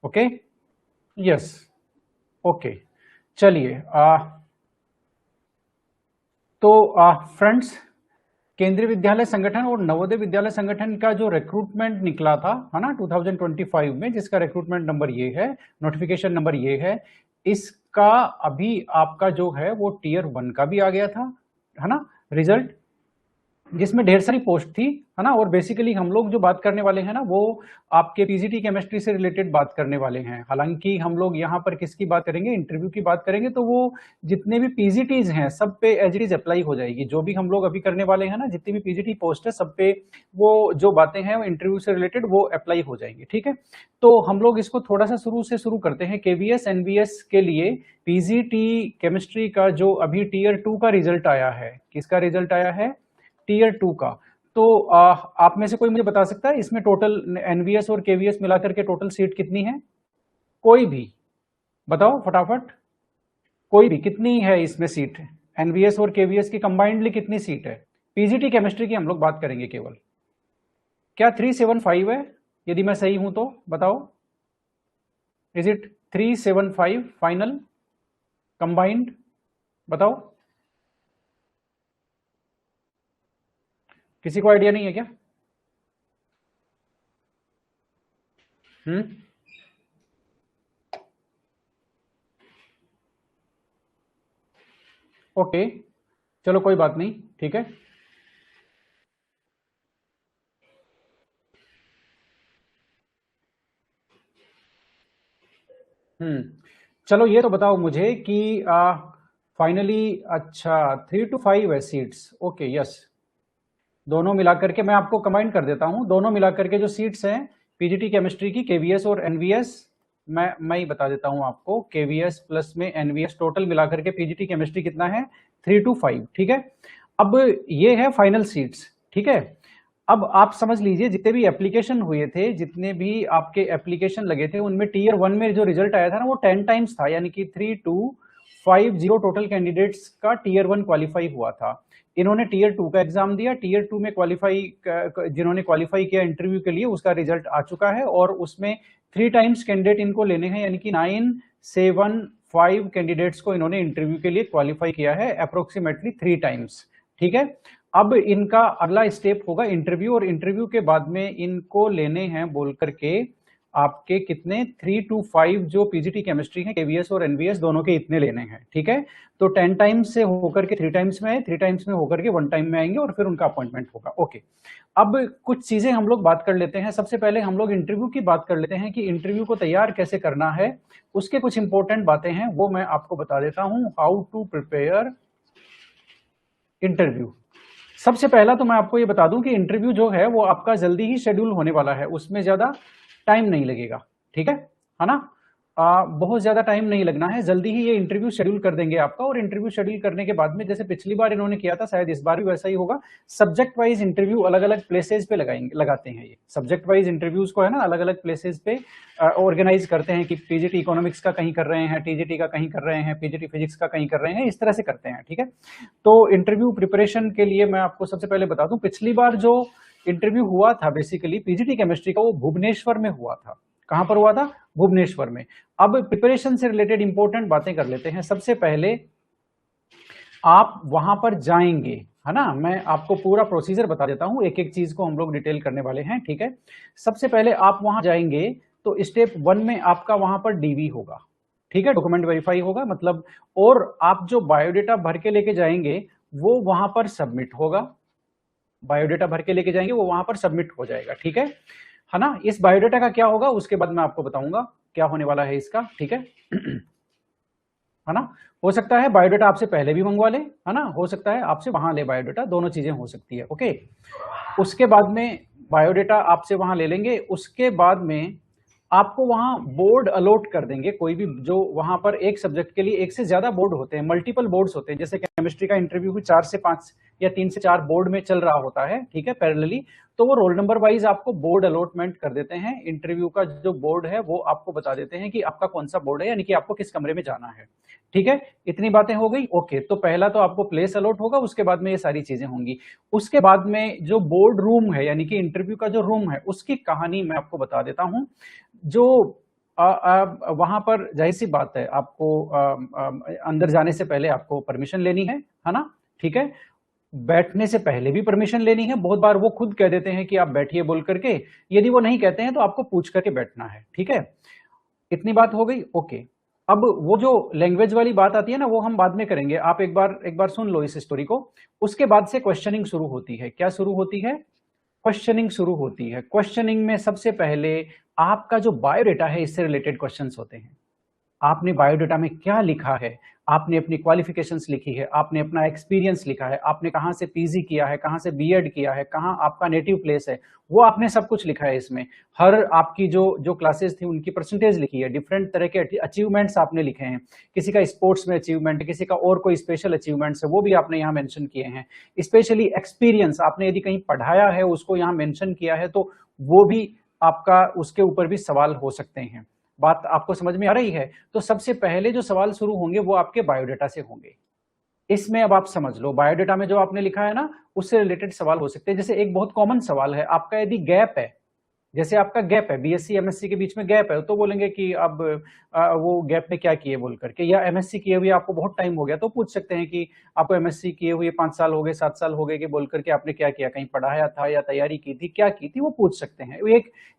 Okay, yes, okay, चलिए। तो friends, केंद्रीय विद्यालय संगठन और नवोदय विद्यालय संगठन का जो रिक्रूटमेंट निकला था, है ना, 2025 में, जिसका रिक्रूटमेंट नंबर ये है, नोटिफिकेशन नंबर ये है, इसका अभी आपका जो है वो टीयर 1 का भी आ गया था, है ना, रिजल्ट, जिसमें ढेर सारी पोस्ट थी, है ना। और बेसिकली हम लोग जो बात करने वाले हैं ना, वो आपके पीजीटी केमिस्ट्री से रिलेटेड बात करने वाले हैं। हालांकि हम लोग यहाँ पर किसकी बात करेंगे, इंटरव्यू की बात करेंगे, तो वो जितने भी पीजीटीज हैं सब पे एज इट इज अप्लाई हो जाएगी। जो भी हम लोग अभी करने वाले हैं ना, जितनी भी पीजीटी पोस्ट है सब पे वो जो बातें हैं इंटरव्यू से रिलेटेड वो अप्लाई हो जाएंगी, ठीक है। तो हम लोग इसको थोड़ा सा शुरू करते हैं। केवीएस एनवीएस के लिए पीजीटी केमिस्ट्री का जो अभी टीयर 2 का रिजल्ट आया है, किसका रिजल्ट आया है, टीयर 2 का। तो आप में से कोई मुझे बता सकता है इसमें टोटल एनवीएस और केवीएस मिलाकर के टोटल सीट कितनी है? कोई भी बताओ फटाफट, कोई भी, कितनी है इसमें सीट? एनवीएस और केवीएस की कंबाइंडली कितनी सीट है? पीजीटी केमिस्ट्री की हम लोग बात करेंगे केवल। क्या 375 है? यदि मैं सही हूं तो बताओ, इज इट 375 फाइनल कंबाइंड? बताओ, किसी को आइडिया नहीं है क्या? ओके, चलो कोई बात नहीं, ठीक है। चलो ये तो बताओ मुझे कि फाइनली, अच्छा 3 to 5 है सीट्स, ओके, यस। दोनों मिलाकर के मैं आपको कंबाइन कर देता हूं, दोनों मिलाकर के जो सीट्स हैं पीजीटी केमिस्ट्री की, केवीएस और एनवीएस, मैं ही बता देता हूं आपको, केवीएस प्लस में एनवीएस टोटल मिलाकर के पीजीटी केमिस्ट्री कितना है, 3 to 5, ठीक है। अब ये है फाइनल सीट्स, ठीक है। अब आप समझ लीजिए जितने भी एप्लीकेशन हुए थे, जितने भी आपके एप्लीकेशन लगे थे, उनमें टीयर 1 में जो रिजल्ट आया था ना, वो 10 टाइम्स था, यानी कि 3250 टोटल कैंडिडेट्स का टीयर 1 क्वालिफाई हुआ था। इन्होंने टीयर 2 का एग्जाम दिया, टीयर 2 में क्वालिफाई, जिन्होंने क्वालिफाई किया इंटरव्यू के लिए, उसका रिजल्ट आ चुका है, और उसमें 3 टाइम्स कैंडिडेट इनको लेने हैं, यानी कि 975 कैंडिडेट्स को इन्होंने इंटरव्यू के लिए क्वालिफाई किया है, अप्रोक्सीमेटली 3 टाइम्स, ठीक है। अब इनका अगला स्टेप होगा इंटरव्यू, और इंटरव्यू के बाद में इनको लेने हैं बोल करके आपके कितने, 3 to 5 जो पीजीटी केमिस्ट्री है, केवीएस और एनवीएस दोनों के इतने लेने हैं, ठीक है। तो 10 टाइम्स से होकर के 3 टाइम्स में आए, 3 टाइम्स में होकर के 1 टाइम में आएंगे, और फिर उनका अपॉइंटमेंट होगा, ओके। अब कुछ चीजें हम लोग बात कर लेते हैं। सबसे पहले हम लोग इंटरव्यू की बात कर लेते हैं कि इंटरव्यू को तैयार कैसे करना है, उसके कुछ इंपॉर्टेंट बातें हैं, वो मैं आपको बता देता हूं। How to prepare interview. सबसे पहला तो मैं आपको ये बता दूं कि इंटरव्यू जो है वो आपका जल्दी ही शेड्यूल होने वाला है, उसमें ज्यादा टाइम नहीं लगेगा, ठीक है ना। बहुत ज्यादा टाइम नहीं लगना है, जल्दी ही ये इंटरव्यू शेड्यूल कर देंगे आपका। और इंटरव्यू शेड्यूल करने के बाद में, जैसे पिछली बार इन्होंने किया था, शायद इस बार भी वैसा ही होगा, सब्जेक्ट वाइज इंटरव्यू अलग अलग प्लेसेस पे लगाते हैं। ये सब्जेक्ट वाइज इंटरव्यूज को है ना अलग अलग प्लेसेस पे ऑर्गेनाइज करते हैं, कि पीजीटी इकोनॉमिक्स का कहीं कर रहे हैं, टीजीटी का कहीं कर रहे हैं, पीजीटी फिजिक्स का कहीं कर रहे हैं, इस तरह से करते हैं, ठीक है। तो इंटरव्यू प्रिपरेशन के लिए मैं आपको सबसे पहले बता दूं, पिछली बार जो इंटरव्यू हुआ था बेसिकली पीजीटी केमिस्ट्री का, वो भुवनेश्वर में हुआ था। कहां पर हुआ था? भुवनेश्वर में। अब प्रिपरेशन से रिलेटेड इंपॉर्टेंट बातें कर लेते हैं। सबसे पहले आप वहां पर जाएंगे, है ना, मैं आपको पूरा प्रोसीजर बता देता हूं, एक एक चीज को हम लोग डिटेल करने वाले हैं, ठीक है। सबसे पहले आप वहां जाएंगे तो स्टेप 1 में आपका वहां पर डीवी होगा, ठीक है, डॉक्यूमेंट वेरीफाई होगा मतलब, और आप जो बायोडेटा भर के लेके जाएंगे वो वहां पर सबमिट होगा। बायोडेटा भर के लेके जाएंगे वो वहां पर सबमिट हो जाएगा, ठीक है ना। इस बायोडेटा का क्या होगा उसके बाद मैं आपको बताऊंगा क्या होने वाला है इसका, ठीक है ना। हो सकता है बायोडेटा आपसे पहले भी मंगवा ले, है ना, हो सकता है आपसे वहां ले बायोडेटा, दोनों चीजें हो सकती है, ओके। उसके बाद में बायोडेटा आपसे वहां ले लेंगे, उसके बाद में आपको वहां बोर्ड अलॉट कर देंगे, कोई भी जो वहां पर एक सब्जेक्ट के लिए एक से ज्यादा बोर्ड होते हैं, मल्टीपल बोर्ड्स होते हैं, जैसे केमिस्ट्री का इंटरव्यू भी 4 से 5 या 3 से 4 बोर्ड में चल रहा होता है, ठीक है, पैरेलली। तो वो रोल नंबर वाइज आपको बोर्ड अलॉटमेंट कर देते हैं, इंटरव्यू का जो बोर्ड है वो आपको बता देते हैं कि आपका कौन सा बोर्ड है, यानी कि आपको किस कमरे में जाना है, ठीक है। इतनी बातें हो गई, ओके। तो पहला तो आपको प्लेस अलॉट होगा, उसके बाद में ये सारी चीजें होंगी। उसके बाद में जो बोर्ड रूम है, यानी कि इंटरव्यू का जो रूम है, उसकी कहानी मैं आपको बता देता हूं। जो वहां पर जाहिर सी बात है आपको अंदर जाने से पहले आपको परमिशन लेनी है ना, ठीक है। बैठने से पहले भी परमिशन लेनी है। बहुत बार वो खुद कह देते हैं कि आप बैठिए बोल करके, यदि वो नहीं कहते हैं तो आपको पूछ करके बैठना है, ठीक है। इतनी बात हो गई, ओके। अब वो जो लैंग्वेज वाली बात आती है ना, वो हम बाद में करेंगे। आप एक बार सुन लो इस स्टोरी को। उसके बाद से क्वेश्चनिंग शुरू होती है। क्या शुरू होती है? क्वेश्चनिंग शुरू होती है। क्वेश्चनिंग में सबसे पहले आपका जो बायोडेटा है, इससे रिलेटेड क्वेश्चंस होते हैं। आपने बायोडाटा में क्या लिखा है, आपने अपनी क्वालिफिकेशंस लिखी है, आपने अपना एक्सपीरियंस लिखा है, आपने कहाँ से पीजी किया है, कहाँ से बीएड किया है, कहाँ आपका नेटिव प्लेस है, वो आपने सब कुछ लिखा है इसमें। हर आपकी जो क्लासेस थी उनकी परसेंटेज लिखी है, डिफरेंट तरह के अचीवमेंट्स आपने लिखे हैं। किसी का स्पोर्ट्स में अचीवमेंट है, किसी का और कोई स्पेशल अचीवमेंट्स है, वो भी आपने यहाँ मेंशन किए हैं। स्पेशली एक्सपीरियंस आपने यदि कहीं पढ़ाया है उसको यहाँ मेंशन किया है, तो वो भी आपका, उसके ऊपर भी सवाल हो सकते हैं। बात आपको समझ में आ रही है? तो सबसे पहले जो सवाल शुरू होंगे वो आपके बायोडाटा से होंगे। इसमें अब आप समझ लो, बायोडाटा में जो आपने लिखा है ना, उससे रिलेटेड सवाल हो सकते हैं। जैसे एक बहुत कॉमन सवाल है आपका, यदि गैप है, जैसे आपका गैप है, बीएससी एमएससी के बीच में गैप है, तो बोलेंगे कि अब वो गैप में क्या किए बोल करके, या एमएससी किए हुए आपको बहुत टाइम हो गया, तो पूछ सकते हैं कि आपको एमएससी किए हुए 5 साल हो गए, 7 साल हो गए कि बोल करके आपने क्या किया, कहीं पढ़ाया था या तैयारी की थी, क्या की थी, वो पूछ सकते हैं।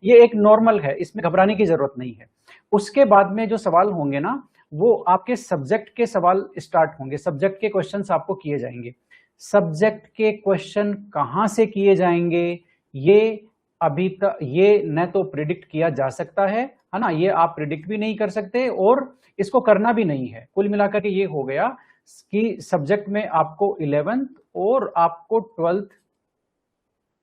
ये एक नॉर्मल है, इसमें घबराने की जरूरत नहीं है। उसके बाद में जो सवाल होंगे ना, वो आपके सब्जेक्ट के सवाल स्टार्ट होंगे। सब्जेक्ट के क्वेश्चंस आपको किए जाएंगे। सब्जेक्ट के क्वेश्चन कहां से किए जाएंगे, ये अभी तक ये न तो प्रिडिक्ट किया जा सकता है ना, ये आप प्रिडिक्ट भी नहीं कर सकते और इसको करना भी नहीं है। कुल मिलाकर के ये हो गया कि सब्जेक्ट में आपको 11th और आपको 12th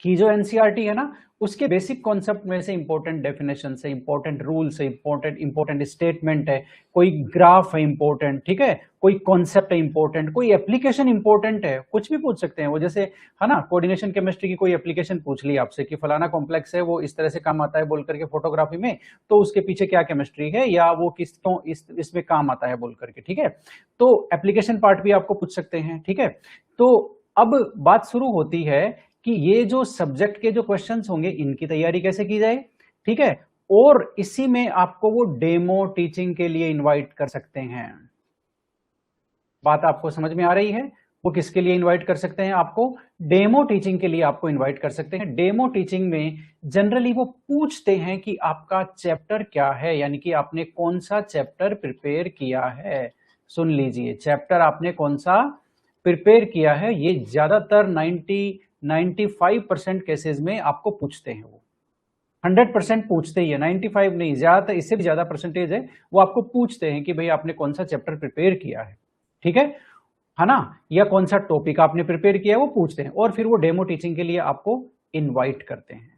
की जो एनसीईआरटी है ना, उसके बेसिक कॉन्सेप्ट में से इंपॉर्टेंट डेफिनेशन है, इंपॉर्टेंट रूल्स है, इंपॉर्टेंट स्टेटमेंट है, कोई ग्राफ है इंपॉर्टेंट, ठीक है, कोई कॉन्सेप्ट है इंपॉर्टेंट, कोई एप्लीकेशन इंपॉर्टेंट है, कुछ भी पूछ सकते हैं वो। जैसे है ना, कोऑर्डिनेशन केमिस्ट्री की कोई एप्लीकेशन पूछ ली आपसे कि फलाना कॉम्प्लेक्स है, वो इस तरह से काम आता है बोल करके फोटोग्राफी में, तो उसके पीछे क्या केमिस्ट्री है या वो किस क्यों इसमें काम आता है बोल करके, ठीक है। तो एप्लीकेशन पार्ट भी आपको पूछ सकते हैं, ठीक है। तो अब बात शुरू होती है कि ये जो सब्जेक्ट के जो क्वेश्चंस होंगे इनकी तैयारी कैसे की जाए, ठीक है। और इसी में आपको वो डेमो टीचिंग के लिए इनवाइट कर सकते हैं। बात आपको समझ में आ रही है? वो किसके लिए इनवाइट कर सकते हैं? आपको डेमो टीचिंग के लिए आपको इनवाइट कर सकते हैं। डेमो टीचिंग में जनरली वो पूछते हैं कि आपका चैप्टर क्या है, यानी कि आपने कौन सा चैप्टर प्रिपेयर किया है। सुन लीजिए, चैप्टर आपने कौन सा प्रिपेयर किया है, ये ज्यादातर 95% केसेस में आपको पूछते हैं। वो 100% पूछते ही है, 95 नहीं, ज्यादातर इससे भी ज्यादा परसेंटेज है, वो आपको पूछते हैं कि भाई आपने कौन सा चैप्टर प्रिपेयर किया है, ठीक है ना, या कौन सा टॉपिक आपने प्रिपेयर किया है, वो पूछते हैं। और फिर वो डेमो टीचिंग के लिए आपको इनवाइट करते हैं।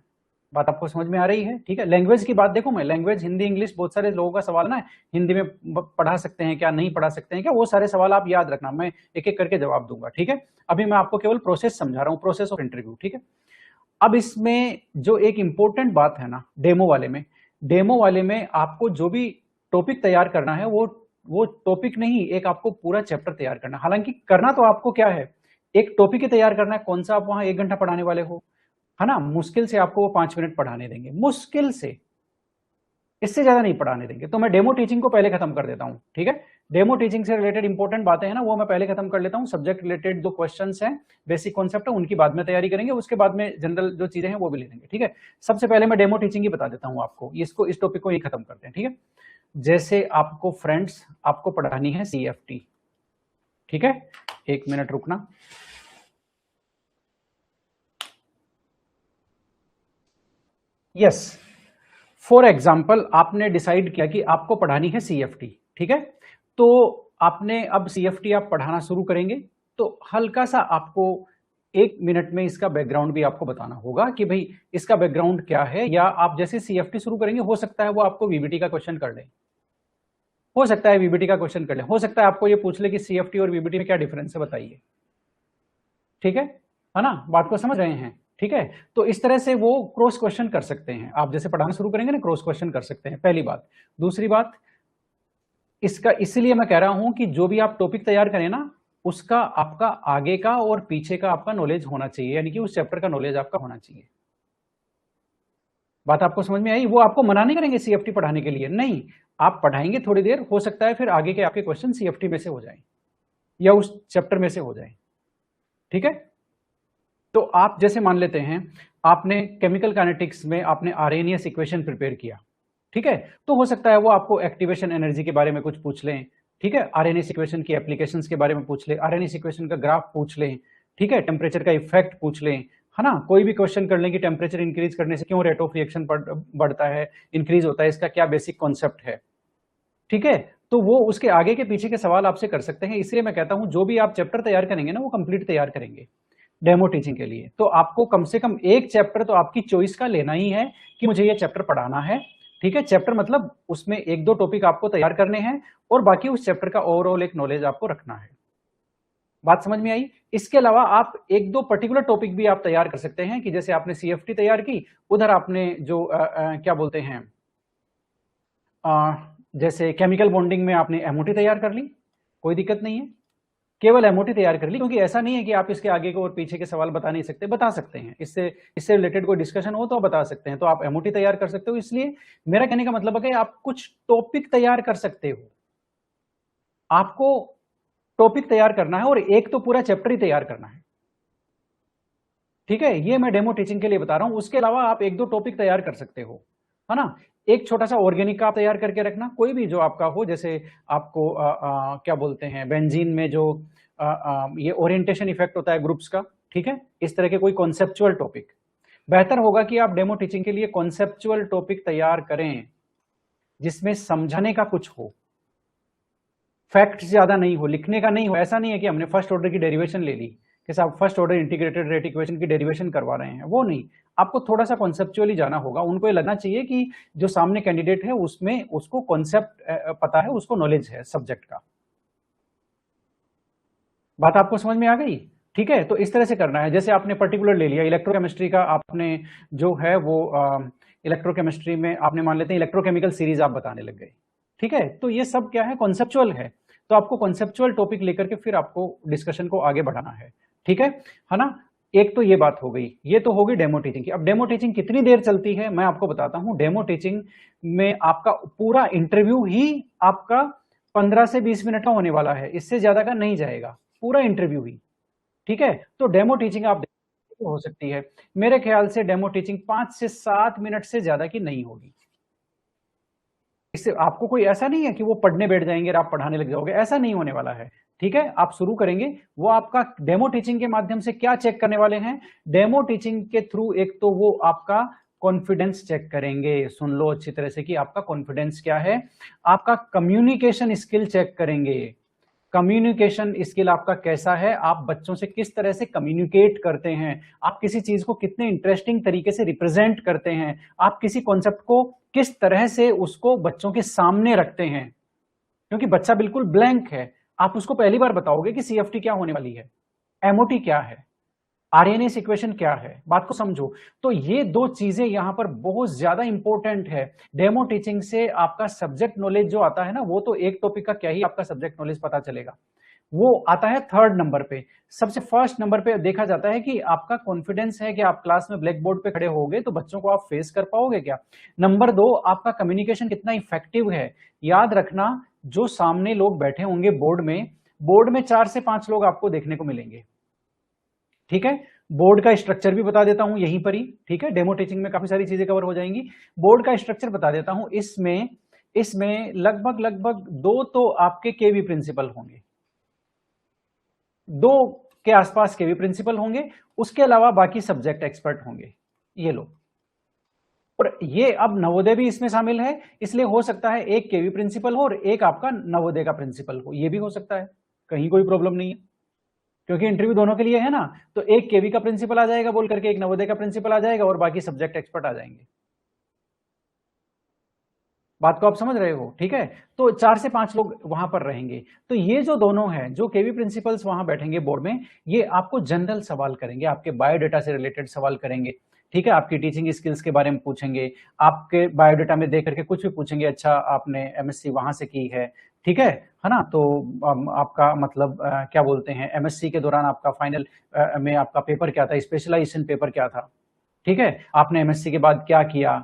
बात आपको समझ में आ रही है? ठीक है। लैंग्वेज की बात देखो, मैं लैंग्वेज हिंदी इंग्लिश, बहुत सारे लोगों का सवाल ना है, हिंदी में पढ़ा सकते हैं क्या, नहीं पढ़ा सकते हैं क्या, वो सारे सवाल आप याद रखना, मैं एक एक करके जवाब दूंगा, ठीक है। अभी मैं आपको केवल प्रोसेस समझा रहा हूं, प्रोसेस ऑफ इंटरव्यू, ठीक है। अब इसमें जो एक इंपॉर्टेंट बात है ना, डेमो वाले में आपको जो भी टॉपिक तैयार करना है, वो टॉपिक नहीं, एक आपको पूरा चैप्टर तैयार करना। हालांकि करना तो आपको क्या है, एक टॉपिक ही तैयार करना है। कौन सा आप वहां 1 घंटा पढ़ाने वाले हो, है ना। मुश्किल से आपको वो 5 मिनट पढ़ाने देंगे, मुश्किल से, इससे ज्यादा नहीं पढ़ाने देंगे। तो मैं डेमो टीचिंग को पहले खत्म कर देता हूं, ठीक है। डेमो टीचिंग से रिलेटेड इंपॉर्टेंट बातें हैं ना, वो मैं पहले खत्म कर लेता हूं। सब्जेक्ट रिलेटेड जो क्वेश्चंस हैं, बेसिक कॉन्सेप्ट है, उनकी बाद में तैयारी करेंगे, उसके बाद में जनरल जो चीजें हैं वो भी ले लेंगे, ठीक है। सबसे पहले मैं डेमो टीचिंग ही बता देता हूं आपको, इसको, इस टॉपिक को ही खत्म करते हैं, ठीक है। जैसे आपको फ्रेंड्स, आपको पढ़ानी है CFT, ठीक है। 1 मिनट रुकना। यस, फॉर एग्जाम्पल आपने डिसाइड किया कि आपको पढ़ानी है CFT, ठीक है। तो आपने अब CFT आप पढ़ाना शुरू करेंगे, तो हल्का सा आपको 1 मिनट में इसका बैकग्राउंड भी आपको बताना होगा कि भाई इसका बैकग्राउंड क्या है। या आप जैसे CFT शुरू करेंगे, हो सकता है वो आपको VBT का क्वेश्चन कर ले, हो सकता है VBT का क्वेश्चन कर ले, हो सकता है आपको ये पूछ ले कि CFT और VBT में क्या डिफरेंस है, बताइए, ठीक है ना। बात को समझ रहे हैं? ठीक है। तो इस तरह से वो क्रॉस क्वेश्चन कर सकते हैं। आप जैसे पढ़ाना शुरू करेंगे ना, क्रॉस क्वेश्चन कर सकते हैं, पहली बात। दूसरी बात, इसका इसलिए मैं कह रहा हूं कि जो भी आप टॉपिक तैयार करें ना, उसका आपका आगे का और पीछे का आपका नॉलेज होना चाहिए, यानी कि उस चैप्टर का नॉलेज आपका होना चाहिए। बात आपको समझ में आई? वो आपको मना नहीं करेंगे सीएफटी पढ़ाने के लिए, नहीं, आप पढ़ाएंगे थोड़ी देर, हो सकता है फिर आगे के आपके क्वेश्चन सीएफटी में से हो जाएं या उस चैप्टर में से हो जाएं, ठीक है। तो आप जैसे मान लेते हैं आपने केमिकल काइनेटिक्स में आपने आर्हेनियस इक्वेशन प्रिपेयर किया, ठीक है, तो हो सकता है वो आपको एक्टिवेशन एनर्जी के बारे में कुछ पूछ लें, ठीक है, आर्हेनियस इक्वेशन की एप्लीकेशंस के बारे में पूछ ले, आर्हेनियस इक्वेशन का ग्राफ पूछ लें, ठीक है, टेम्परेचर का इफेक्ट पूछ लें, है ना, कोई भी क्वेश्चन कर लें कि टेम्परेचर इंक्रीज करने से क्यों रेट ऑफ रिएक्शन बढ़ता है, इंक्रीज होता है, इसका क्या बेसिक कॉन्सेप्ट है, ठीक है। तो वो उसके आगे के पीछे के सवाल आपसे कर सकते हैं। इसलिए मैं कहता हूं जो भी आप चैप्टर तैयार करेंगे ना वो कंप्लीट तैयार करेंगे डेमो टीचिंग के लिए। तो आपको कम से कम एक चैप्टर तो आपकी चॉइस का लेना ही है कि मुझे ये चैप्टर पढ़ाना है, ठीक है। चैप्टर मतलब उसमें एक दो टॉपिक आपको तैयार करने हैं और बाकी उस चैप्टर का ओवरऑल एक नॉलेज आपको रखना है। बात समझ में आई? इसके अलावा आप एक दो पर्टिकुलर टॉपिक भी आप तैयार कर सकते हैं कि जैसे आपने सीएफटी तैयार की, उधर आपने जो क्या बोलते हैं जैसे केमिकल बॉन्डिंग में आपने एमओटी तैयार कर ली, कोई दिक्कत नहीं है, केवल एमओटी तैयार कर ली, क्योंकि ऐसा नहीं है कि आप इसके आगे को और पीछे के सवाल बता नहीं सकते, बता सकते हैं, इससे रिलेटेड कोई डिस्कशन हो तो आप बता सकते हैं, तो आप एमओटी तैयार कर सकते हो। इसलिए मेरा कहने का मतलब है कि आप कुछ टॉपिक तैयार कर सकते हो, आपको टॉपिक तैयार करना है और एक तो पूरा चैप्टर ही तैयार करना है, ठीक है। ये मैं डेमो टीचिंग के लिए बता रहा हूं, उसके अलावा आप एक दो टॉपिक तैयार कर सकते हो, है ना। एक छोटा सा ऑर्गेनिक का आप तैयार करके रखना, कोई भी जो आपका हो, जैसे आपको क्या बोलते हैं बेंजीन में जो ये ओरिएंटेशन इफेक्ट होता है ग्रुप्स का, ठीक है, इस तरह के कोई कॉन्सेप्चुअल टॉपिक। बेहतर होगा कि आप डेमो टीचिंग के लिए कॉन्सेप्चुअल टॉपिक तैयार करें जिसमें समझाने का कुछ हो, फैक्ट ज्यादा नहीं हो, लिखने का नहीं हो। ऐसा नहीं है कि हमने फर्स्ट ऑर्डर की डेरिवेशन ले ली कि साहब first order integrated rate equation की डेरिवेशन करवा रहे हैं, वो नहीं, आपको थोड़ा सा कॉन्सेप्चुअली जाना होगा। उनको ये लगना चाहिए कि जो सामने कैंडिडेट है उसमें उसको कॉन्सेप्ट पता है, उसको नॉलेज है सब्जेक्ट का। बात आपको समझ में आ गई? ठीक है, तो इस तरह से करना है। जैसे आपने पर्टिकुलर ले लिया इलेक्ट्रोकेमिस्ट्री का, आपने जो है वो इलेक्ट्रोकेमिस्ट्री में आपने मान लेते हैं इलेक्ट्रोकेमिकल सीरीज आप बताने लग गए, ठीक है। तो ये सब क्या है, कॉन्सेप्चुअल है। तो आपको कॉन्सेप्चुअल टॉपिक लेकर के फिर आपको डिस्कशन को आगे बढ़ाना है, ठीक है ना। एक तो ये बात हो गई, ये तो हो गई डेमो टीचिंग की। अब डेमो टीचिंग कितनी देर चलती है मैं आपको बताता हूं। डेमो टीचिंग में आपका पूरा इंटरव्यू ही आपका 15 से 20 मिनट का होने वाला है, इससे ज्यादा का नहीं जाएगा पूरा इंटरव्यू ही, ठीक है। तो डेमो टीचिंग आप हो सकती है, मेरे ख्याल से डेमो टीचिंग 5 से 7 मिनट से ज्यादा की नहीं होगी। इससे आपको कोई ऐसा नहीं है कि वो पढ़ने बैठ जाएंगे और आप पढ़ाने लग जाओगे, ऐसा नहीं होने वाला है, ठीक है। आप शुरू करेंगे, वो आपका डेमो टीचिंग के माध्यम से क्या चेक करने वाले हैं, डेमो टीचिंग के थ्रू एक तो वो आपका कॉन्फिडेंस चेक करेंगे, सुन लो अच्छी तरह से कि आपका कॉन्फिडेंस क्या है, आपका कम्युनिकेशन स्किल चेक करेंगे, कम्युनिकेशन स्किल आपका कैसा है, आप बच्चों से किस तरह से कम्युनिकेट करते हैं, आप किसी चीज को कितने इंटरेस्टिंग तरीके से रिप्रेजेंट करते हैं, आप किसी कॉन्सेप्ट को किस तरह से उसको बच्चों के सामने रखते हैं, क्योंकि बच्चा बिल्कुल ब्लैंक है, आप उसको पहली बार बताओगे कि सीएफटी क्या होने वाली है, एमओटी क्या है, आरएनएस इक्वेशन क्या है, बात को समझो। तो ये दो चीजें यहां पर बहुत ज्यादा इंपॉर्टेंट है। डेमो टीचिंग से आपका सब्जेक्ट नॉलेज जो आता है ना, वो तो एक टॉपिक का क्या ही आपका सब्जेक्ट नॉलेज पता चलेगा, वो आता है थर्ड नंबर पे। सबसे फर्स्ट नंबर पे देखा जाता है कि आपका कॉन्फिडेंस है कि आप क्लास में ब्लैक बोर्ड पे खड़े होगे तो बच्चों को आप फेस कर पाओगे क्या। नंबर 2, आपका कम्युनिकेशन कितना इफेक्टिव है। याद रखना, जो सामने लोग बैठे होंगे बोर्ड में 4 से 5 लोग आपको देखने को मिलेंगे, ठीक है। बोर्ड का स्ट्रक्चर भी बता देता हूं यहीं पर ही, ठीक है, डेमो टीचिंग में काफी सारी चीजें कवर हो जाएंगी। बोर्ड का स्ट्रक्चर बता देता हूं, इसमें लगभग 2 तो आपके केवी प्रिंसिपल होंगे, 2 के आसपास केवी प्रिंसिपल होंगे, उसके अलावा बाकी सब्जेक्ट एक्सपर्ट होंगे, ये लो। और ये अब नवोदय भी इसमें शामिल है, इसलिए हो सकता है एक केवी प्रिंसिपल हो और एक आपका नवोदय का प्रिंसिपल हो, ये भी हो सकता है, कहीं कोई प्रॉब्लम नहीं है, क्योंकि इंटरव्यू दोनों के लिए है ना। तो एक केवी का प्रिंसिपल आ जाएगा बोल करके, एक नवोदय का प्रिंसिपल आ जाएगा और बाकी सब्जेक्ट एक्सपर्ट आ जाएंगे। बात को आप समझ रहे हो, ठीक है। तो 4 से 5 लोग वहां पर रहेंगे। तो ये जो दोनों हैं, जो केवी प्रिंसिपल्स वहां बैठेंगे बोर्ड में, ये आपको जनरल सवाल करेंगे, आपके बायोडाटा से रिलेटेड सवाल करेंगे, ठीक है। आपकी टीचिंग स्किल्स के बारे में पूछेंगे, आपके बायोडाटा में देख करके कुछ भी पूछेंगे, अच्छा आपने एमएससी वहां से की है, ठीक है ना। तो आपका मतलब क्या बोलते हैं, एमएससी के दौरान आपका फाइनल में आपका पेपर क्या था, स्पेशलाइजेशन पेपर क्या था, ठीक है, आपने एमएससी के बाद क्या किया,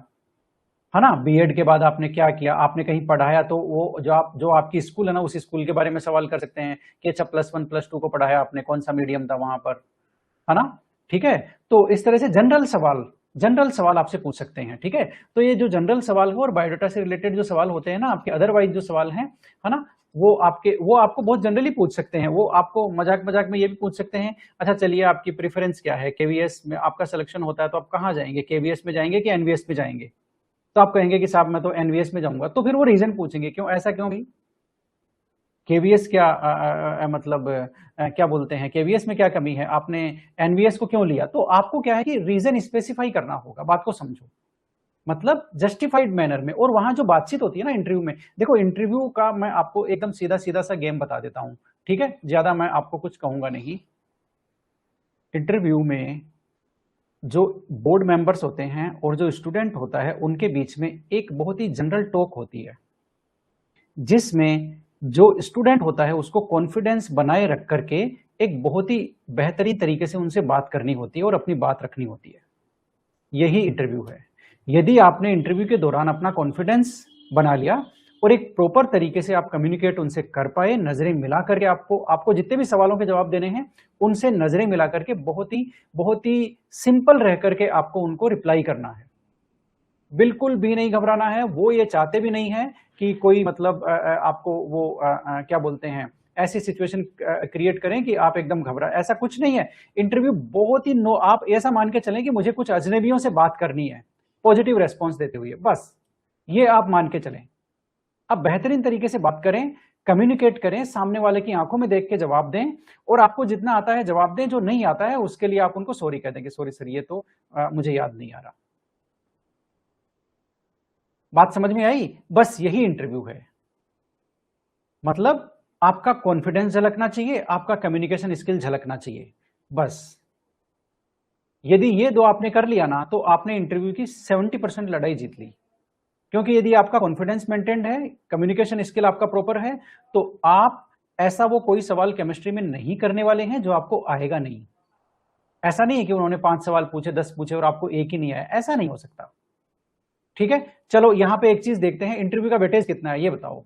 है ना, बीएड के बाद आपने क्या किया, आपने कहीं पढ़ाया तो वो जो आपकी स्कूल है ना, उस स्कूल के बारे में सवाल कर सकते हैं कि अच्छा +1 +2 को पढ़ाया आपने, कौन सा मीडियम था वहां पर, है ना। ठीक है, तो इस तरह से जनरल सवाल आपसे पूछ सकते हैं। ठीक है, तो ये जो जनरल सवाल है और बायोडाटा से रिलेटेड जो सवाल होते हैं ना आपके, अदरवाइज जो सवाल हैं, है ना, वो आपको बहुत जनरली पूछ सकते हैं। वो आपको मजाक मजाक में ये भी पूछ सकते हैं, अच्छा चलिए आपकी प्रेफरेंस क्या है, केवीएस में आपका सिलेक्शन होता है तो आप कहाँ जाएंगे, केवीएस में जाएंगे कि एनवीएस में जाएंगे, तो आप कहेंगे कि साहब मैं तो एनवीएस में जाऊंगा, तो फिर वो रीजन पूछेंगे, क्यों, ऐसा क्यों भाई, केवीएस क्या मतलब क्या बोलते हैं, केवीएस में क्या कमी है, आपने एनवीएस को क्यों लिया, तो आपको क्या है कि रीजन स्पेसिफाई करना होगा, बात को समझो, मतलब जस्टिफाइड मैनर में। और वहां जो बातचीत होती है ना इंटरव्यू में, देखो इंटरव्यू का मैं आपको एकदम सीधा सीधा सा गेम बता देता हूं, ठीक है, ज्यादा मैं आपको कुछ कहूंगा नहीं। इंटरव्यू में जो बोर्ड मेंबर्स होते हैं और जो स्टूडेंट होता है उनके बीच में एक बहुत ही जनरल टॉक होती है, जिसमें जो स्टूडेंट होता है उसको कॉन्फिडेंस बनाए रख करके एक बहुत ही बेहतरीन तरीके से उनसे बात करनी होती है और अपनी बात रखनी होती है। यही इंटरव्यू है। यदि आपने इंटरव्यू के दौरान अपना कॉन्फिडेंस बना लिया और एक प्रॉपर तरीके से आप कम्युनिकेट उनसे कर पाए, नजरें मिला करके आपको जितने भी सवालों के जवाब देने हैं उनसे नजरें मिला करके बहुत ही सिंपल रह करके आपको उनको रिप्लाई करना है, बिल्कुल भी नहीं घबराना है। वो ये चाहते भी नहीं है कि कोई मतलब आपको वो क्या बोलते हैं, ऐसी सिचुएशन क्रिएट करें कि आप एकदम घबरा, ऐसा कुछ नहीं है। इंटरव्यू बहुत ही आप ऐसा मान के चलें कि मुझे कुछ अजनबियों से बात करनी है पॉजिटिव रेस्पॉन्स देते हुए, बस ये आप मान के चलें। अब बेहतरीन तरीके से बात करें, कम्युनिकेट करें, सामने वाले की आंखों में देख के जवाब दें, और आपको जितना आता है जवाब दें, जो नहीं आता है उसके लिए आप उनको सॉरी कह देंगे, सॉरी सर ये तो मुझे याद नहीं आ रहा। बात समझ में आई, बस यही इंटरव्यू है। मतलब आपका कॉन्फिडेंस झलकना चाहिए, आपका कम्युनिकेशन स्किल झलकना चाहिए, बस। यदि ये दो आपने कर लिया ना तो आपने इंटरव्यू की 70% लड़ाई जीत ली, क्योंकि यदि आपका कॉन्फिडेंस मेंटेन्ड है, कम्युनिकेशन स्किल आपका प्रॉपर है, तो आप ऐसा वो कोई सवाल केमिस्ट्री में नहीं करने वाले हैं जो आपको आएगा नहीं। ऐसा नहीं है कि उन्होंने 5 सवाल पूछे, 10 पूछे और आपको एक ही नहीं आया, ऐसा नहीं हो सकता। ठीक है, चलो यहां पे एक चीज देखते हैं, इंटरव्यू का वेटेज कितना है ये बताओ,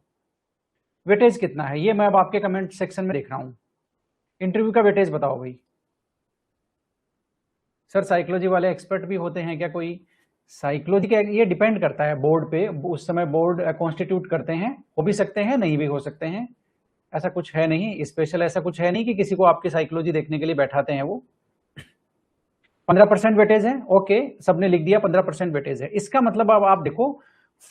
वेटेज कितना है ये मैं अब आपके कमेंट सेक्शन में देख रहा हूं। इंटरव्यू का वेटेज बताओ भाई। सर साइकोलॉजी वाले एक्सपर्ट भी होते हैं क्या कोई? साइकोलॉजी का ये डिपेंड करता है बोर्ड पे, उस समय बोर्ड कॉन्स्टिट्यूट करते हैं, हो भी सकते हैं नहीं भी हो सकते हैं, ऐसा कुछ है नहीं स्पेशल, ऐसा कुछ है नहीं कि किसी को आपकी साइकोलॉजी देखने के लिए बैठाते हैं वो। 15% वेटेज है, ओके, सबने लिख दिया 15% वेटेज है। इसका मतलब अब आप देखो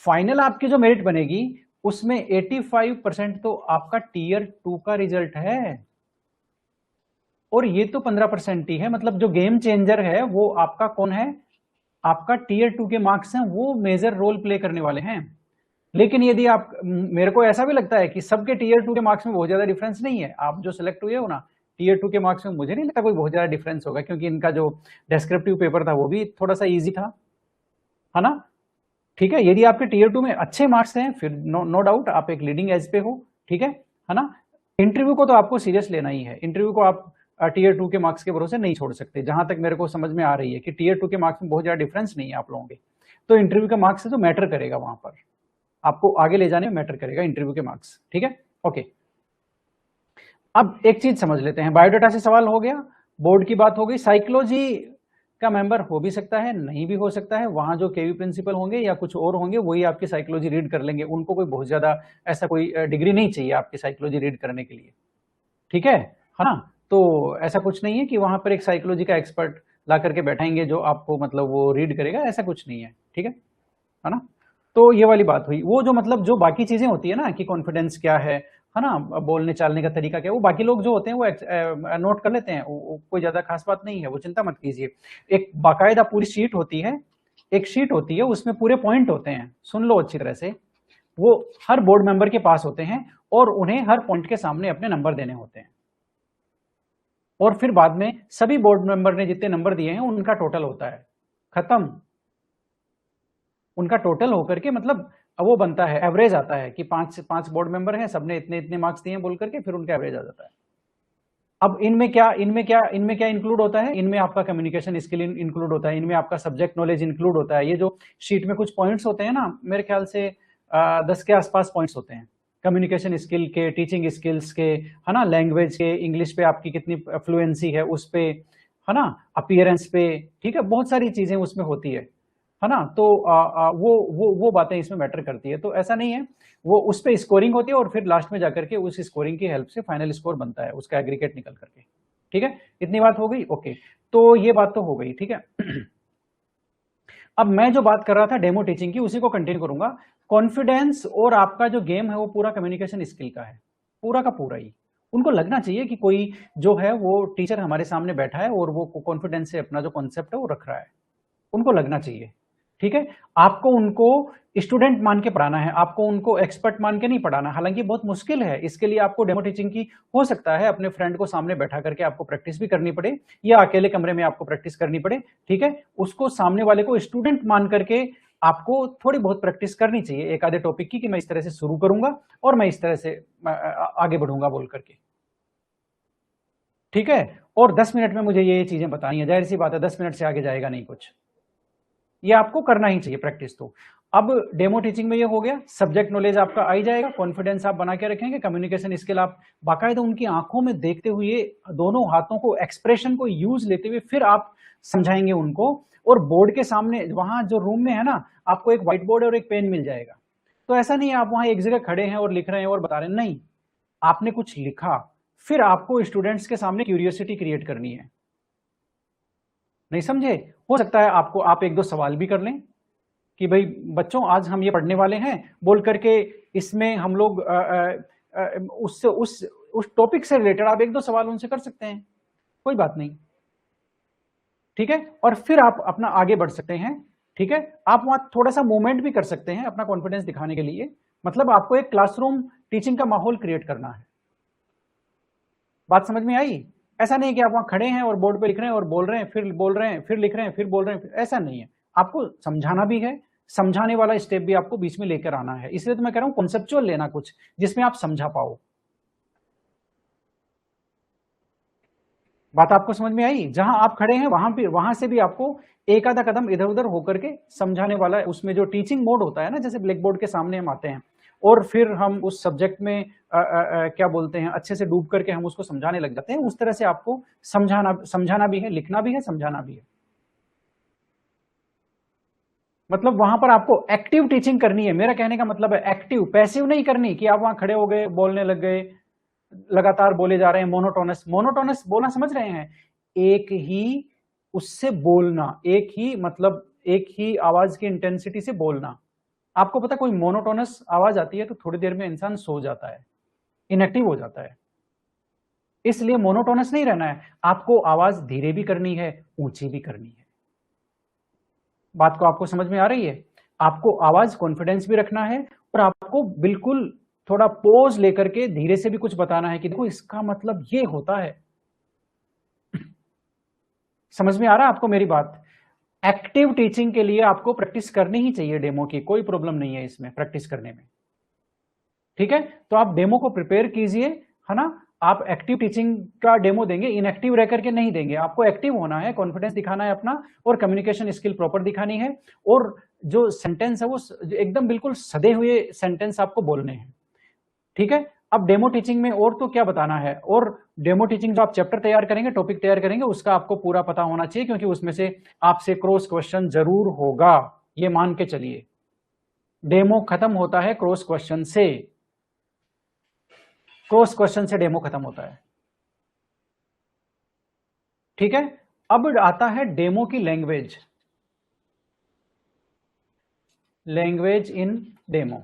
फाइनल आपकी जो मेरिट बनेगी उसमें 85% तो आपका टीयर 2 का रिजल्ट है, और ये तो 15% ही है। मतलब जो गेम चेंजर है वो आपका कौन है, आपका टीयर 2 के मार्क्स हैं, वो मेजर रोल प्ले करने वाले हैं। लेकिन यदि आप, मेरे को ऐसा भी लगता है कि सबके टीयर 2 के मार्क्स में बहुत ज्यादा डिफरेंस नहीं है, आप जो सिलेक्ट हुए हो ना टीयर 2 के मार्क्स में, मुझे नहीं लगता कोई बहुत ज्यादा डिफरेंस होगा, क्योंकि इनका जो डेस्क्रिप्टिव पेपर था वो भी थोड़ा सा ईजी था, है ना। ठीक है, यदि आपके टीयर 2 में अच्छे मार्क्स हैं फिर नो डाउट आप एक लीडिंग एज पे हो, ठीक है ना। इंटरव्यू को तो आपको सीरियस लेना ही है, इंटरव्यू को आप टीयर 2 के मार्क्स के भरोसे नहीं छोड़ सकते, जहां तक मेरे को समझ में आ रही है कि टीयर 2 के मार्क्स में बहुत ज्यादा डिफरेंस नहीं है आप लोगों के, तो इंटरव्यू के मार्क्स से तो मैटर करेगा, वहां पर आपको आगे ले जाने में मैटर करेगा इंटरव्यू के मार्क्स, ठीक है, ओके। अब एक चीज समझ लेते हैं, बायोडाटा से सवाल हो गया, बोर्ड की बात हो गई, साइकोलॉजी का मेंबर हो भी सकता है नहीं भी हो सकता है, वहां जो केवी प्रिंसिपल होंगे या कुछ और होंगे वही आपकी साइकोलॉजी रीड कर लेंगे, उनको कोई बहुत ज्यादा ऐसा कोई डिग्री नहीं चाहिए आपकी साइकोलॉजी रीड करने के लिए, ठीक है ना। तो ऐसा कुछ नहीं है कि वहां पर एक साइकोलॉजी का एक्सपर्ट ला करके बैठाएंगे जो आपको मतलब वो रीड करेगा, ऐसा कुछ नहीं है, ठीक है ना। तो ये वाली बात हुई, वो जो मतलब जो बाकी चीजें होती है ना कि कॉन्फिडेंस क्या है ना, बोलने चालने का तरीका क्या है, वो बाकी लोग जो होते हैं वो नोट कर लेते हैं, वो कोई ज्यादा खास बात नहीं है, वो चिंता मत कीजिए। एक बाकायदा पूरी शीट होती है, एक शीट होती है उसमें पूरे पॉइंट होते हैं, सुन लो अच्छी तरह से, वो हर बोर्ड मेंबर के पास होते हैं और उन्हें हर पॉइंट के सामने अपने नंबर देने होते हैं, और फिर बाद में सभी बोर्ड मेंबर ने जितने नंबर दिए हैं उनका टोटल होता है, खत्म। उनका टोटल होकर के मतलब वो बनता है, एवरेज आता है कि 5 बोर्ड मेंबर हैं, सबने इतने इतने मार्क्स दिए बोल करके फिर उनका एवरेज आ जाता है। अब इनमें क्या इंक्लूड होता है? इनमें आपका कम्युनिकेशन स्किल इंक्लूड होता है, इनमें आपका सब्जेक्ट नॉलेज इंक्लूड होता है। ये जो शीट में कुछ पॉइंट्स होते हैं ना, मेरे ख्याल से 10 के आसपास पॉइंट्स होते हैं कम्युनिकेशन स्किल के, टीचिंग स्किल्स के, है ना, लैंग्वेज के, इंग्लिश पे आपकी कितनी फ्लुएंसी है उस पे, है ना, अपीयरेंस पे, ठीक है, बहुत सारी चीजें उसमें होती है ना। तो वो बातें इसमें मैटर करती है। तो ऐसा नहीं है, वो उस पे स्कोरिंग होती है और फिर लास्ट में जाकर के उस स्कोरिंग की हेल्प से फाइनल स्कोर बनता है, उसका एग्रीगेट निकल करके। ठीक है, इतनी बात हो गई। ओके, तो ये बात तो हो गई, ठीक है। अब मैं जो बात कर रहा था डेमो टीचिंग की, उसी को कंटिन्यू करूंगा। कॉन्फिडेंस और आपका जो गेम है वो पूरा कम्युनिकेशन स्किल का है, पूरा का पूरा ही। उनको लगना चाहिए कि कोई जो है वो टीचर हमारे सामने बैठा है और वो कॉन्फिडेंस से अपना जो कॉन्सेप्ट है वो रख रहा है, उनको लगना चाहिए। ठीक है, आपको उनको स्टूडेंट मान के पढ़ाना है, आपको उनको एक्सपर्ट मान के नहीं पढ़ाना। हालांकि बहुत मुश्किल है, इसके लिए आपको डेमो टीचिंग की हो सकता है अपने फ्रेंड को सामने बैठा करके आपको प्रैक्टिस भी करनी पड़े, या अकेले कमरे में आपको प्रैक्टिस करनी पड़े। ठीक है, उसको सामने वाले को स्टूडेंट मान करके आपको थोड़ी बहुत प्रैक्टिस करनी चाहिए एक आधे टॉपिक की, कि मैं इस तरह से शुरू करूंगा और मैं इस तरह से आगे बढ़ूंगा बोल करके। ठीक है, और 10 मिनट में मुझे ये चीजें बतानी है, जाहिर सी बात है 10 मिनट से आगे जाएगा नहीं कुछ, ये आपको करना ही चाहिए प्रैक्टिस। तो अब डेमो टीचिंग में ये हो गया, सब्जेक्ट नॉलेज आपका आ ही जाएगा, कॉन्फिडेंस आप बना के रखेंगे, कम्युनिकेशन स्किल आप बाकायदा उनकी आंखों में देखते हुए, दोनों हाथों को, एक्सप्रेशन को यूज लेते हुए फिर आप समझाएंगे उनको। और बोर्ड के सामने, वहां जो रूम में है ना, आपको एक व्हाइट बोर्ड और एक पेन मिल जाएगा। तो ऐसा नहीं है आप वहां एक जगह खड़े हैं और लिख रहे हैं और बता रहे हैं, नहीं, आपने कुछ लिखा, फिर आपको स्टूडेंट्स के सामने क्यूरियोसिटी क्रिएट करनी है। नहीं समझे? हो सकता है आपको, आप एक दो सवाल भी कर लें कि भाई बच्चों आज हम ये पढ़ने वाले हैं बोल करके, इसमें हम लोग उससे उस टॉपिक से रिलेटेड आप एक दो सवाल उनसे कर सकते हैं, कोई बात नहीं। ठीक है, और फिर आप अपना आगे बढ़ सकते हैं। ठीक है, आप वहां थोड़ा सा मूवमेंट भी कर सकते हैं अपना कॉन्फिडेंस दिखाने के लिए। मतलब आपको एक क्लासरूम टीचिंग का माहौल क्रिएट करना है। बात समझ में आई? ऐसा नहीं कि आप वहां खड़े हैं और बोर्ड पे लिख रहे हैं और बोल रहे हैं, फिर बोल रहे हैं, फिर लिख रहे हैं, फिर बोल रहे हैं, ऐसा नहीं है। आपको समझाना भी है, समझाने वाला स्टेप भी आपको बीच में लेकर आना है। इसलिए तो मैं कह रहा हूं कॉन्सेप्चुअल लेना कुछ जिसमें आप समझा पाओ। बात आपको समझ में आई? जहां आप खड़े हैं वहां से भी आपको एक आधा कदम इधर उधर होकर के समझाने वाला है। उसमें जो टीचिंग मोड होता है ना, जैसे ब्लैक बोर्ड के सामने हम आते हैं और फिर हम उस सब्जेक्ट में क्या बोलते हैं, अच्छे से डूब करके हम उसको समझाने लग जाते हैं। उस तरह से आपको समझाना भी है, लिखना भी है, समझाना भी है। मतलब वहां पर आपको एक्टिव टीचिंग करनी है। मेरा कहने का मतलब है एक्टिव, पैसिव नहीं करनी कि आप वहां खड़े हो गए, बोलने लग गए, लगातार बोले जा रहे हैं, मोनोटोनस। मोनोटोनस बोलना समझ रहे हैं? एक ही उससे बोलना, एक ही मतलब एक ही आवाज की इंटेंसिटी से बोलना। आपको पता, कोई मोनोटोनस आवाज आती है तो थोड़ी देर में इंसान सो जाता है, इनएक्टिव हो जाता है। इसलिए मोनोटोनस नहीं रहना है, आपको आवाज धीरे भी करनी है, ऊंची भी करनी है। बात को आपको समझ में आ रही है? आपको आवाज कॉन्फिडेंस भी रखना है और आपको बिल्कुल थोड़ा पोज लेकर के धीरे से भी कुछ बताना है कि देखो इसका मतलब ये होता है। समझ में आ रहा है आपको मेरी बात? एक्टिव टीचिंग के लिए आपको प्रैक्टिस करनी ही चाहिए डेमो की, कोई प्रॉब्लम नहीं है इसमें प्रैक्टिस करने में। ठीक है, तो आप डेमो को प्रिपेयर कीजिए, है ना। आप एक्टिव टीचिंग का डेमो देंगे, इनएक्टिव रह करके नहीं देंगे। आपको एक्टिव होना है, कॉन्फिडेंस दिखाना है अपना, और कम्युनिकेशन स्किल प्रॉपर दिखानी है। और जो सेंटेंस है वो एकदम बिल्कुल सदे हुए सेंटेंस आपको बोलने हैं। ठीक है, अब डेमो टीचिंग में और तो क्या बताना है, और डेमो टीचिंग जो आप चैप्टर तैयार करेंगे, टॉपिक तैयार करेंगे, उसका आपको पूरा पता होना चाहिए, क्योंकि उसमें से आपसे क्रॉस क्वेश्चन जरूर होगा, ये मान के चलिए। डेमो खत्म होता है क्रॉस क्वेश्चन से, क्रॉस क्वेश्चन से डेमो खत्म होता है। ठीक है, अब आता है डेमो की लैंग्वेज। लैंग्वेज इन डेमो,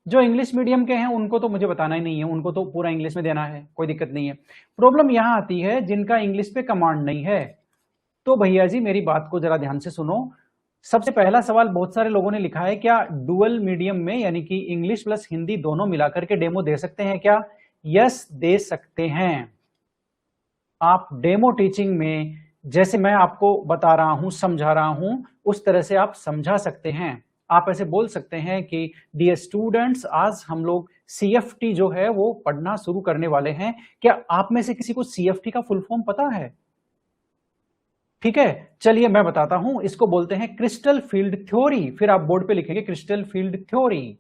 जो इंग्लिश मीडियम के हैं उनको तो मुझे बताना ही नहीं है, उनको तो पूरा इंग्लिश में देना है, कोई दिक्कत नहीं है। प्रॉब्लम यहां आती है जिनका इंग्लिश पे कमांड नहीं है। तो भैया जी मेरी बात को जरा ध्यान से सुनो। सबसे पहला सवाल बहुत सारे लोगों ने लिखा है, क्या डुअल मीडियम में यानी कि इंग्लिश प्लस हिंदी दोनों मिलाकर के डेमो दे सकते हैं क्या? यस, दे सकते हैं। आप डेमो टीचिंग में जैसे मैं आपको बता रहा हूं, समझा रहा हूं, उस तरह से आप समझा सकते हैं। आप ऐसे बोल सकते हैं कि डियर स्टूडेंट्स, आज हम लोग CFT जो है वो पढ़ना शुरू करने वाले हैं। क्या आप में से किसी को CFT का फुल फॉर्म पता है? ठीक है, चलिए मैं बताता हूं, इसको बोलते हैं क्रिस्टल फील्ड थ्योरी। फिर आप बोर्ड पे लिखेंगे क्रिस्टल फील्ड थ्योरी।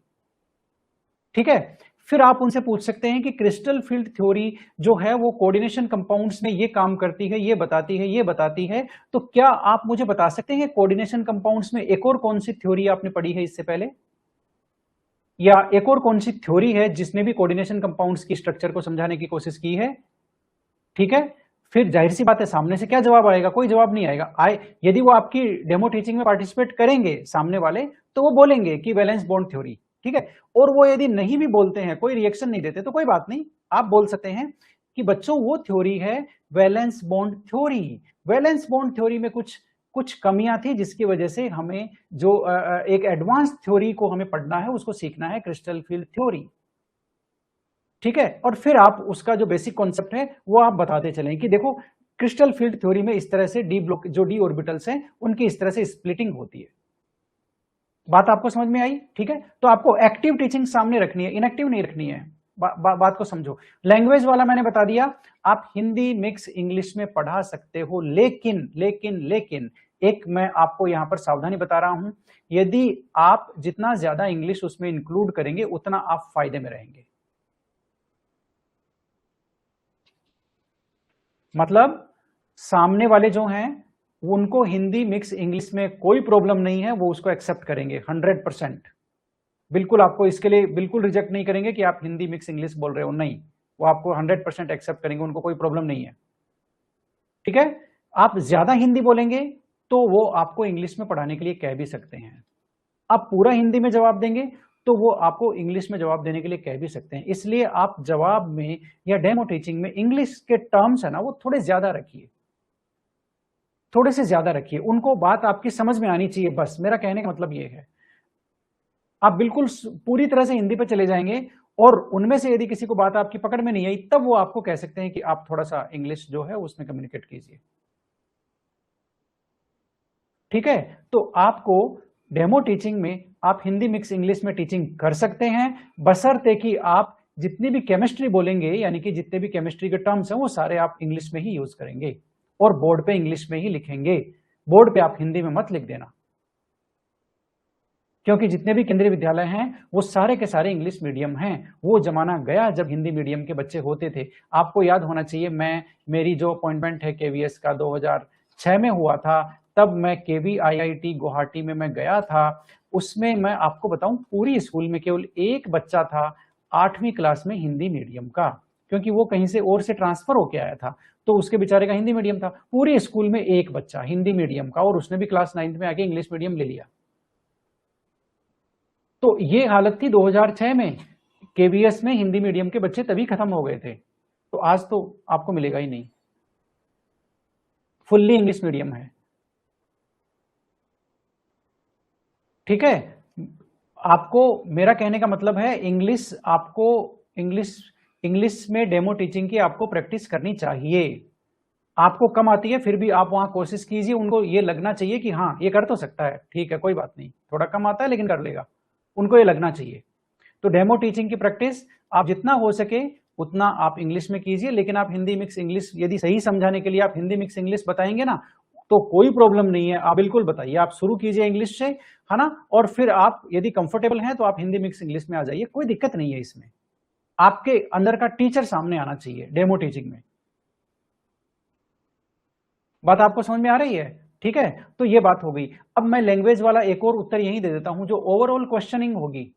ठीक है, फिर आप उनसे पूछ सकते हैं कि क्रिस्टल फील्ड थ्योरी जो है वो कोऑर्डिनेशन कंपाउंड्स में ये काम करती है, ये बताती है, ये बताती है। तो क्या आप मुझे बता सकते हैं कोऑर्डिनेशन कंपाउंड्स में एक और कौन सी थ्योरी आपने पढ़ी है इससे पहले, या एक और कौन सी थ्योरी है जिसने भी कोऑर्डिनेशन कंपाउंड्स की स्ट्रक्चर को समझाने की कोशिश की है? ठीक है, फिर जाहिर सी बात है सामने से क्या जवाब आएगा? कोई जवाब नहीं आएगा। यदि वो आपकी डेमो टीचिंग में पार्टिसिपेट करेंगे सामने वाले, तो वो बोलेंगे कि वैलेंस बॉन्ड थ्योरी। ठीक है, और वो यदि नहीं भी बोलते हैं, कोई रिएक्शन नहीं देते, तो कोई बात नहीं, आप बोल सकते हैं कि बच्चों वो थ्योरी है valence bond theory. Valence bond theory में कुछ कुछ कमियां थी, जिसकी वजह से हमें जो एक एडवांस थ्योरी को हमें पढ़ना है, उसको सीखना है, क्रिस्टल फील्ड थ्योरी। ठीक है, और फिर आप उसका जो बेसिक कॉन्सेप्ट है वो आप बताते चलें कि देखो क्रिस्टल फील्ड थ्योरी में इस तरह से डी ब्लॉक जो डी ऑर्बिटल्स हैं उनकी इस तरह से स्प्लिटिंग होती है। बात आपको समझ में आई? ठीक है, तो आपको एक्टिव टीचिंग सामने रखनी है, इनएक्टिव नहीं रखनी है। बात को समझो। लैंग्वेज वाला मैंने बता दिया, आप हिंदी मिक्स इंग्लिश में पढ़ा सकते हो, लेकिन लेकिन लेकिन एक मैं आपको यहां पर सावधानी बता रहा हूं, यदि आप जितना ज्यादा इंग्लिश उसमें इंक्लूड करेंगे उतना आप फायदे में रहेंगे। मतलब सामने वाले जो हैं उनको हिंदी मिक्स इंग्लिश में कोई प्रॉब्लम नहीं है, वो उसको एक्सेप्ट करेंगे 100%। बिल्कुल आपको इसके लिए बिल्कुल रिजेक्ट नहीं करेंगे कि आप हिंदी मिक्स इंग्लिश बोल रहे हो, नहीं, वो आपको 100% एक्सेप्ट करेंगे, उनको कोई प्रॉब्लम नहीं है। ठीक है, आप ज्यादा हिंदी बोलेंगे तो वो आपको इंग्लिश में पढ़ाने के लिए कह भी सकते हैं। आप पूरा हिंदी में जवाब देंगे तो वो आपको इंग्लिश में जवाब देने के लिए कह भी सकते हैं। इसलिए आप जवाब में या डेमो टीचिंग में इंग्लिश के टर्म्स है ना वो थोड़े ज्यादा रखिए, थोड़े से ज्यादा रखिए, उनको बात आपकी समझ में आनी चाहिए, बस मेरा कहने का मतलब ये है। आप बिल्कुल पूरी तरह से हिंदी पे चले जाएंगे और उनमें से यदि किसी को बात आपकी पकड़ में नहीं आई, तब वो आपको कह सकते हैं कि आप थोड़ा सा इंग्लिश जो है उसमें कम्युनिकेट कीजिए। ठीक है, तो आपको डेमो टीचिंग में आप हिंदी मिक्स इंग्लिश में टीचिंग कर सकते हैं, बशर्ते कि आप जितनी भी केमिस्ट्री बोलेंगे, यानी कि जितने भी केमिस्ट्री के टर्म्स हैं वो सारे आप इंग्लिश में ही यूज करेंगे और बोर्ड पे इंग्लिश में ही लिखेंगे। बोर्ड पे आप हिंदी में मत लिख देना, क्योंकि जितने भी केंद्रीय विद्यालय हैं वो सारे के सारे इंग्लिश मीडियम हैं। वो जमाना गया जब हिंदी मीडियम के बच्चे होते थे। आपको याद होना चाहिए, मेरी जो अपॉइंटमेंट है KVS का 2006 में हुआ था, तब मैं KVIIT गुवाहाटी में मैं गया था। उसमें मैं आपको बताऊं, पूरी स्कूल में केवल एक बच्चा था 8वीं क्लास में हिंदी मीडियम का, क्योंकि वो कहीं से और से ट्रांसफर होके आया था, तो उसके बेचारे का हिंदी मीडियम था। पूरे स्कूल में एक बच्चा हिंदी मीडियम का, और उसने भी क्लास 9th में आके इंग्लिश मीडियम ले लिया। तो ये हालत थी 2006 में। KVS में हिंदी मीडियम के बच्चे तभी खत्म हो गए थे, तो आज तो आपको मिलेगा ही नहीं, फुल्ली इंग्लिश मीडियम है। ठीक है, आपको मेरा कहने का मतलब है इंग्लिश, आपको इंग्लिश में डेमो टीचिंग की आपको प्रैक्टिस करनी चाहिए। आपको कम आती है फिर भी आप वहां कोशिश कीजिए, उनको ये लगना चाहिए कि हाँ ये कर तो सकता है, ठीक है कोई बात नहीं, थोड़ा कम आता है लेकिन कर लेगा, उनको ये लगना चाहिए। तो डेमो टीचिंग की प्रैक्टिस आप जितना हो सके उतना आप इंग्लिश में कीजिए, लेकिन आप हिंदी मिक्स इंग्लिश यदि सही समझाने के लिए आप हिंदी मिक्स इंग्लिश बताएंगे ना, तो कोई प्रॉब्लम नहीं है, आप बिल्कुल बताइए, आप शुरू कीजिए इंग्लिश से, है ना, और फिर आप यदि कंफर्टेबल हैं तो आप हिंदी मिक्स इंग्लिश में आ जाइए, कोई दिक्कत नहीं है इसमें। आपके अंदर का टीचर सामने आना चाहिए डेमो टीचिंग में। बात आपको समझ में आ रही है? ठीक है, तो ये बात हो गई। अब मैं लैंग्वेज वाला एक और उत्तर यही दे देता हूं, जो ओवरऑल क्वेश्चनिंग होगी,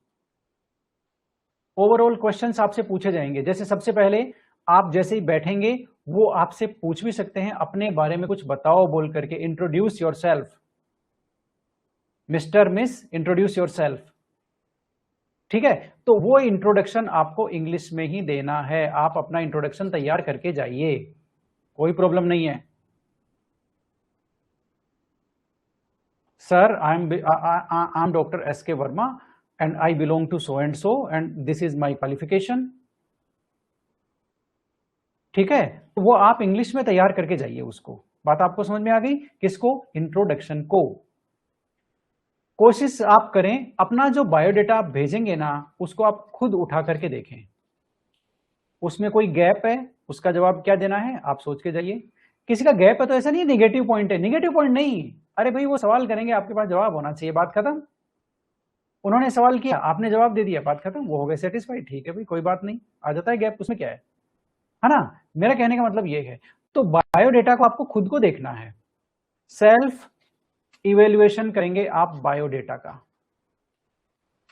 ओवरऑल क्वेश्चंस आपसे पूछे जाएंगे। जैसे सबसे पहले आप जैसे ही बैठेंगे वो आपसे पूछ भी सकते हैं अपने बारे में कुछ बताओ बोल करके, introduce yourself, mister miss introduce yourself. ठीक है, तो वो इंट्रोडक्शन आपको इंग्लिश में ही देना है, आप अपना इंट्रोडक्शन तैयार करके जाइए, कोई प्रॉब्लम नहीं है। Sir I M doctor SK Verma and I belong to so and this is my qualification। ठीक है, तो वो आप इंग्लिश में तैयार करके जाइए उसको। बात आपको समझ में आ गई? किसको? इंट्रोडक्शन को। कोशिश आप करें, अपना जो बायोडेटा आप भेजेंगे ना उसको आप खुद उठा करके देखें, उसमें कोई गैप है, उसका जवाब क्या देना है आप सोच के जाइए। किसी का गैप है तो ऐसा नहीं नेगेटिव पॉइंट है, नेगेटिव पॉइंट नहीं, अरे भाई वो सवाल करेंगे, आपके पास जवाब होना चाहिए, बात खत्म। उन्होंने सवाल किया, आपने जवाब दे दिया, बात खत्म, वो हो गए सेटिस्फाइड, ठीक है भाई कोई बात नहीं, आ जाता है गैप, उसमें क्या है ना। मेरा कहने का मतलब ये है, तो बायोडेटा को आपको खुद को देखना है, सेल्फ इवेल्युएशन करेंगे आप बायोडेटा का।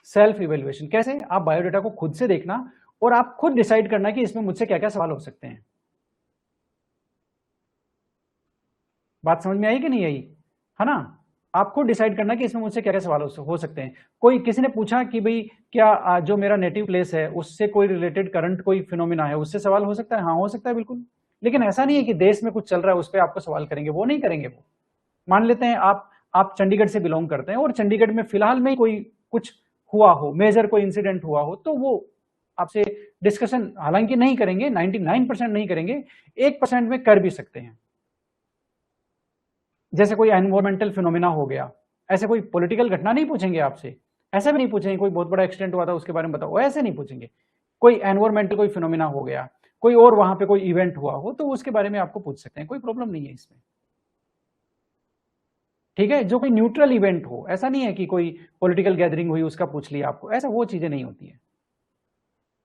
सेल्फ इवेल्युएशन कैसे, आप बायोडेटा को खुद से देखना और आप खुद डिसाइड करना कि इसमें मुझसे क्या क्या सवाल हो सकते हैं। बात समझ में आई कि नहीं आई, है ना। आप खुद डिसाइड करना कि इसमें मुझसे क्या क्या सवाल हो सकते हैं। कोई किसी ने पूछा कि भाई क्या जो मेरा नेटिव प्लेस है उससे कोई रिलेटेड करंट कोई फिनोमिना है, उससे सवाल हो सकता है, हाँ हो सकता है बिल्कुल। लेकिन ऐसा नहीं है कि देश में कुछ चल रहा है उस पर आपको सवाल करेंगे, वो नहीं करेंगे। वो मान लेते हैं आप चंडीगढ़ से बिलोंग करते हैं और चंडीगढ़ में फिलहाल में कोई कुछ हुआ हो, मेजर कोई इंसिडेंट हुआ हो, तो वो आपसे डिस्कशन हालांकि नहीं करेंगे, 99% नहीं करेंगे, 1% में कर भी सकते हैं। जैसे कोई एनवायरमेंटल फिनोमिना हो गया, ऐसे कोई पॉलिटिकल घटना नहीं पूछेंगे आपसे, ऐसा भी नहीं पूछेंगे कोई बहुत बड़ा एक्सीडेंट हुआ था उसके बारे में बताओ, ऐसे नहीं पूछेंगे। कोई एनवायरमेंटल कोई फिनोमिना हो गया, कोई और वहां पे कोई इवेंट हुआ हो, तो उसके बारे में आपको पूछ सकते हैं, कोई प्रॉब्लम नहीं है इसमें, ठीक है। जो कोई न्यूट्रल इवेंट हो, ऐसा नहीं है कि कोई पॉलिटिकल गैदरिंग हुई उसका पूछ लिया आपको, ऐसा वो चीजें नहीं होती है,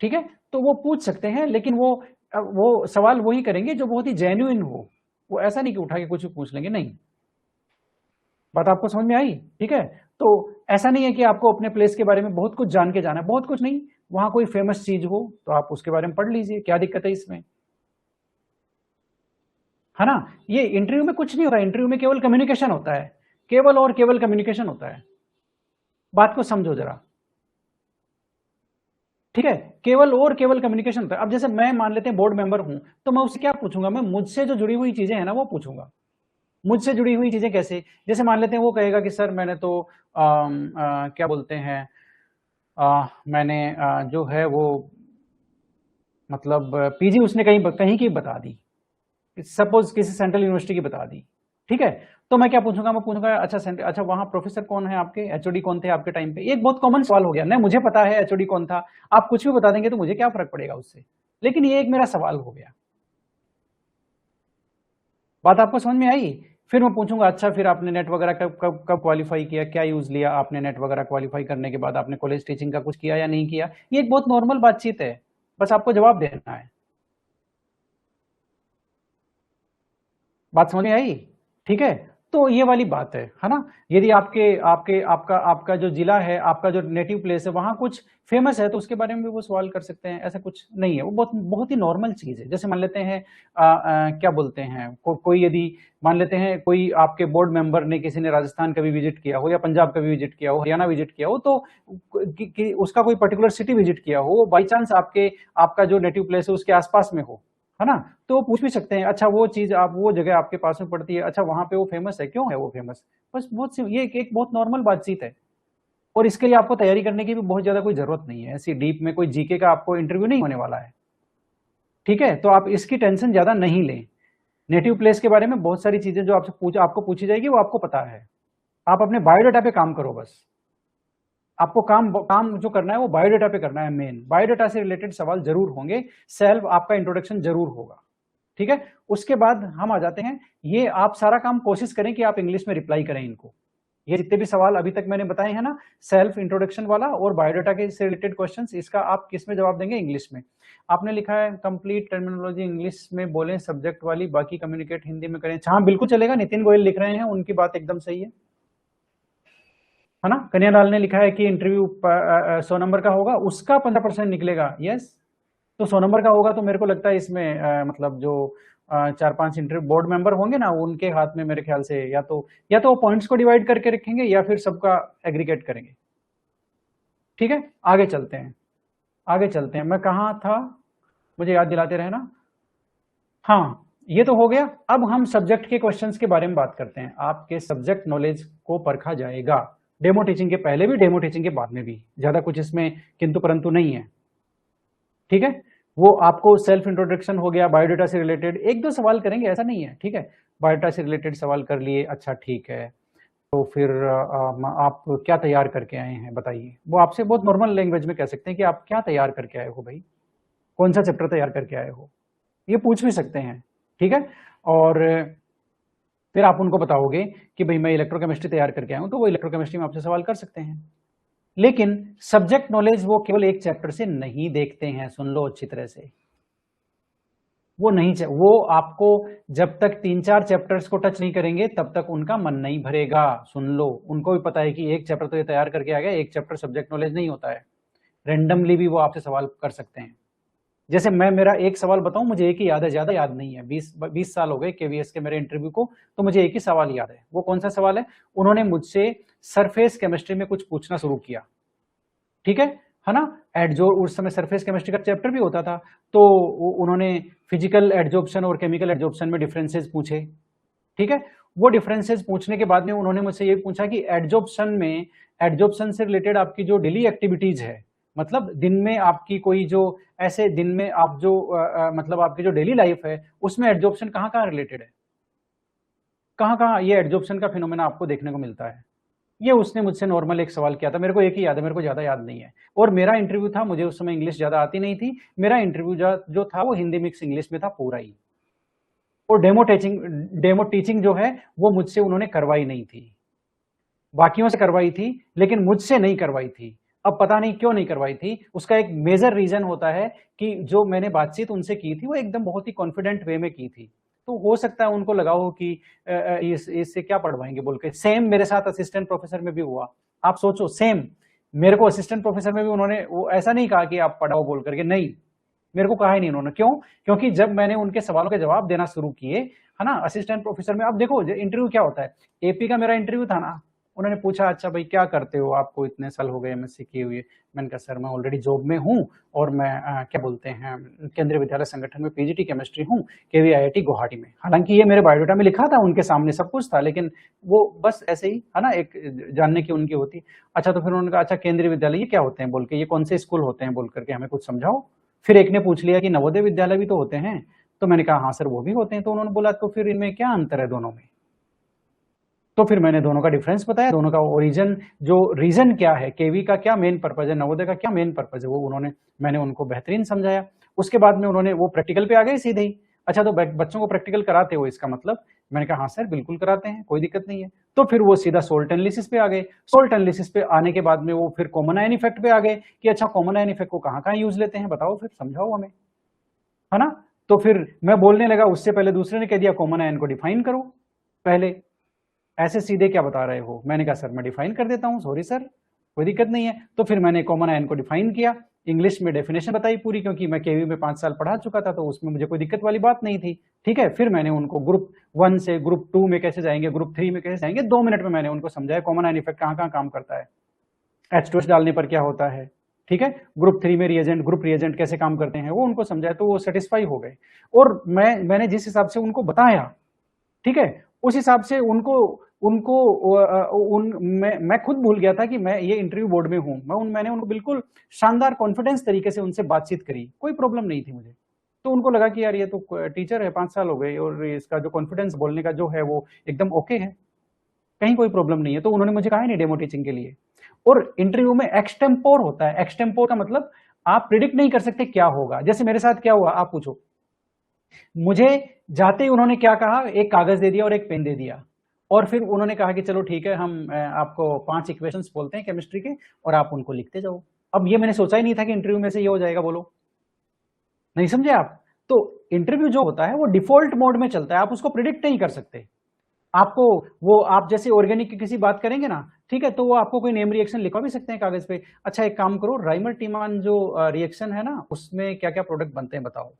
ठीक है। तो वो पूछ सकते हैं, लेकिन वो सवाल वही करेंगे जो बहुत ही जेन्युइन हो, वो ऐसा नहीं कि उठा के कुछ भी पूछ लेंगे, नहीं। बात आपको समझ में आई, ठीक है। तो ऐसा नहीं है कि आपको अपने प्लेस के बारे में बहुत कुछ जान के जाना है, बहुत कुछ नहीं, वहां कोई फेमस चीज हो तो आप उसके बारे में पढ़ लीजिए, क्या दिक्कत है इसमें, है ना। ये इंटरव्यू में कुछ नहीं होता, इंटरव्यू में केवल कम्युनिकेशन होता है, केवल और केवल कम्युनिकेशन होता है, बात को समझो जरा, ठीक है। केवल और केवल कम्युनिकेशन होता है। अब जैसे मैं मान लेते हैं बोर्ड मेंबर हूं, तो मैं उससे क्या पूछूंगा, मैं मुझसे जो जुड़ी हुई चीजें हैं ना वो पूछूंगा। मुझसे जुड़ी हुई चीजें कैसे, जैसे मान लेते हैं वो कहेगा कि सर मैंने तो क्या बोलते हैं, मैंने जो है वो मतलब पीजी उसने कहीं कहीं की बता दी, सपोज किसी सेंट्रल यूनिवर्सिटी की बता दी, ठीक है। तो मैं क्या पूछूंगा, मैं पूछूंगा अच्छा वहां प्रोफेसर कौन है आपके, एचओडी कौन थे आपके टाइम पे। एक बहुत कॉमन सवाल हो गया ना, मुझे पता है एचओडी कौन था, आप कुछ भी बता देंगे तो मुझे क्या फर्क पड़ेगा उससे, लेकिन ये एक मेरा सवाल हो गया। बात आपको समझ में आई। फिर मैं पूछूंगा अच्छा फिर आपने नेट वगैरह कब क्वालिफाई किया, क्या यूज लिया आपने नेट वगैरह क्वालिफाई करने के बाद, आपने कॉलेज टीचिंग का कुछ किया या नहीं किया। ये एक बहुत नॉर्मल बातचीत है, बस आपको जवाब देना है। बात समझ में आई, ठीक है। तो ये वाली बात है ना। यदि आपके आपके आपका आपका जो जिला है, आपका जो नेटिव प्लेस है वहां कुछ फेमस है तो उसके बारे में भी वो सवाल कर सकते हैं, ऐसा कुछ नहीं है, वो बहुत बहुत ही नॉर्मल चीज है। जैसे मान लेते हैं क्या बोलते हैं कोई यदि मान लेते हैं कोई आपके बोर्ड मेंबर ने, किसी ने राजस्थान का भी विजिट किया हो या पंजाब का भी विजिट किया हो, हरियाणा विजिट किया हो, तो उसका कोई पर्टिकुलर सिटी विजिट किया हो, बाई चांस आपका जो नेटिव प्लेस है उसके आसपास में हो, है ना, तो पूछ भी सकते हैं अच्छा वो चीज आप वो जगह आपके पास में पड़ती है, अच्छा वहां पे वो फेमस है, क्यों है वो फेमस। बस बहुत ये एक बहुत नॉर्मल बातचीत है, और इसके लिए आपको तैयारी करने की भी बहुत ज्यादा कोई जरूरत नहीं है, ऐसी डीप में कोई जीके का आपको इंटरव्यू नहीं होने वाला है, ठीक है। तो आप इसकी टेंशन ज्यादा नहीं लें। नेटिव प्लेस के बारे में बहुत सारी चीजें जो आपको पूछी जाएगी वो आपको पता है, आप अपने बायोडाटा पे काम करो बस। आपको काम काम जो करना है वो बायोडाटा पे करना है, मेन बायोडाटा से रिलेटेड सवाल जरूर होंगे, सेल्फ आपका इंट्रोडक्शन जरूर होगा, ठीक है। उसके बाद हम आ जाते हैं, ये आप सारा काम कोशिश करें कि आप इंग्लिश में रिप्लाई करें इनको, ये जितने भी सवाल अभी तक मैंने बताए हैं ना, सेल्फ इंट्रोडक्शन वाला और बायोडाटा के से रिलेटेड क्वेश्चंस, इसका आप किस में जवाब देंगे, इंग्लिश में। आपने लिखा है कंप्लीट टर्मिनोलॉजी इंग्लिश में बोलें सब्जेक्ट वाली, बाकी कम्युनिकेट हिंदी में करें। हाँ बिल्कुल चलेगा, नितिन गोयल लिख रहे हैं, उनकी बात एकदम सही है ना। कन्यालाल ने लिखा है कि इंटरव्यू 100 नंबर का होगा, उसका 15% निकलेगा, यस। तो 100 नंबर का होगा तो मेरे को लगता है इसमें मतलब जो 4-5 इंटरव्यू बोर्ड मेंबर होंगे ना, उनके हाथ में मेरे ख्याल से या तो पॉइंट्स को डिवाइड करके रखेंगे या फिर सबका एग्रीगेट करेंगे, ठीक है। आगे चलते हैं, आगे चलते हैं, मैं कहाँ था, मुझे याद दिलाते रहना। हाँ ये तो हो गया, अब हम सब्जेक्ट के क्वेश्चंस के बारे में बात करते हैं। आपके सब्जेक्ट नॉलेज को परखा जाएगा, डेमो टीचिंग के पहले भी, डेमो टीचिंग के बाद में भी, ज्यादा कुछ इसमें किंतु परंतु नहीं है, ठीक है। वो आपको सेल्फ इंट्रोडक्शन हो गया, बायोडाटा से रिलेटेड 1-2 सवाल करेंगे, ऐसा नहीं है, ठीक है। बायोडाटा से रिलेटेड सवाल कर लिए, अच्छा ठीक है, तो फिर आप क्या तैयार करके आए हैं बताइए। वो आपसे बहुत नॉर्मल लैंग्वेज में कह सकते हैं कि आप क्या तैयार करके आए हो भाई, कौन सा चैप्टर तैयार करके आए हो, ये पूछ भी सकते हैं, ठीक है। और फिर आप उनको बताओगे कि भाई मैं इलेक्ट्रोकेमिस्ट्री तैयार करके आया हूं, तो वो इलेक्ट्रोकेमिस्ट्री में आपसे सवाल कर सकते हैं। लेकिन सब्जेक्ट नॉलेज वो केवल एक चैप्टर से नहीं देखते हैं, सुन लो अच्छी तरह से। वो नहीं, वो आपको जब तक 3-4 चैप्टर्स को टच नहीं करेंगे तब तक उनका मन नहीं भरेगा। सुन लो, उनको भी पता है कि एक चैप्टर तो ये तैयार करके आ गया, एक चैप्टर सब्जेक्ट नॉलेज नहीं होता है। रेंडमली भी वो आपसे सवाल कर सकते हैं। जैसे मैं मेरा एक सवाल बताऊं, मुझे एक ही याद है, ज्यादा याद नहीं है। 20 साल हो गए केवीएस के मेरे इंटरव्यू को, तो मुझे एक ही सवाल याद है। वो कौन सा सवाल है? उन्होंने मुझसे सरफेस केमिस्ट्री में कुछ पूछना शुरू किया, ठीक है ना। एडजो उस समय सरफेस केमिस्ट्री का चैप्टर भी होता था, तो उन्होंने फिजिकल एडजॉर्प्शन और केमिकल एडजॉर्प्शन में डिफरेंसेस पूछे, ठीक है। वो डिफरेंसेस पूछने के बाद में उन्होंने मुझसे ये पूछा कि एडजॉर्प्शन से रिलेटेड आपकी जो डेली एक्टिविटीज है, मतलब दिन में आपकी कोई जो ऐसे दिन में आप जो मतलब आपकी जो डेली लाइफ है उसमें एडजॉर्प्शन कहाँ कहाँ रिलेटेड है, कहाँ कहाँ ये एडजॉर्प्शन का फिनोमेना आपको देखने को मिलता है। ये उसने मुझसे नॉर्मल एक सवाल किया था, मेरे को एक ही याद है, मेरे को ज्यादा याद नहीं है। और मेरा इंटरव्यू था, मुझे उस समय इंग्लिश ज्यादा आती नहीं थी, मेरा इंटरव्यू जो था वो हिंदी मिक्स इंग्लिश में था पूरा ही। और डेमो टीचिंग जो है वो मुझसे उन्होंने करवाई नहीं थी, बाकियों से करवाई थी लेकिन मुझसे नहीं करवाई थी। अब पता नहीं क्यों नहीं करवाई थी, उसका एक मेजर रीजन होता है कि जो मैंने बातचीत उनसे की थी वो एकदम बहुत ही कॉन्फिडेंट वे में की थी। तो हो सकता है उनको लगा हो कि इससे क्या पढ़वाएंगे बोल के। सेम मेरे साथ असिस्टेंट प्रोफेसर में भी हुआ। आप सोचो, सेम मेरे को असिस्टेंट प्रोफेसर में भी उन्होंने वो ऐसा नहीं कहा कि आप पढ़ाओ बोल करके, नहीं, मेरे को कहा ही नहीं उन्होंने। क्यों? क्योंकि जब मैंने उनके सवालों के जवाब देना शुरू किए, है ना, असिस्टेंट प्रोफेसर में। अब देखो इंटरव्यू क्या होता है, एपी का मेरा इंटरव्यू था ना, उन्होंने पूछा अच्छा भाई क्या करते हो, आपको इतने साल हो गए एमएससी किए हुए। मैंने कहा सर मैं ऑलरेडी जॉब में हूँ और मैं क्या बोलते हैं केंद्रीय विद्यालय संगठन में पीजीटी केमिस्ट्री हूँ केवीआईआईटी गुवाहाटी में। हालांकि ये मेरे बायोडाटा में लिखा था, उनके सामने सब कुछ था, लेकिन वो बस ऐसे ही, है ना, एक जानने की उनकी होती। अच्छा तो फिर उन्होंने कहा अच्छा केंद्रीय विद्यालय ये क्या होते हैं बोल के, ये कौन से स्कूल होते हैं बोल करके हमें कुछ समझाओ। फिर एक ने पूछ लिया कि नवोदय विद्यालय भी तो होते हैं, तो मैंने कहा हाँ सर वो भी होते हैं। तो उन्होंने बोला तो फिर इनमें क्या अंतर है दोनों में। तो फिर मैंने दोनों का डिफरेंस बताया, दोनों का ओरिजिन, जो रीजन क्या है, केवी का क्या मेन पर्पज है, नवोदय का क्या मेन पर्पज है, वो मैंने उनको बेहतरीन समझाया। उसके बाद में उन्होंने वो प्रैक्टिकल पे आ गए सीधे ही। अच्छा तो बच्चों को प्रैक्टिकल कराते हो इसका मतलब? मैंने कहा हाँ सर बिल्कुल कराते हैं, कोई दिक्कत नहीं है। तो फिर वो सीधा सोल्ट एनालिसिस पे आ गए। सोल्ट एनालिसिस पे आने के बाद में वो फिर कॉमन आयन इफेक्ट पे आ गए कि अच्छा कॉमन आयन इफेक्ट को कहाँ कहाँ यूज लेते हैं, बताओ फिर समझाओ हमें, है ना। तो फिर मैं बोलने लगा, उससे पहले दूसरे ने कह दिया कॉमन आयन को डिफाइन करो पहले। ऐसे सीधे क्या बता रहे हो? मैंने कहा सर मैं डिफाइन कर देता हूँ, सॉरी सर कोई दिक्कत नहीं है। तो फिर मैंने कॉमन आयन को डिफाइन किया, इंग्लिश में डेफिनेशन बताई पूरी, क्योंकि मैं केवी में 5 साल पढ़ा चुका था, तो उसमें मुझे कोई दिक्कत वाली बात नहीं थी, ठीक है। फिर मैंने उनको ग्रुप 1 से ग्रुप 2 में कैसे जाएंगे, ग्रुप 3 में कैसे जाएंगे, 2 मिनट में मैंने उनको समझाया कॉमन आयन इफेक्ट कहाँ कहाँ काम करता है, H2S डालने पर क्या होता है, ठीक है। ग्रुप 3 में ग्रुप रिएजेंट कैसे काम करते हैं, वो उनको समझाया, तो वो सेटिस्फाई हो गए। और मैंने जिस हिसाब से उनको बताया, ठीक है, उस हिसाब से उनको उनको मैं खुद भूल गया था कि मैं ये इंटरव्यू बोर्ड में हूं। मैंने उनको बिल्कुल शानदार कॉन्फिडेंस तरीके से उनसे बातचीत करी, कोई प्रॉब्लम नहीं थी मुझे। तो उनको लगा कि यार ये तो टीचर है, 5 साल हो गए और इसका जो कॉन्फिडेंस बोलने का जो है वो एकदम ओके है, कहीं कोई प्रॉब्लम नहीं है। तो उन्होंने मुझे कहा ही नहीं डेमो टीचिंग के लिए। और इंटरव्यू में एक्सटेम्पोर होता है। एक्सटेम्पोर का मतलब आप प्रिडिक्ट नहीं कर सकते क्या होगा। जैसे मेरे साथ क्या हुआ आप पूछो, मुझे जाते ही उन्होंने क्या कहा, एक कागज दे दिया और एक पेन दे दिया, और फिर उन्होंने कहा कि चलो ठीक है हम आपको 5 इक्वेशंस बोलते हैं केमिस्ट्री के और आप उनको लिखते जाओ। अब ये मैंने सोचा ही नहीं था कि इंटरव्यू में से ये हो जाएगा, बोलो नहीं समझे आप। तो इंटरव्यू जो होता है वो डिफॉल्ट मोड में चलता है, आप उसको प्रिडिक्ट नहीं कर सकते। आपको वो आप जैसे ऑर्गेनिक की किसी बात करेंगे ना, ठीक है, तो वो आपको कोई नेम रिएक्शन लिखवा भी सकते हैं कागज पे। अच्छा एक काम करो, राइमर टीमान जो रिएक्शन है ना उसमें क्या क्या प्रोडक्ट बनते हैं बताओ।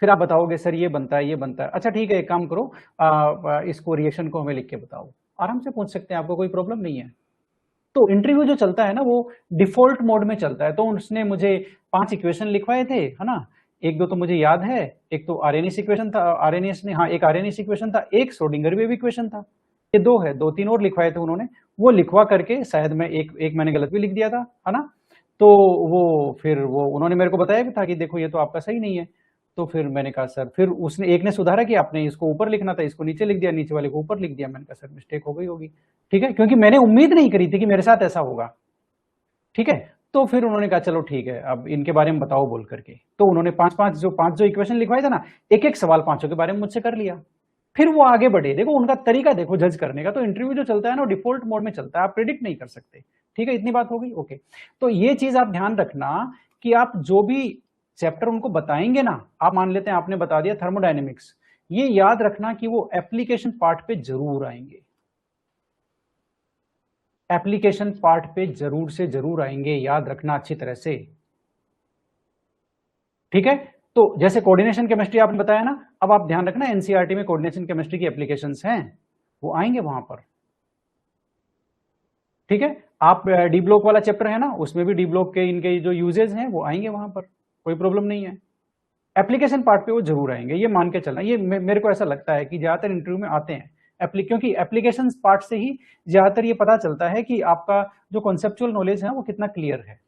फिर आप बताओगे सर ये बनता है ये बनता है। अच्छा ठीक है एक काम करो, इसको रिएक्शन को हमें लिख के बताओ। आराम से पूछ सकते हैं, आपको कोई प्रॉब्लम नहीं है। तो इंटरव्यू जो चलता है ना वो डिफॉल्ट मोड में चलता है। तो उसने मुझे 5 इक्वेशन लिखवाए थे, है ना, एक दो तो मुझे याद है। एक तो आरएनएस इक्वेशन था, आरएनएस ने, हाँ एक आरएनएस इक्वेशन था, एक श्रोडिंगर वेव इक्वेशन था, ये 2 है, 2-3 और लिखवाए थे उन्होंने। वो लिखवा करके शायद मैं एक मैंने गलत भी लिख दिया था, है ना। तो वो फिर वो उन्होंने मेरे को बताया भी था कि देखो ये तो आपका सही नहीं है। तो फिर मैंने कहा सर, फिर उसने एक ने सुधारा कि आपने इसको ऊपर लिखना था, इसको नीचे लिख दिया, नीचे वाले को ऊपर लिख दिया। मैंने कहा सर मिस्टेक हो गई होगी, ठीक है, क्योंकि मैंने उम्मीद नहीं करी थी कि मेरे साथ ऐसा होगा, ठीक है। तो फिर उन्होंने कहा चलो ठीक है, अब इनके बारे में बताओ बोल करके, तो उन्होंने पांच जो इक्वेशन लिखवाए थे ना, एक एक सवाल पांचों के बारे में मुझसे कर लिया। फिर वो आगे बढ़े। देखो उनका तरीका देखो जज करने का। तो इंटरव्यू जो चलता है ना, डिफॉल्ट मोड में चलता है, आप प्रिडिक्ट नहीं कर सकते, ठीक है। इतनी बात हो गई, ओके। तो ये चीज आप ध्यान रखना कि आप जो भी चैप्टर उनको बताएंगे ना, आप मान लेते हैं आपने बता दिया थर्मोडायनेमिक्स, ये याद रखना कि वो एप्लीकेशन पार्ट पे जरूर आएंगे, एप्लीकेशन पार्ट पे जरूर से जरूर आएंगे, याद रखना अच्छी तरह से, ठीक है। तो जैसे कोऑर्डिनेशन केमिस्ट्री आपने बताया ना, अब आप ध्यान रखना एनसीईआरटी में कोऑर्डिनेशन केमिस्ट्री की एप्लीकेशंस हैं, वो आएंगे वहां पर, ठीक है। आप डी ब्लॉक वाला चैप्टर है ना, उसमें भी डी ब्लॉक के इनके जो यूजेज हैं वो आएंगे वहां पर, कोई प्रॉब्लम नहीं है। एप्लीकेशन पार्ट पे वो जरूर आएंगे, ये मान के चलना। ये मेरे को ऐसा लगता है कि ज्यादातर इंटरव्यू में आते हैं क्योंकि एप्लीकेशन पार्ट से ही ज्यादातर ये पता चलता है कि आपका जो कॉन्सेप्चुअल नॉलेज है वो कितना क्लियर है,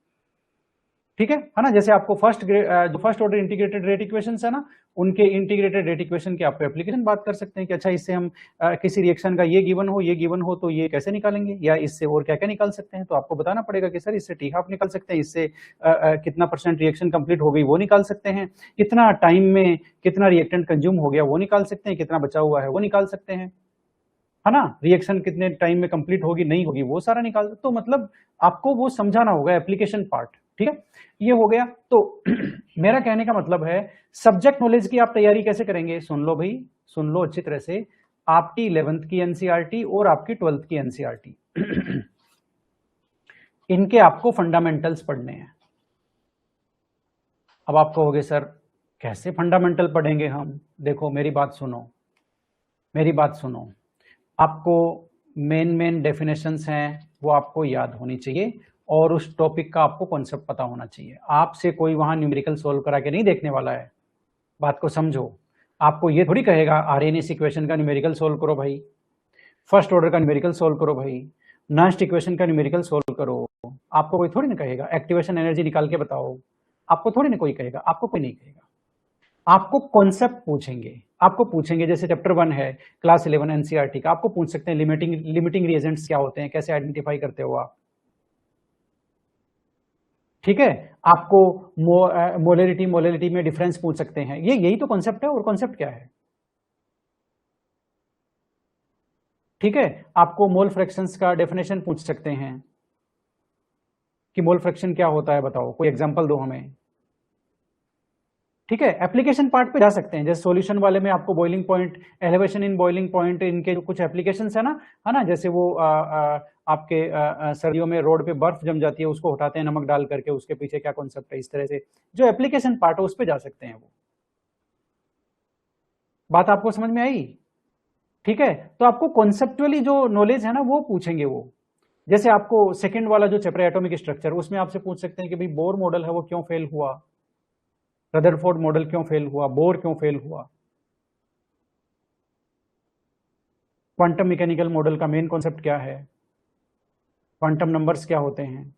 ठीक है ना। जैसे आपको first order integrated rate equations है ना, उनके इंटीग्रेटेड रेट इक्वेशन की आप एप्लीकेशन बात कर सकते हैं कि अच्छा इससे हम किसी रिएक्शन का ये गिवन हो तो ये कैसे निकालेंगे, या इससे और क्या क्या निकाल सकते हैं। तो आपको बताना पड़ेगा कि सर इससे टी हाफ निकाल सकते हैं, इससे कितना % रिएक्शन कंप्लीट हो गई वो निकाल सकते हैं, कितना टाइम में कितना रिएक्टेंट कंज्यूम हो गया वो निकाल सकते हैं, कितना बचा हुआ है वो निकाल सकते हैं, है ना। रिएक्शन कितने टाइम में कंप्लीट होगी नहीं होगी वो सारा निकाल। तो मतलब आपको वो समझाना होगा एप्लीकेशन पार्ट, ठीक है। ये हो गया। तो मेरा कहने का मतलब है सब्जेक्ट नॉलेज की आप तैयारी कैसे करेंगे, सुन लो भाई, सुन लो अच्छी तरह से। आपकी 11th की एनसीईआरटी और आपकी 12th की एनसीईआरटी इनके आपको फंडामेंटल्स पढ़ने हैं। अब आप कहोगे सर कैसे फंडामेंटल पढ़ेंगे हम। देखो मेरी बात सुनो, मेरी बात सुनो। आपको मेन डेफिनेशंस हैं वो आपको याद होनी चाहिए, और उस टॉपिक का आपको कॉन्सेप्ट पता होना चाहिए। आपसे कोई वहां न्यूमेरिकल सोल्व करा के नहीं देखने वाला है, बात को समझो। आपको ये थोड़ी कहेगा आरएनएस इक्वेशन का न्यूमेरिकल सोल्व करो भाई, फर्स्ट ऑर्डर का न्यूमेरिकल सोल्व करो भाई, नर्स्ट इक्वेशन का न्यूमेरिकल सोल्व करो। आपको कोई थोड़ी ना कहेगा एक्टिवेशन एनर्जी निकाल के बताओ, आपको थोड़ी ना कोई कहेगा, आपको कोई नहीं कहेगा। आपको कॉन्सेप्ट पूछेंगे, आपको पूछेंगे जैसे चैप्टर 1 है क्लास 11 एनसीईआरटी का, आपको पूछ सकते हैं लिमिटिंग रिएजेंट्स क्या होते हैं, कैसे आइडेंटिफाई करते हो आप, ठीक है। आपको मोलरिटी में डिफरेंस पूछ सकते हैं। ये यही तो कॉन्सेप्ट है, और कॉन्सेप्ट क्या है, ठीक है। आपको मोल फ्रैक्शंस का डेफिनेशन पूछ सकते हैं कि मोल फ्रैक्शन क्या होता है बताओ, कोई एग्जांपल दो हमें, ठीक है। एप्लीकेशन पार्ट पे जा सकते हैं, जैसे सॉल्यूशन वाले में आपको boiling point, elevation in boiling point, इनके कुछ एप्लीकेशंस है ना, है ना। जैसे वो आपके सर्दियों में रोड पे बर्फ जम जाती है, उसको हटाते हैं नमक डाल करके, उसके पीछे क्या कॉन्सेप्ट है, इस तरह से जो एप्लीकेशन पार्ट है उस पे जा सकते हैं। वो बात आपको समझ में आई, ठीक है। तो आपको कॉन्सेप्चुअली जो नॉलेज है ना वो पूछेंगे वो। जैसे आपको सेकंड वाला जो चैप्टर एटॉमिक स्ट्रक्चर, उसमें आपसे पूछ सकते हैं कि भाई बोर मॉडल है वो क्यों फेल हुआ, रदरफोर्ड मॉडल क्यों फेल हुआ, बोर क्यों फेल हुआ, क्वांटम मैकेनिकल मॉडल का मेन कॉन्सेप्ट क्या है, क्वांटम नंबर्स क्या होते हैं,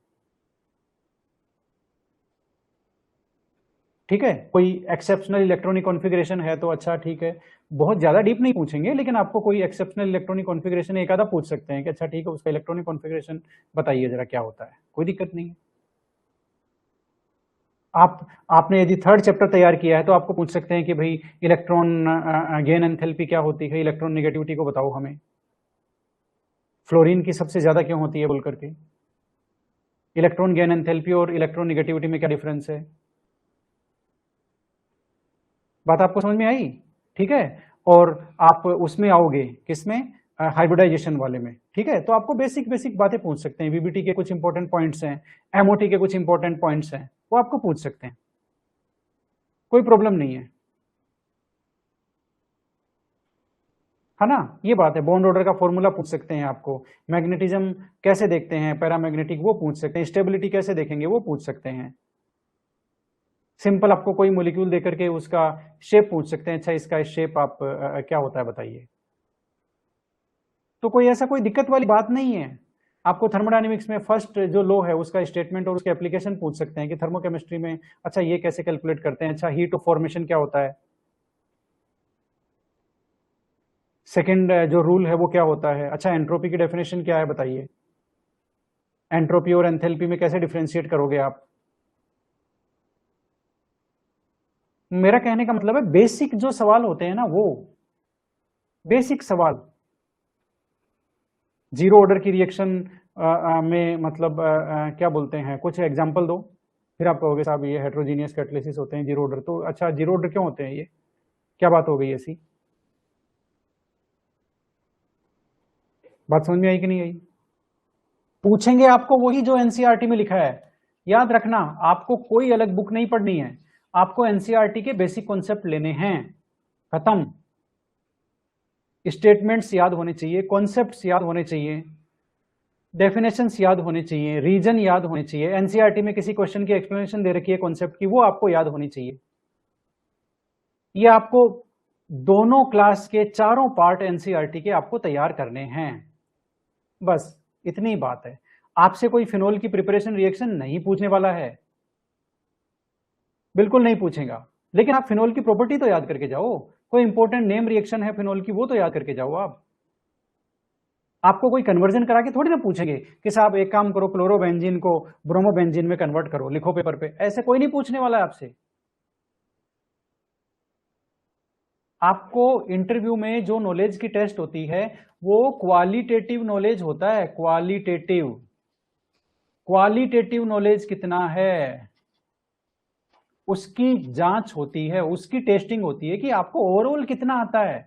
ठीक है। कोई एक्सेप्शनल इलेक्ट्रॉनिक कॉन्फ़िगरेशन है तो अच्छा ठीक है, बहुत ज्यादा डीप नहीं पूछेंगे, लेकिन आपको कोई एक्सेप्शनल इलेक्ट्रॉनिक कॉन्फ़िगरेशन एक आधा पूछ सकते हैं कि अच्छा ठीक है उसका इलेक्ट्रॉनिक कॉन्फ़िगरेशन बताइए जरा क्या होता है, कोई दिक्कत नहीं है। आपने यदि थर्ड चैप्टर तैयार किया है तो आपको पूछ सकते हैं कि भाई इलेक्ट्रॉन गेन एंथैल्पी क्या होती है, इलेक्ट्रॉन नेगेटिविटी को बताओ हमें, फ्लोरीन की सबसे ज्यादा क्यों होती है बोल करके, इलेक्ट्रॉन गेन एंथैल्पी और इलेक्ट्रॉन नेगेटिविटी में क्या डिफरेंस है। बात आपको समझ में आई, ठीक है। और आप उसमें आओगे किसमें, हाइब्रिडाइजेशन वाले में, ठीक है। तो आपको बेसिक बेसिक बातें पूछ सकते हैं, वीबीटी के कुछ इंपॉर्टेंट पॉइंट्स हैं, एमओटी के कुछ इंपॉर्टेंट पॉइंट्स हैं, वो आपको पूछ सकते हैं, कोई प्रॉब्लम नहीं है, है ना। ये बात है। बॉन्ड ऑर्डर का फॉर्मूला पूछ सकते हैं आपको, मैग्नेटिज्म कैसे देखते हैं पैरामैग्नेटिक वो पूछ सकते हैं, स्टेबिलिटी कैसे देखेंगे वो पूछ सकते हैं। सिंपल आपको कोई मॉलिक्यूल देकर के उसका शेप पूछ सकते हैं, अच्छा इसका शेप आप क्या होता है बताइए। तो कोई ऐसा कोई दिक्कत वाली बात नहीं है। आपको थर्मोडायनेमिक्स में फर्स्ट जो लॉ है उसका स्टेटमेंट और उसके एप्लीकेशन पूछ सकते हैं कि थर्मोकेमिस्ट्री में अच्छा ये कैसे कैलकुलेट करते हैं, अच्छा हीट ऑफ फॉर्मेशन क्या होता है, सेकंड जो रूल है वो क्या होता है, अच्छा एंट्रोपी की डेफिनेशन क्या है बताइए, एंट्रोपी और एंथैल्पी में कैसे डिफरेंशिएट करोगे आप। मेरा कहने का मतलब है बेसिक जो सवाल होते हैं ना, वो बेसिक सवाल, जीरो ऑर्डर की रिएक्शन में मतलब क्या बोलते हैं, कुछ एग्जांपल दो, फिर आप कहोगे साहब ये हेट्रोजीनियस कैटालिसिस होते हैं जीरो ऑर्डर, तो अच्छा जीरो ऑर्डर क्यों होते हैं, ये क्या बात हो गई ऐसी, बात समझ में आई कि नहीं आई। पूछेंगे आपको वही जो एनसीईआरटी में लिखा है, याद रखना आपको कोई अलग बुक नहीं पढ़नी है, आपको एनसीईआरटी के बेसिक कॉन्सेप्ट लेने हैं, खत्म। स्टेटमेंट्स याद होने चाहिए, कॉन्सेप्ट्स याद होने चाहिए, डेफिनेशंस याद होने चाहिए, रीजन याद होने चाहिए, एनसीईआरटी में किसी क्वेश्चन की एक्सप्लेनेशन दे रखी है कॉन्सेप्ट की, वो आपको याद होनी चाहिए। ये आपको दोनों क्लास के चारों पार्ट एनसीईआरटी के आपको तैयार करने हैं, बस इतनी बात है। आपसे कोई फिनोल की प्रिपरेशन रिएक्शन नहीं पूछने वाला है, बिल्कुल नहीं पूछेगा, लेकिन आप फिनोल की प्रॉपर्टी तो याद करके जाओ, कोई इंपॉर्टेंट नेम रिएक्शन है फिनोल की वो तो याद करके जाओ आप। आपको कोई कन्वर्जन करा के थोड़ी ना पूछेंगे कि साहब एक काम करो क्लोरोबेंजीन को ब्रोमोबेंजीन में कन्वर्ट करो, लिखो पेपर पे, ऐसे कोई नहीं पूछने वाला है आपसे। आपको इंटरव्यू में जो नॉलेज की टेस्ट होती है वो क्वालिटेटिव नॉलेज होता है, क्वालिटेटिव, क्वालिटेटिव नॉलेज कितना है उसकी जांच होती है, उसकी टेस्टिंग होती है कि आपको ओवरऑल कितना आता है,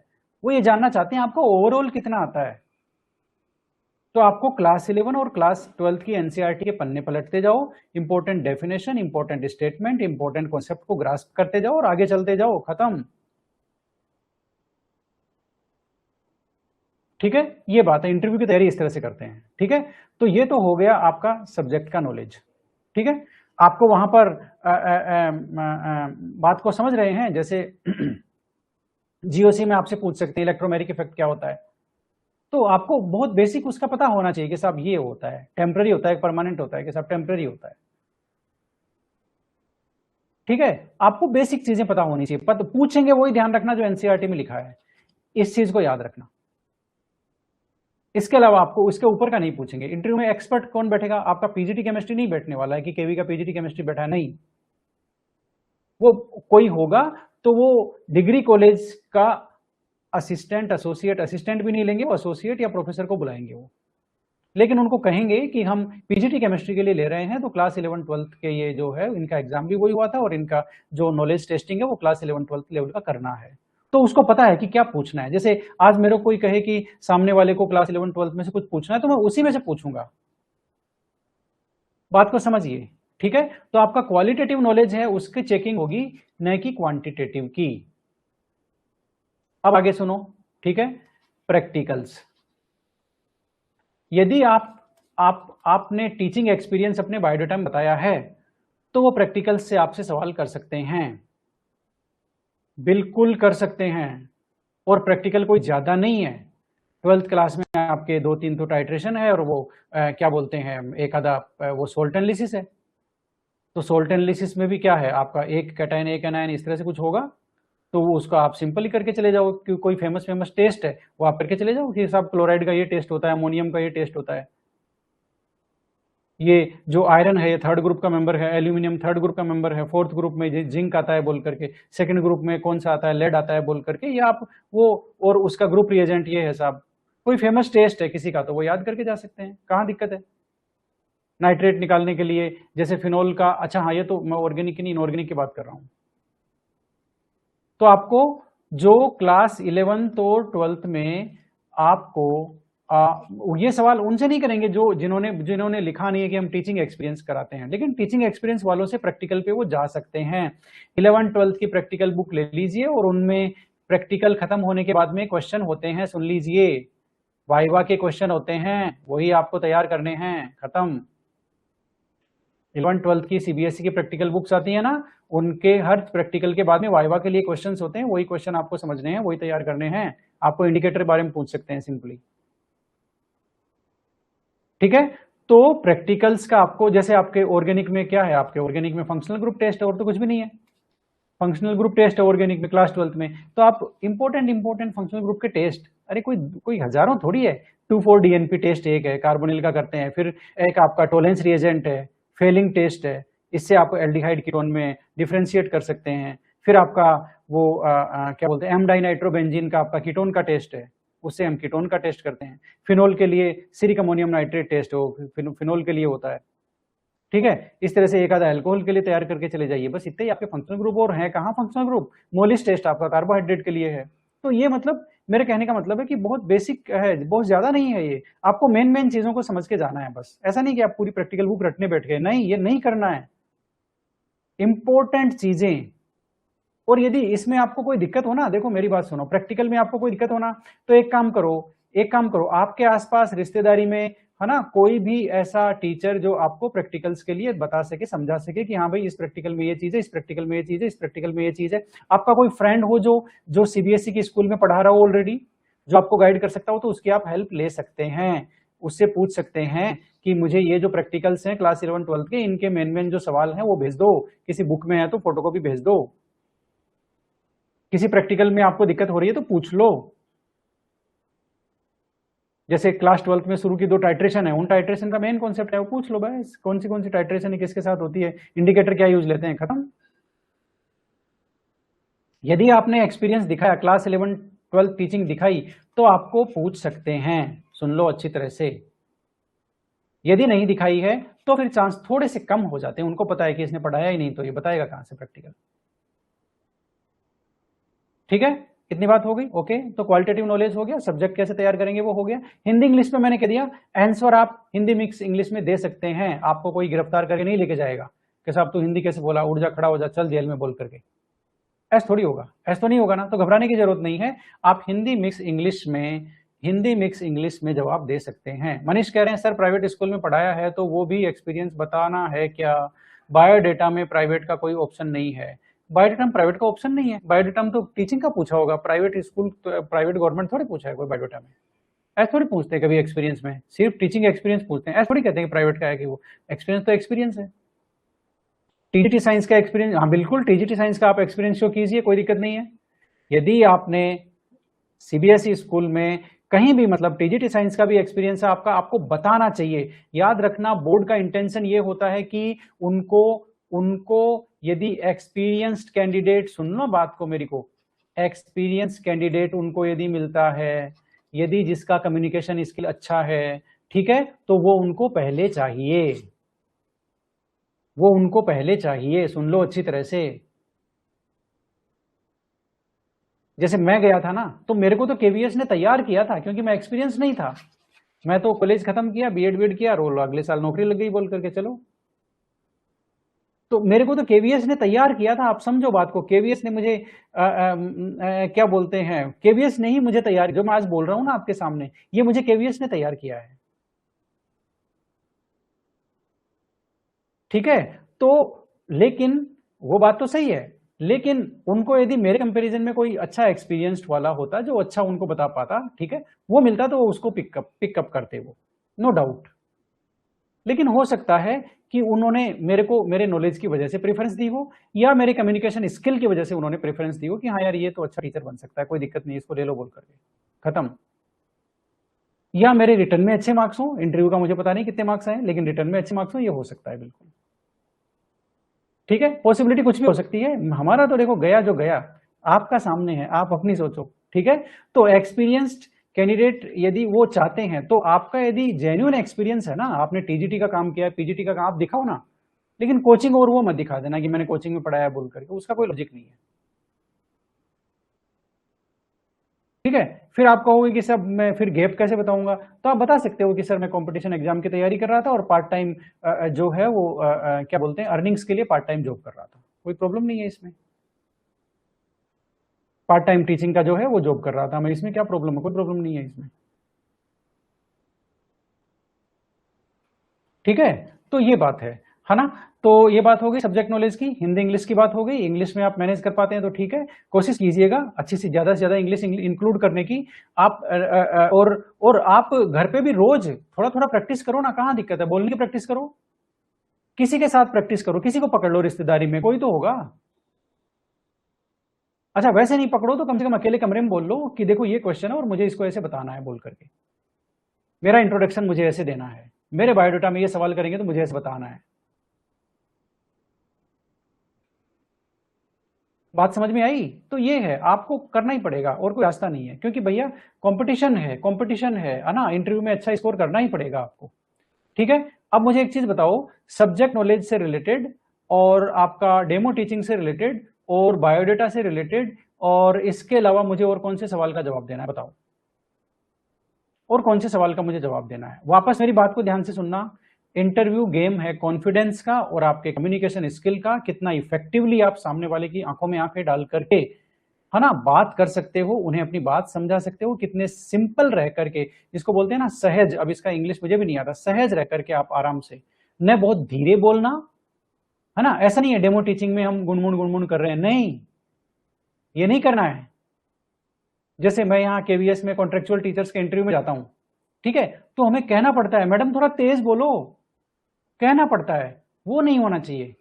वो ये जानना चाहते हैं आपको ओवरऑल कितना आता है। तो आपको क्लास 11 और क्लास 12 की एनसीईआरटी के पन्ने पलटते जाओ, important definition, important statement, important concept को ग्रास्प करते जाओ और आगे चलते जाओ, खत्म। ठीक है, ये बात है, इंटरव्यू की तैयारी इस तरह से करते हैं। ठीक है, तो ये तो हो गया आपका सब्जेक्ट का नॉलेज। ठीक है, आपको वहां पर बात को समझ रहे हैं, जैसे जीओसी में आपसे पूछ सकते हैं इलेक्ट्रोमैग्नेटिक इफेक्ट क्या होता है, तो आपको बहुत बेसिक उसका पता होना चाहिए कि साहब ये होता है, टेम्पररी होता है, परमानेंट होता है कि साहब टेम्पररी होता है। ठीक है, आपको बेसिक चीजें पता होनी चाहिए, पूछेंगे वही ध्यान रखना जो एनसीईआरटी में लिखा है, इस चीज को याद रखना। इसके अलावा आपको इसके ऊपर का नहीं पूछेंगे। इंटरव्यू में एक्सपर्ट कौन बैठेगा, आपका पीजीटी केमिस्ट्री नहीं बैठने वाला है कि केवी का पीजीटी केमिस्ट्री बैठा है, नहीं, वो कोई होगा तो वो डिग्री कॉलेज का असिस्टेंट, एसोसिएट, असिस्टेंट भी नहीं लेंगे, वो एसोसिएट या प्रोफेसर को बुलाएंगे वो, लेकिन उनको कहेंगे कि हम पीजीटी केमिस्ट्री के लिए ले रहे हैं, तो क्लास 11 12 के ये जो है इनका एग्जाम भी वही हुआ था और इनका जो नॉलेज टेस्टिंग है वो क्लास 11 12 लेवल का करना है, तो उसको पता है कि क्या पूछना है। जैसे आज मेरे को कोई कहे कि सामने वाले को क्लास 11 12 में से कुछ पूछना है, तो मैं उसी में से पूछूंगा, बात को समझिए। ठीक है, तो आपका क्वालिटेटिव नॉलेज है उसकी चेकिंग होगी, न कि क्वांटिटेटिव की। अब आगे सुनो, ठीक है, प्रैक्टिकल्स। यदि आपने टीचिंग एक्सपीरियंस अपने बायोडाटा में बताया है तो वो प्रैक्टिकल्स से आपसे सवाल कर सकते हैं, बिल्कुल कर सकते हैं, और प्रैक्टिकल कोई ज्यादा नहीं है। 12th क्लास में आपके 2-3 तो टाइट्रेशन है और वो क्या बोलते हैं एक आधा वो सोल्ट एनालिसिस है, तो सोल्ट एनालिसिस में भी क्या है आपका एक कैटायन एक एनायन इस तरह से कुछ होगा, तो वो उसको आप सिंपल ही करके चले जाओ, क्योंकि कोई फेमस टेस्ट है वो आप करके चले जाओ कि साहब क्लोराइड का ये टेस्ट होता है, अमोनियम का ये टेस्ट होता है, ये जो आयरन है ये थर्ड ग्रुप का मेंबर है, एल्यूमिनियम थर्ड ग्रुप का मेंबर है, फोर्थ ग्रुप में जिंक आता है बोल करके, सेकंड ग्रुप में कौन सा आता है, लेड आता है बोल करके, ये आप वो और उसका ग्रुप रिएजेंट ये है साहब, कोई फेमस टेस्ट है किसी का तो वो याद करके जा सकते हैं, कहाँ दिक्कत है। नाइट्रेट निकालने के लिए जैसे फिनोल का, अच्छा हाँ ये तो मैं ऑर्गेनिक की नहीं इनऑर्गेनिक की बात कर रहा हूं। तो आपको जो क्लास 11th और 12th में आपको ये सवाल उनसे नहीं करेंगे जो जिन्होंने लिखा नहीं है कि हम टीचिंग एक्सपीरियंस कराते हैं, लेकिन टीचिंग एक्सपीरियंस वालों से प्रैक्टिकल पे वो जा सकते हैं। 11th 12th की प्रैक्टिकल बुक ले लीजिए और उनमें प्रैक्टिकल खत्म होने के बाद में क्वेश्चन होते हैं, सुन लीजिए, वाइवा के क्वेश्चन होते हैं, वही आपको तैयार करने हैं, खत्म। 11th 12th की सीबीएसई की प्रैक्टिकल बुक्स आती है ना, उनके हर प्रैक्टिकल के बाद में वाइवा के लिए क्वेश्चंस होते हैं, वही क्वेश्चन आपको समझने हैं, वही तैयार करने हैं। आपको इंडिकेटर के बारे में पूछ सकते हैं सिंपली। ठीक है। तो प्रैक्टिकल्स का आपको, जैसे आपके ऑर्गेनिक में क्या है, आपके ऑर्गेनिक में फंक्शनल ग्रुप टेस्ट है और तो कुछ भी नहीं है। फंक्शनल ग्रुप टेस्ट है ऑर्गेनिक में क्लास 12th में, तो आप इंपॉर्टेंट फंक्शनल ग्रुप के टेस्ट, अरे कोई कोई हजारों थोड़ी है। 2,4 डीएनपी टेस्ट एक है, कार्बोनिल का करते हैं, फिर एक आपका टोलेंस रिएजेंट है, फेलिंग टेस्ट है, इससे आप एल्डिहाइड कीटोन में डिफ्रेंशिएट कर सकते हैं। फिर आपका वो क्या बोलते हैं, एम डाइनाइट्रोबेंजीन का आपका कीटोन का टेस्ट है, उससे हम कीटोन का टेस्ट करते हैं। फिनोल के लिए सिरिक अमोनियम नाइट्रेट टेस्ट हो, फिनोल के लिए होता है। ठीक है, इस तरह से एक आधा अल्कोहल के लिए तैयार करके चले जाइए, बस इतने ही आपके फंक्शनल ग्रुप। और हैं कहाँ फंक्शनल ग्रुप, मोलिस टेस्ट आपका कार्बोहाइड्रेट के लिए है। तो ये मतलब मेरे कहने का मतलब है कि बहुत बेसिक है, बहुत ज्यादा नहीं है ये। आपको मेन चीजों को समझ के जाना है बस, ऐसा नहीं कि आप पूरी प्रैक्टिकल बुक रटने बैठ गए, नहीं, ये नहीं करना है। इंपॉर्टेंट चीजें। और यदि इसमें आपको कोई दिक्कत हो ना, देखो मेरी बात सुनो, प्रैक्टिकल में आपको कोई दिक्कत हो ना, तो एक काम करो, आपके आसपास रिश्तेदारी में है ना कोई भी ऐसा टीचर जो आपको प्रैक्टिकल्स के लिए बता सके, समझा सके कि हाँ भाई इस प्रैक्टिकल में ये चीज है, इस प्रैक्टिकल में ये चीज है, इस प्रैक्टिकल में ये चीज है। आपका कोई फ्रेंड हो जो सीबीएसई की स्कूल में पढ़ा रहा हो ऑलरेडी, जो आपको गाइड कर सकता हो, तो उसकी आप हेल्प ले सकते हैं, उससे पूछ सकते हैं कि मुझे ये जो प्रैक्टिकल्स हैं क्लास 11 12 के, इनके मेन जो सवाल हैं वो भेज दो, किसी बुक में है तो फोटोकॉपी भेज दो, किसी प्रैक्टिकल में आपको दिक्कत हो रही है तो पूछ लो। जैसे क्लास 12th में शुरू की 2 टाइट्रेशन है, उन टाइट्रेशन का मेन कॉन्सेप्ट है, वो पूछ लो बस, कौन सी टाइट्रेशन है, किसके साथ होती है, इंडिकेटर क्या यूज लेते हैं, खत्म। यदि आपने एक्सपीरियंस दिखाया, क्लास 11 12 टीचिंग दिखाई, तो आपको पूछ सकते हैं, सुन लो अच्छी तरह से। यदि नहीं दिखाई है तो फिर चांस थोड़े से कम हो जाते हैं, उनको पता है कि इसने पढ़ाया ही नहीं तो ये बताएगा कहां से प्रैक्टिकल। ठीक है, इतनी बात हो गई। ओके, तो क्वालिटेटिव नॉलेज हो गया, सब्जेक्ट कैसे तैयार करेंगे वो हो गया। हिंदी इंग्लिश में मैंने कह दिया, आंसर आप हिंदी मिक्स इंग्लिश में दे सकते हैं, आपको कोई गिरफ्तार करके नहीं लेके जाएगा कि साहब तू हिंदी कैसे बोला, उठ जा, खड़ा हो जा, चल जेल में बोल करके। ऐसा थोड़ी होगा, ऐसा तो नहीं होगा ना, तो घबराने की जरूरत नहीं है। आप हिंदी मिक्स इंग्लिश में जवाब दे सकते हैं। मनीष कह रहे हैं सर प्राइवेट स्कूल में पढ़ाया है तो वो भी एक्सपीरियंस बताना है क्या, बायोडेटा में प्राइवेट का कोई ऑप्शन नहीं है। बायोडेटा में प्राइवेट का ऑप्शन नहीं है, बायोडेटा में तो टीचिंग का पूछा होगा, प्राइवेट स्कूल प्राइवेट गवर्नमेंट थोड़ी पूछा है कोई बायोडेटा में। ऐसा थोड़ी पूछते हैं कभी एक्सपीरियंस में, सिर्फ टीचिंग एक्सपीरियंस पूछते हैं, ऐसा थोड़ी कहते हैं कि प्राइवेट का है कि वो एक्सपीरियंस तो एक्सपीरियंस है। टीजीटी साइंस का एक्सपीरियंस, हाँ बिल्कुल, टीजीटी साइंस का आप एक्सपीरियंस शो कीजिए, कोई दिक्कत नहीं है। यदि आपने सीबीएसई स्कूल में कहीं भी, मतलब टीजीटी साइंस का भी एक्सपीरियंस है आपका, आपको बताना चाहिए। याद रखना, बोर्ड का इंटेंशन ये होता है कि उनको उनको यदि एक्सपीरियंस्ड कैंडिडेट, सुन लो बात को मेरी को, एक्सपीरियंस कैंडिडेट उनको यदि मिलता है, यदि जिसका कम्युनिकेशन स्किल अच्छा है, ठीक है, तो वो उनको पहले चाहिए, वो उनको पहले चाहिए, सुन लो अच्छी तरह से। जैसे मैं गया था ना, तो मेरे को तो केवीएस ने तैयार किया था, क्योंकि मैं एक्सपीरियंस नहीं था, मैं तो कॉलेज खत्म किया, बीएड किया, रोल अगले साल नौकरी लग गई बोल करके चलो। तो मेरे को तो केवीएस ने तैयार किया था, आप समझो बात को। केवीएस ने मुझे क्या बोलते हैं, केवीएस ने ही मुझे तैयार, जो मैं आज बोल रहा हूं ना आपके सामने, ये मुझे केवीएस ने तैयार किया है। ठीक है, तो लेकिन वो बात तो सही है, लेकिन उनको यदि मेरे कंपैरिजन में कोई अच्छा एक्सपीरियंस्ड वाला होता जो अच्छा उनको बता पाता, ठीक है, वो मिलता तो उसको पिकअप करते वो, नो डाउट। लेकिन हो सकता है कि उन्होंने मेरे को मेरे नॉलेज की वजह से प्रेफरेंस दी हो, या मेरे कम्युनिकेशन स्किल की वजह से उन्होंने प्रेफरेंस दी हो कि हाँ यार ये तो अच्छा टीचर बन सकता है, कोई दिक्कत नहीं, इसको ले लो बोल करके, खत्म। या मेरे रिटर्न में अच्छे मार्क्स हो, इंटरव्यू का मुझे पता नहीं कितने मार्क्स आए, लेकिन रिटर्न में अच्छे मार्क्स हो, ये हो सकता है बिल्कुल। ठीक है, पॉसिबिलिटी कुछ भी हो सकती है। हमारा तो देखो गया जो गया, आपका सामने है, आप अपनी सोचो। ठीक है, तो एक्सपीरियंस्ड कैंडिडेट यदि वो चाहते हैं, तो आपका यदि जेन्युइन एक्सपीरियंस है ना, आपने टीजीटी का काम किया है, पीजीटी का काम, आप दिखाओ ना। लेकिन कोचिंग और वो मत दिखा देना कि मैंने कोचिंग में पढ़ाया बोल करके, उसका कोई लॉजिक नहीं है। ठीक है, फिर आप कहोगे कि सर मैं फिर गैप कैसे बताऊंगा, तो आप बता सकते हो कि सर मैं कंपटीशन एग्जाम की तैयारी कर रहा था और पार्ट टाइम जो है वो क्या बोलते हैं, अर्निंग्स के लिए पार्ट टाइम जॉब कर रहा था, कोई प्रॉब्लम नहीं है इसमें। पार्ट टाइम टीचिंग का जो है वो जॉब कर रहा था मैं, इसमें क्या प्रॉब्लम है, कोई प्रॉब्लम नहीं है इसमें। ठीक है, तो ये बात है। है ना। तो ये बात हो गई सब्जेक्ट नॉलेज की। हिंदी इंग्लिश की बात हो गई। इंग्लिश में आप मैनेज कर पाते हैं तो ठीक है, कोशिश कीजिएगा अच्छी से ज्यादा इंग्लिश इंक्लूड करने की। आप और आप घर पे भी रोज थोड़ा थोड़ा प्रैक्टिस करो ना, कहाँ दिक्कत है, बोलने की प्रैक्टिस करो, किसी के साथ प्रैक्टिस करो, किसी को पकड़ लो रिश्तेदारी में, कोई तो होगा। अच्छा वैसे नहीं पकड़ो तो कम से कम अकेले कमरे में बोल लो कि देखो ये क्वेश्चन है और मुझे इसको ऐसे बताना है, बोल करके मेरा इंट्रोडक्शन मुझे ऐसे देना है, मेरे बायोडाटा में ये सवाल करेंगे तो मुझे ऐसे बताना है। बात समझ में आई। तो ये है, आपको करना ही पड़ेगा और कोई रास्ता नहीं है, क्योंकि भैया कंपटीशन है ना, इंटरव्यू में अच्छा स्कोर करना ही पड़ेगा आपको। ठीक है। अब मुझे एक चीज बताओ, सब्जेक्ट नॉलेज से रिलेटेड और आपका डेमो टीचिंग से रिलेटेड और बायोडेटा से रिलेटेड और इसके अलावा मुझे और कौन से सवाल का जवाब देना है, बताओ और कौन से सवाल का मुझे जवाब देना है। वापस मेरी बात को ध्यान से सुनना, इंटरव्यू गेम है कॉन्फिडेंस का और आपके कम्युनिकेशन स्किल का, कितना इफेक्टिवली आप सामने वाले की आंखों में आंखें डाल करके, है ना, बात कर सकते हो, उन्हें अपनी बात समझा सकते हो, कितने सिंपल रह करके, जिसको बोलते हैं ना सहज, अब इसका इंग्लिश मुझे भी नहीं आता, सहज रह करके आप आराम से, न बहुत धीरे बोलना, है ना, ऐसा नहीं है डेमो टीचिंग में हम गुनगुन कर रहे हैं, नहीं, ये नहीं करना है। जैसे मैं यहाँ केवीएस में कॉन्ट्रेक्चुअल टीचर्स के इंटरव्यू में जाता हूं, ठीक है, तो हमें कहना पड़ता है मैडम थोड़ा तेज बोलो, कहना पड़ता है, वो नहीं होना चाहिए।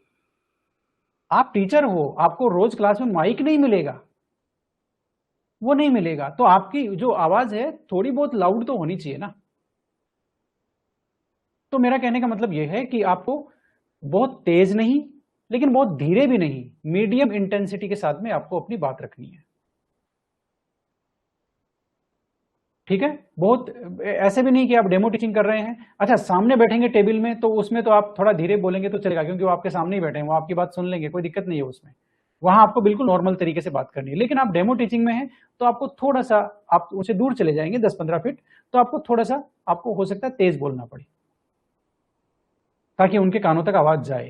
आप टीचर हो, आपको रोज क्लास में माइक नहीं मिलेगा, वो नहीं मिलेगा, तो आपकी जो आवाज है थोड़ी बहुत लाउड तो होनी चाहिए ना। तो मेरा कहने का मतलब यह है कि आपको बहुत तेज नहीं लेकिन बहुत धीरे भी नहीं, मीडियम इंटेंसिटी के साथ में आपको अपनी बात रखनी है। ठीक है, बहुत ऐसे भी नहीं कि आप डेमो टीचिंग कर रहे हैं, अच्छा सामने बैठेंगे टेबल में तो उसमें तो आप थोड़ा धीरे बोलेंगे तो चलेगा, क्योंकि वो आपके सामने ही बैठे हैं, वो आपकी बात सुन लेंगे, कोई दिक्कत नहीं है उसमें, वहां आपको बिल्कुल नॉर्मल तरीके से बात करनी है। लेकिन आप डेमो टीचिंग में हैं तो आपको थोड़ा सा, आप उनसे दूर चले जाएंगे 10-15 फीट, तो आपको थोड़ा सा, आपको हो सकता है तेज बोलना पड़े ताकि उनके कानों तक आवाज जाए,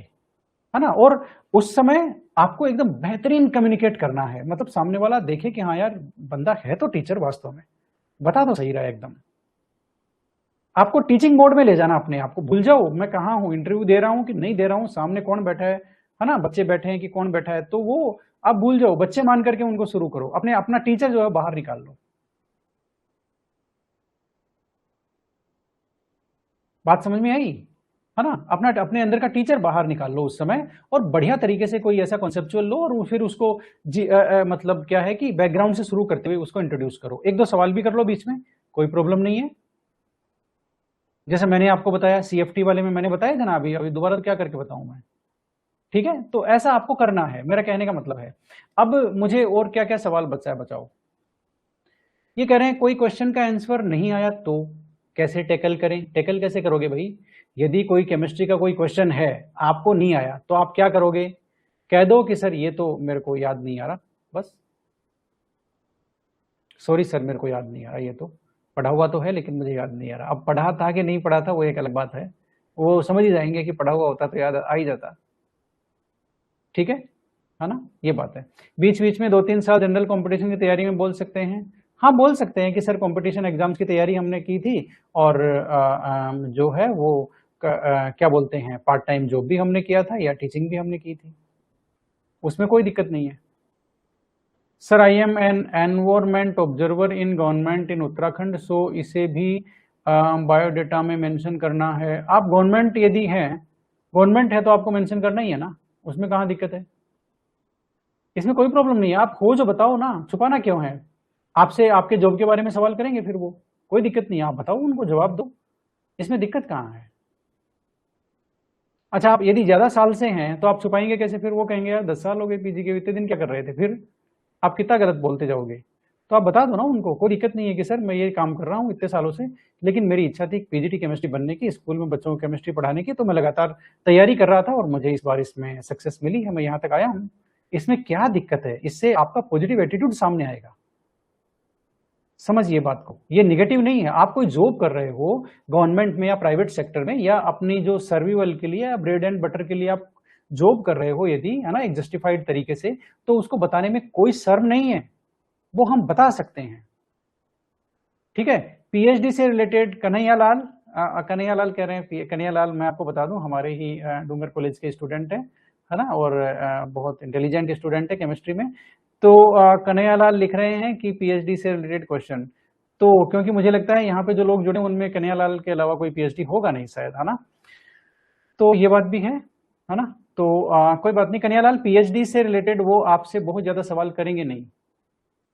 है ना। और उस समय आपको एकदम बेहतरीन कम्युनिकेट करना है, मतलब सामने वाला देखे कि हाँ यार बंदा है तो टीचर, वास्तव में बता तो सही रहा है एकदम। आपको टीचिंग मोड में ले जाना अपने आप को, भूल जाओ मैं कहाँ हूं, इंटरव्यू दे रहा हूं कि नहीं दे रहा हूं, सामने कौन बैठा है ना, बच्चे बैठे हैं कि कौन बैठा है, तो वो आप भूल जाओ, बच्चे मान करके उनको शुरू करो, अपने अपना टीचर जो है बाहर निकाल लो। बात समझ में आई, है ना, अपना अपने अंदर का टीचर बाहर निकाल लो उस समय, और बढ़िया तरीके से कोई ऐसा कॉन्सेप्चुअल लो और फिर उसको मतलब क्या है कि बैकग्राउंड से शुरू करते हुए उसको इंट्रोड्यूस करो, एक दो सवाल भी कर लो बीच में, कोई प्रॉब्लम नहीं है। जैसे मैंने आपको बताया सीएफटी वाले में, मैंने बताया था ना, अभी अभी दोबारा क्या करके बताऊं मैं। ठीक है, तो ऐसा आपको करना है, मेरा कहने का मतलब है। अब मुझे और क्या क्या सवाल बचा है, बचाओ। ये कह रहे हैं कोई क्वेश्चन का आंसर नहीं आया तो कैसे टैकल करें, टैकल कैसे करोगे भाई, यदि कोई केमिस्ट्री का कोई क्वेश्चन है आपको नहीं आया तो आप क्या करोगे, कह दो कि सर ये तो मेरे को याद नहीं आ रहा, बस सॉरी सर मेरे को याद नहीं आ रहा, ये तो पढ़ा हुआ तो है लेकिन मुझे याद नहीं आ रहा। अब पढ़ा था कि नहीं पढ़ा था वो एक अलग बात है, वो समझ ही जाएंगे कि पढ़ा हुआ होता तो याद आ ही जाता। ठीक है ना, ये बात है। बीच बीच में 2-3 साल जनरल कंपटीशन की तैयारी में बोल सकते हैं, हाँ बोल सकते हैं कि सर कंपटीशन एग्जाम्स की तैयारी हमने की थी और जो है वो क्या बोलते हैं पार्ट टाइम जॉब भी हमने किया था या टीचिंग भी हमने की थी, उसमें कोई दिक्कत नहीं है। Sir I am an environment observer in government in Uttarakhand, so इसे भी बायोडेटा में मेंशन करना है। आप गवर्नमेंट यदि हैं, गवर्नमेंट है तो आपको मेंशन करना ही है ना, उसमें कहाँ दिक्कत है, इसमें कोई प्रॉब्लम नहीं है। आप हो जो बताओ ना, छुपाना क्यों है, आपसे आपके जॉब के बारे में सवाल करेंगे फिर वो, कोई दिक्कत नहीं है, आप बताओ उनको, जवाब दो, इसमें दिक्कत कहाँ है। अच्छा आप यदि ज्यादा साल से हैं तो आप छुपाएंगे कैसे, फिर वो कहेंगे यार 10 साल हो गए पीजी के, इतने दिन क्या कर रहे थे, फिर आप कितना गलत बोलते जाओगे। तो आप बता दो ना उनको, कोई दिक्कत नहीं है कि सर मैं ये काम कर रहा हूँ इतने सालों से, लेकिन मेरी इच्छा थी पीजीटी केमिस्ट्री बनने की, स्कूल में बच्चों को केमिस्ट्री पढ़ाने की, तो मैं लगातार तैयारी कर रहा था और मुझे इस बार इसमें सक्सेस मिली है, मैं यहाँ तक आया हूँ, इसमें क्या दिक्कत है, इससे आपका पॉजिटिव एटीट्यूड सामने आएगा। समझिए बात को, ये निगेटिव नहीं है। आप कोई जॉब कर रहे हो गवर्नमेंट में या प्राइवेट सेक्टर में, या अपनी जो सर्वाइवल के लिए या ब्रेड एंड बटर के लिए आप जॉब कर रहे हो यदि, है ना, एक जस्टिफाइड तरीके से, तो उसको बताने में कोई शर्म नहीं है, वो हम बता सकते हैं। ठीक है, पीएचडी से रिलेटेड कन्हैया लाल, कन्हैयालाल कह रहे हैं, कन्हैयालाल मैं आपको बता दूं हमारे ही डूंगर कॉलेज के स्टूडेंट है ना, और बहुत इंटेलिजेंट स्टूडेंट है केमिस्ट्री में। तो कन्हैयालाल लिख रहे हैं कि पीएचडी से रिलेटेड क्वेश्चन, तो क्योंकि मुझे लगता है यहाँ पे जो लोग जुड़े उनमें कन्हैयालाल के अलावा कोई पीएचडी होगा नहीं शायद, है ना, तो ये बात भी है ना। तो कोई बात नहीं कन्हैयालाल, पीएचडी से रिलेटेड वो आपसे बहुत ज्यादा सवाल करेंगे नहीं,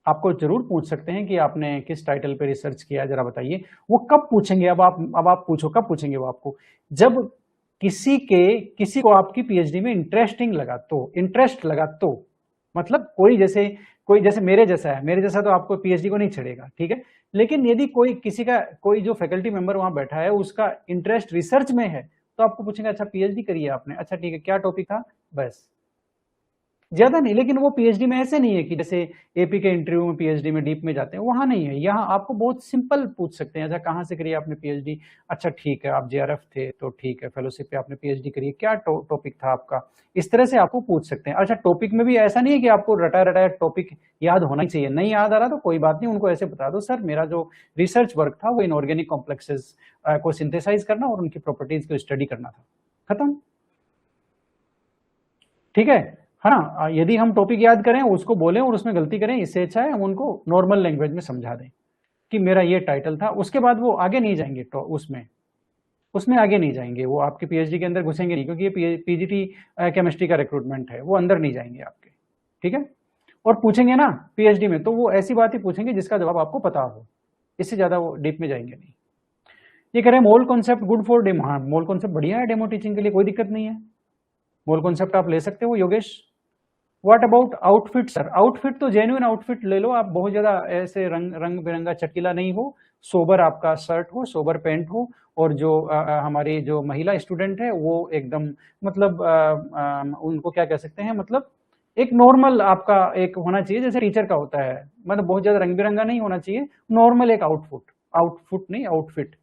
आपको जरूर पूछ सकते हैं कि आपने किस टाइटल पे रिसर्च किया जरा बताइए। वो कब पूछेंगे, अब आप पूछो कब पूछेंगे वो आपको, जब किसी को आपकी पीएचडी में इंटरेस्टिंग लगा तो, इंटरेस्ट लगा तो, मतलब कोई जैसे मेरे जैसा तो आपको पीएचडी को नहीं छेड़ेगा, ठीक है, लेकिन यदि कोई जो फैकल्टी मेंबर वहां बैठा है उसका इंटरेस्ट रिसर्च में है तो आपको पूछेंगे अच्छा पीएचडी करी है आपने, अच्छा ठीक है क्या टॉपिक था, बस ज्यादा नहीं। लेकिन वो पीएचडी में ऐसे नहीं है कि जैसे एपी के इंटरव्यू में पीएचडी में डीप में जाते हैं, वहां नहीं है। यहाँ आपको बहुत सिंपल पूछ सकते हैं, अच्छा कहाँ से करी आपने पीएचडी, अच्छा ठीक है आप जेआरएफ थे तो ठीक है, फेलोशिप पे आपने पीएचडी करी है, क्या टॉपिक था आपका, इस तरह से आपको पूछ सकते हैं। अच्छा टॉपिक में भी ऐसा नहीं है कि आपको रटाया टॉपिक याद होना ही चाहिए, नहीं याद आ रहा तो कोई बात नहीं, उनको ऐसे बता दो सर मेरा जो रिसर्च वर्क था वो इनऑर्गेनिक कॉम्प्लेक्सेस को सिंथेसाइज करना और उनकी प्रॉपर्टीज को स्टडी करना था, खत्म, ठीक है ना। यदि हम टॉपिक याद करें उसको बोलें और उसमें गलती करें, इससे अच्छा है हम उनको नॉर्मल लैंग्वेज में समझा दें कि मेरा ये टाइटल था, उसके बाद वो आगे नहीं जाएंगे तो उसमें आगे नहीं जाएंगे, वो आपके पीएचडी के अंदर घुसेंगे नहीं, क्योंकि ये पीजीटी केमिस्ट्री का रिक्रूटमेंट है, वो अंदर नहीं जाएंगे आपके, ठीक है। और पूछेंगे ना पीएचडी में तो वो ऐसी बात ही पूछेंगे जिसका जवाब आपको पता हो, इससे ज्यादा वो डीप में जाएंगे नहीं। ये कह रहे हैं mole concept good for demo, हाँ मोल कॉन्सेप्ट बढ़िया है डेमो टीचिंग के लिए, कोई दिक्कत नहीं है, मोल कॉन्सेप्ट आप ले सकते हो Yogesh. What about outfit sir, outfit तो जेन्युइन आउटफिट ले लो आप, बहुत ज्यादा ऐसे रंग बिरंगा चटकीला नहीं हो, सोबर आपका शर्ट हो, सोबर पैंट हो, और जो हमारी जो महिला स्टूडेंट है वो एकदम मतलब उनको क्या कह सकते हैं, मतलब एक नॉर्मल आपका एक होना चाहिए जैसे टीचर का होता है, मतलब बहुत ज्यादा रंग बिरंगा नहीं होना चाहिए, नॉर्मल एक आउटफुट नहीं आउटफिट,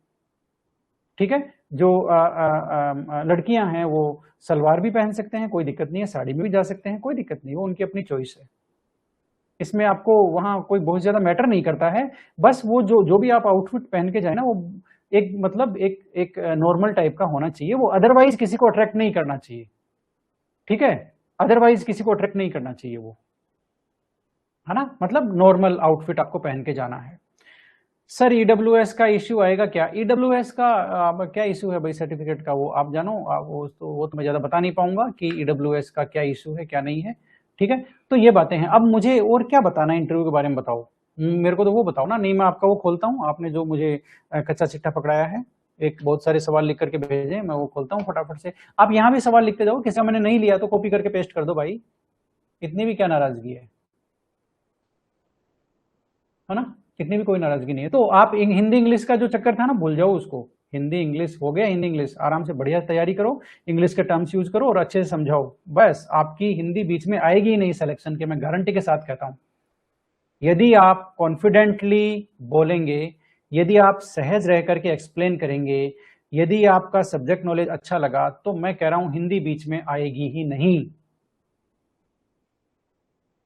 ठीक है। जो लड़कियां हैं वो सलवार भी पहन सकते हैं, कोई दिक्कत नहीं है, साड़ी में भी जा सकते हैं, कोई दिक्कत नहीं, वो उनकी अपनी चॉइस है, इसमें आपको वहां कोई बहुत ज्यादा मैटर नहीं करता है। बस वो जो भी आप आउटफिट पहन के जाए ना वो एक मतलब एक नॉर्मल टाइप का होना चाहिए, वो अदरवाइज किसी को अट्रैक्ट नहीं करना चाहिए, ठीक है, अदरवाइज किसी को अट्रैक्ट नहीं करना चाहिए वो, है ना, मतलब नॉर्मल आउटफिट आपको पहन के जाना है। सर ईडब्ल्यूएस का इश्यू आएगा क्या, ईडब्ल्यूएस का क्या इश्यू है भाई सर्टिफिकेट का, वो आप जानो, वो तो मैं ज्यादा बता नहीं पाऊंगा कि ईडब्ल्यूएस का क्या इश्यू है क्या नहीं है, ठीक है। तो ये बातें हैं, अब मुझे और क्या बताना है इंटरव्यू के बारे में बताओ, मेरे को तो वो बताओ ना, नहीं मैं आपका वो खोलता हूँ, आपने जो मुझे कच्चा चिट्ठा पकड़ाया है, एक बहुत सारे सवाल लिख करके भेजे, मैं वो खोलता हूँ फटाफट से, आप यहाँ भी सवाल लिखते जाओ, किसी मैंने नहीं लिया तो कॉपी करके पेस्ट कर दो भाई, इतनी भी क्या नाराजगी है ना, इतनी भी कोई नाराजगी नहीं है। तो आप हिंदी इंग्लिश का जो चक्कर था ना भूल जाओ उसको, हिंदी इंग्लिश हो गया, हिंदी इंग्लिश आराम से बढ़िया तैयारी करो, इंग्लिश के टर्म्स यूज करो और अच्छे से समझाओ, बस आपकी हिंदी बीच में आएगी ही नहीं सिलेक्शन के, मैं गारंटी के साथ कहता हूं। यदि आप कॉन्फिडेंटली बोलेंगे, यदि आप सहज रह करके एक्सप्लेन करेंगे, यदि आपका सब्जेक्ट नॉलेज अच्छा लगा, तो मैं कह रहा हूं हिंदी बीच में आएगी ही नहीं,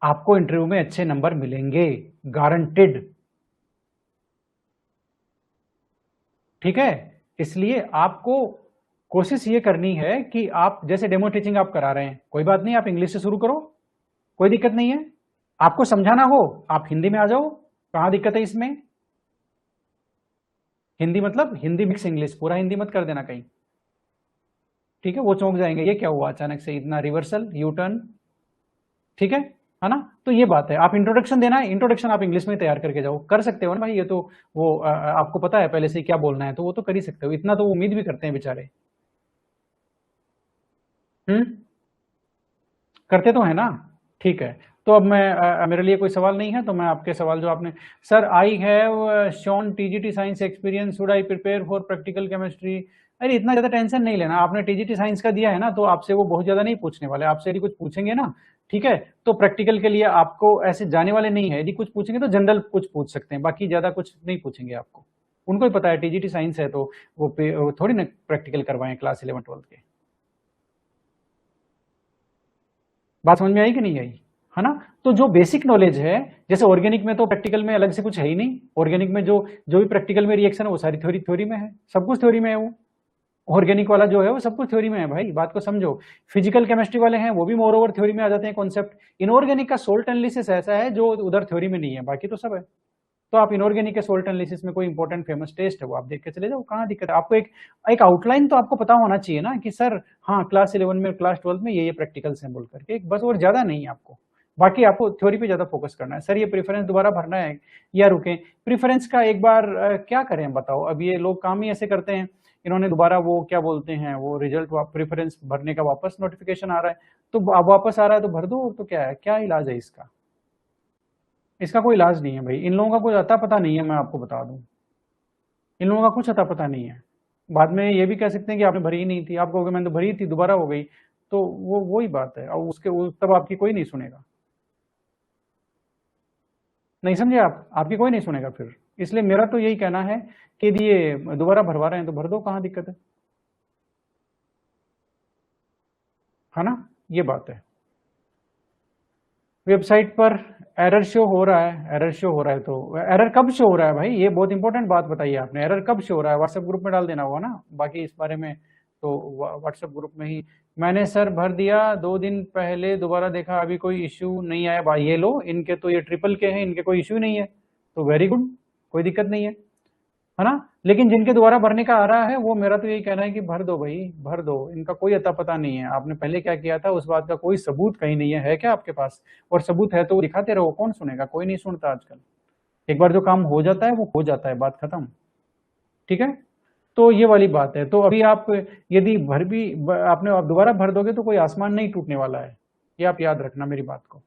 आपको इंटरव्यू में अच्छे नंबर मिलेंगे, गारंटेड, ठीक है। इसलिए आपको कोशिश ये करनी है कि आप जैसे डेमो टीचिंग आप करा रहे हैं, कोई बात नहीं, आप इंग्लिश से शुरू करो, कोई दिक्कत नहीं है, आपको समझाना हो आप हिंदी में आ जाओ, कहां दिक्कत है इसमें, हिंदी मतलब हिंदी मिक्स इंग्लिश, पूरा हिंदी मत कर देना कहीं, ठीक है, वो चौंक जाएंगे, ये क्या हुआ अचानक से इतना रिवर्सल यू टर्न, ठीक है ना। तो ये बात है, आप इंट्रोडक्शन देना है, इंट्रोडक्शन आप इंग्लिश में तैयार करके जाओ, कर सकते हो ना भाई, ये तो वो आपको पता है पहले से क्या बोलना है, तो वो तो कर ही सकते हो, इतना तो उम्मीद भी करते हैं बेचारे, करते तो है ना, ठीक है। तो अब मैं मेरे लिए कोई सवाल नहीं है, तो मैं आपके सवाल जो आपने, sir I have shown TGT science experience, should I prepare for practical chemistry, अरे इतना ज्यादा टेंशन नहीं लेना, आपने टीजीटी साइंस का दिया है ना, तो आपसे वो बहुत ज्यादा नहीं पूछने वाले, आपसे यदि कुछ पूछेंगे ना, ठीक है, तो प्रैक्टिकल के लिए आपको ऐसे जाने वाले नहीं है, यदि कुछ पूछेंगे तो जनरल कुछ पूछ सकते हैं, बाकी ज्यादा कुछ नहीं पूछेंगे आपको, उनको ही पता है टीजीटी साइंस है तो वो थोड़ी ना प्रैक्टिकल करवाएं क्लास 11 12 के। बात समझ में आई कि नहीं आई, है ना। तो जो बेसिक नॉलेज है, जैसे ऑर्गेनिक में तो प्रैक्टिकल में अलग से कुछ है ही नहीं, ऑर्गेनिक में जो जो भी प्रैक्टिकल में रिएक्शन है वो सारी थ्योरी थ्योरी में है, सब कुछ थ्योरी में है। वो ऑर्गेनिक वाला जो है वो सब कुछ थ्योरी में है भाई, बात को समझो। फिजिकल केमिस्ट्री वाले हैं वो भी मोर ओवर थ्योरी में आ जाते हैं कॉन्सेप्ट। इनऑर्गेनिक का सोल्ट एनालिसिस ऐसा है जो उधर थ्योरी में नहीं है, बाकी तो सब है। तो आप इनऑर्गेनिक के सोल्ट एनालिसिस में कोई इंपॉर्टेंट फेमस टेस्ट है वो आप देख के चले जाओ, कहाँ दिक्कत है आपको। एक एक आउटलाइन तो आपको पता होना चाहिए ना कि सर हाँ क्लास 11 में क्लास 12 में ये प्रैक्टिकल्स हैं बोल करके, बस, और ज्यादा नहीं है आपको। बाकी आपको थ्योरी पे ज्यादा फोकस करना है। सर ये प्रेफरेंस दोबारा भरना है या रुकें? प्रेफरेंस का एक बार क्या करें बताओ, अब ये लोग काम ही ऐसे करते हैं। इन्होंने दोबारा वो क्या बोलते हैं वो रिजल्ट प्रेफरेंस भरने का वापस नोटिफिकेशन आ रहा है, तो अब वापस आ रहा है तो भर दो, और तो क्या है, क्या इलाज है इसका? इसका कोई इलाज नहीं है भाई। इन लोगों का कुछ अता पता नहीं है, मैं आपको बता दूं, इन लोगों का कुछ अता पता नहीं है। बाद में ये भी कह सकते हैं कि आपने भरी ही नहीं थी, आप कहोगे मैंने तो भरी थी दोबारा हो गई, तो वो वही बात है, और तब आपकी कोई नहीं सुनेगा। नहीं समझे आप? आपकी कोई नहीं सुनेगा फिर। इसलिए मेरा तो यही कहना है कि ये दोबारा भरवा रहे हैं तो भर दो, कहाँ दिक्कत है ना। ये बात है। वेबसाइट पर एरर शो हो रहा है, एरर शो हो रहा है, तो एरर कब शो हो रहा है भाई? ये बहुत इंपॉर्टेंट बात बताइए आपने, एरर कब शो हो रहा है? व्हाट्सएप ग्रुप में डाल देना होगा ना बाकी इस बारे में, तो व्हाट्सएप ग्रुप में ही मैंने सर भर दिया 2 दिन पहले, दोबारा देखा अभी कोई इश्यू नहीं आया भाई। ये लो, इनके तो ये ट्रिपल के हैं, इनके कोई इश्यू नहीं है, तो वेरी गुड, कोई दिक्कत नहीं है ना। लेकिन जिनके द्वारा भरने का आ रहा है वो, मेरा तो यही कहना है कि भर दो भाई, भर दो। इनका कोई अता पता नहीं है, आपने पहले क्या किया था उस बात का कोई सबूत कहीं नहीं है क्या आपके पास? और सबूत है तो दिखाते रहो, कौन सुनेगा? कोई नहीं सुनता आजकल। एक बार जो काम हो जाता है वो हो जाता है, बात खत्म। ठीक है, तो ये वाली बात है। तो अभी आप यदि भर भी आपने आप दोबारा भर दोगे तो कोई आसमान नहीं टूटने वाला है, ये आप याद रखना मेरी बात को।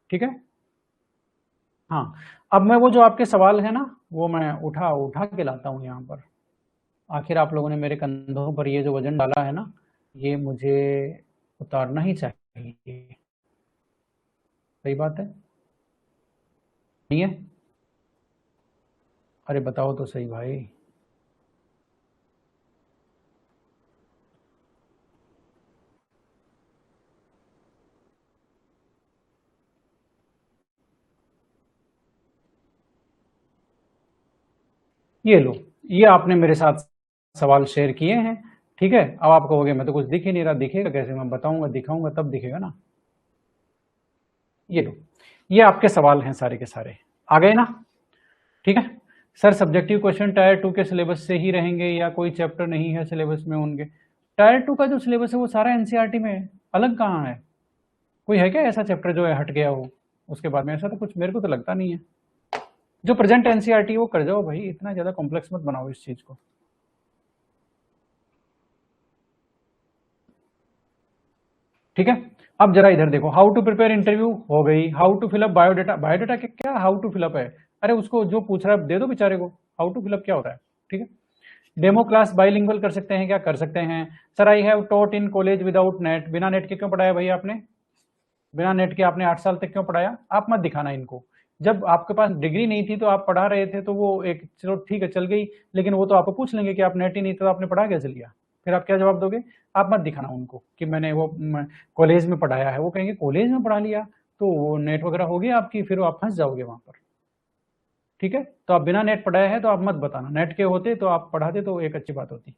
ठीक है, हाँ। अब मैं वो जो आपके सवाल है ना वो मैं उठा उठा के लाता हूँ यहाँ पर। आखिर आप लोगों ने मेरे कंधों पर ये जो वजन डाला है ना, ये मुझे उतारना ही चाहिए। सही बात है, नहीं है? अरे बताओ तो सही भाई। ये लो, ये आपने मेरे साथ सवाल शेयर किए हैं। ठीक है, अब आप कहोगे मैं तो कुछ दिख ही नहीं रहा, दिखेगा कैसे? मैं बताऊंगा, दिखाऊंगा तब दिखेगा ना। ये लो, ये आपके सवाल हैं सारे के सारे, आ गए ना? ठीक है सर, सब्जेक्टिव क्वेश्चन टायर 2 के सिलेबस से ही रहेंगे या कोई चैप्टर नहीं है सिलेबस में उनके? टायर 2 का जो सिलेबस है वो सारा एनसीईआरटी में है, अलग कहाँ है? कोई है क्या ऐसा चैप्टर जो है हट गया हो उसके बाद में? ऐसा तो कुछ मेरे को तो लगता नहीं है। जो प्रेजेंट एनसीईआरटी वो कर जाओ भाई, इतना ज्यादा कॉम्प्लेक्स मत बनाओ इस चीज को। ठीक है, अब जरा इधर देखो, हाउ टू प्रिपेयर इंटरव्यू हो गई, how to fill up biodata. Biodata क्या हाउ टू फिलअप है? अरे उसको जो पूछ रहा है दे दो बेचारे को, हाउ टू फिलअप क्या होता है? ठीक है, डेमो क्लास बाइलिंगुअल कर सकते हैं क्या? कर सकते हैं। Sir I have taught in college without net. बिना नेट के क्यों पढ़ाया भाई आपने? बिना नेट के आपने 8 साल तक क्यों पढ़ाया? आप मत दिखाना इनको। जब आपके पास डिग्री नहीं थी तो आप पढ़ा रहे थे, तो वो एक चलो ठीक है चल गई, लेकिन वो तो आपको पूछ लेंगे कि आप नेट ही नहीं तो आपने पढ़ा कैसे लिया? फिर आप क्या जवाब दोगे? आप मत दिखाना उनको कि मैंने वो कॉलेज में पढ़ाया है। वो कहेंगे कॉलेज में पढ़ा लिया तो वो नेट वगैरह हो गया आपकी, फिर आप फंस जाओगे वहां पर। ठीक है, तो आप बिना नेट पढ़ाए हैं तो आप मत बताना, नेट के होते तो आप पढ़ाते तो एक अच्छी बात होती।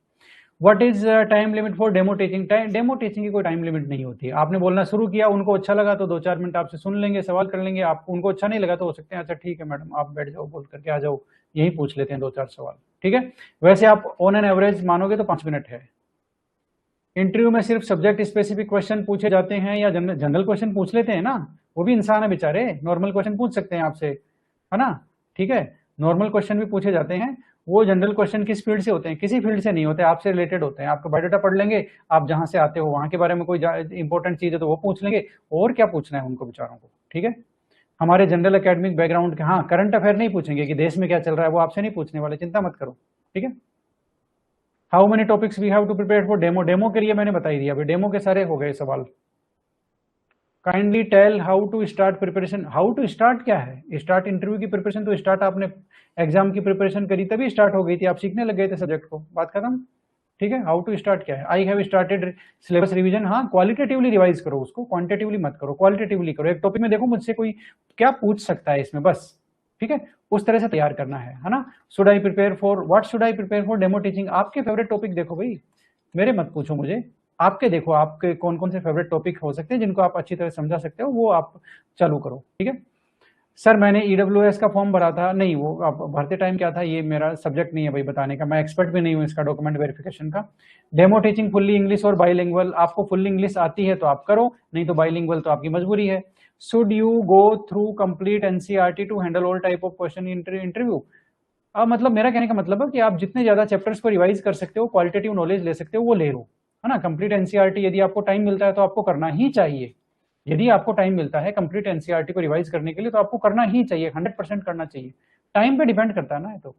What is time limit for demo teaching? Demo teaching की कोई टाइम लिमिट नहीं होती है। आपने बोलना शुरू किया, उनको अच्छा लगा तो 2-4 मिनट आपसे सुन लेंगे, सवाल कर लेंगे। आप उनको अच्छा नहीं लगा तो हो सकते हैं अच्छा ठीक है मैडम आप बैठ जाओ बोल करके आ जाओ, यही पूछ लेते हैं 2-4 सवाल। ठीक है, वैसे आप ऑन एन एवरेज मानोगे तो 5 मिनट है। इंटरव्यू में सिर्फ सब्जेक्ट स्पेसिफिक क्वेश्चन पूछे जाते हैं या जनरल क्वेश्चन पूछ लेते हैं ना? वो भी इंसान है बेचारे, नॉर्मल क्वेश्चन पूछ सकते हैं आपसे, है ना? ठीक है, नॉर्मल क्वेश्चन भी पूछे जाते हैं। वो जनरल क्वेश्चन किस फील्ड से होते हैं? किसी फील्ड से नहीं होते, आपसे रिलेटेड होते हैं। आपका बायोडाटा पढ़ लेंगे, आप जहां से आते हो वहां के बारे में कोई इंपॉर्टेंट चीज है तो वो पूछ लेंगे, और क्या पूछना है उनको बेचारों को। ठीक है, हमारे जनरल एकेडमिक बैकग्राउंड के, हाँ करंट अफेयर नहीं पूछेंगे कि देश में क्या चल रहा है, वो आपसे नहीं पूछने वाले, चिंता मत करो। ठीक है, how many topics we have to prepare for demo? Demo के लिए मैंने बता ही दिया, अभी डेमो के सारे हो गए सवाल। Kindly tell how to start preparation. How to start क्या है? स्टार्ट इंटरव्यू की प्रिपरेशन तो स्टार्ट आपने एग्जाम की प्रिपरेशन करी तभी स्टार्ट हो गई थी, आप सीखने लग गए थे सब्जेक्ट को, बात खत्म। ठीक है, हाउ टू स्टार्ट क्या है, I have started syllabus revision. हाँ, क्वालिटेटिवली रिवाइज करो उसको, क्वांटिटेटिवली मत करो, क्वालिटेटिवली करो। एक टॉपिक में देखो मुझसे कोई क्या पूछ सकता है इसमें, बस, ठीक है, उस तरह से तैयार करना है ना। Should I prepare for, what should I prepare for demo teaching. आपके फेवरेट टॉपिक देखो भाई, मेरे मत पूछो मुझे, आपके देखो, आपके कौन कौन से फेवरेट टॉपिक हो सकते हैं जिनको आप अच्छी तरह समझा सकते हो, वो आप चालू करो, ठीक है। सर मैंने ईडब्ल्यूएस का फॉर्म भरा था, नहीं वो आप भरते टाइम क्या था, ये मेरा सब्जेक्ट नहीं है भाई बताने का, मैं एक्सपर्ट भी नहीं हूँ इसका डॉक्यूमेंट वेरिफिकेशन का। डेमो टीचिंग फुल्ली इंग्लिश और बाइलिंगुअल, आपको फुल्ली इंग्लिश आती है तो आप करो, नहीं तो बाइलिंगुअल तो आपकी मजबूरी है। Should you go through complete NCERT to handle all type of question interview. अब मतलब मेरा कहने का मतलब है कि आप जितने ज्यादा चैप्टर्स को रिवाइज कर सकते हो, क्वालिटेटिव नॉलेज ले सकते हो, वो ले लो, है ना। कंप्लीट एनसीईआरटी यदि आपको टाइम मिलता है तो आपको करना ही चाहिए, यदि आपको टाइम मिलता है कंप्लीट एनसीईआरटी को रिवाइज करने के लिए तो आपको करना ही चाहिए, 100% करना चाहिए। टाइम पे डिपेंड करता है ना। तो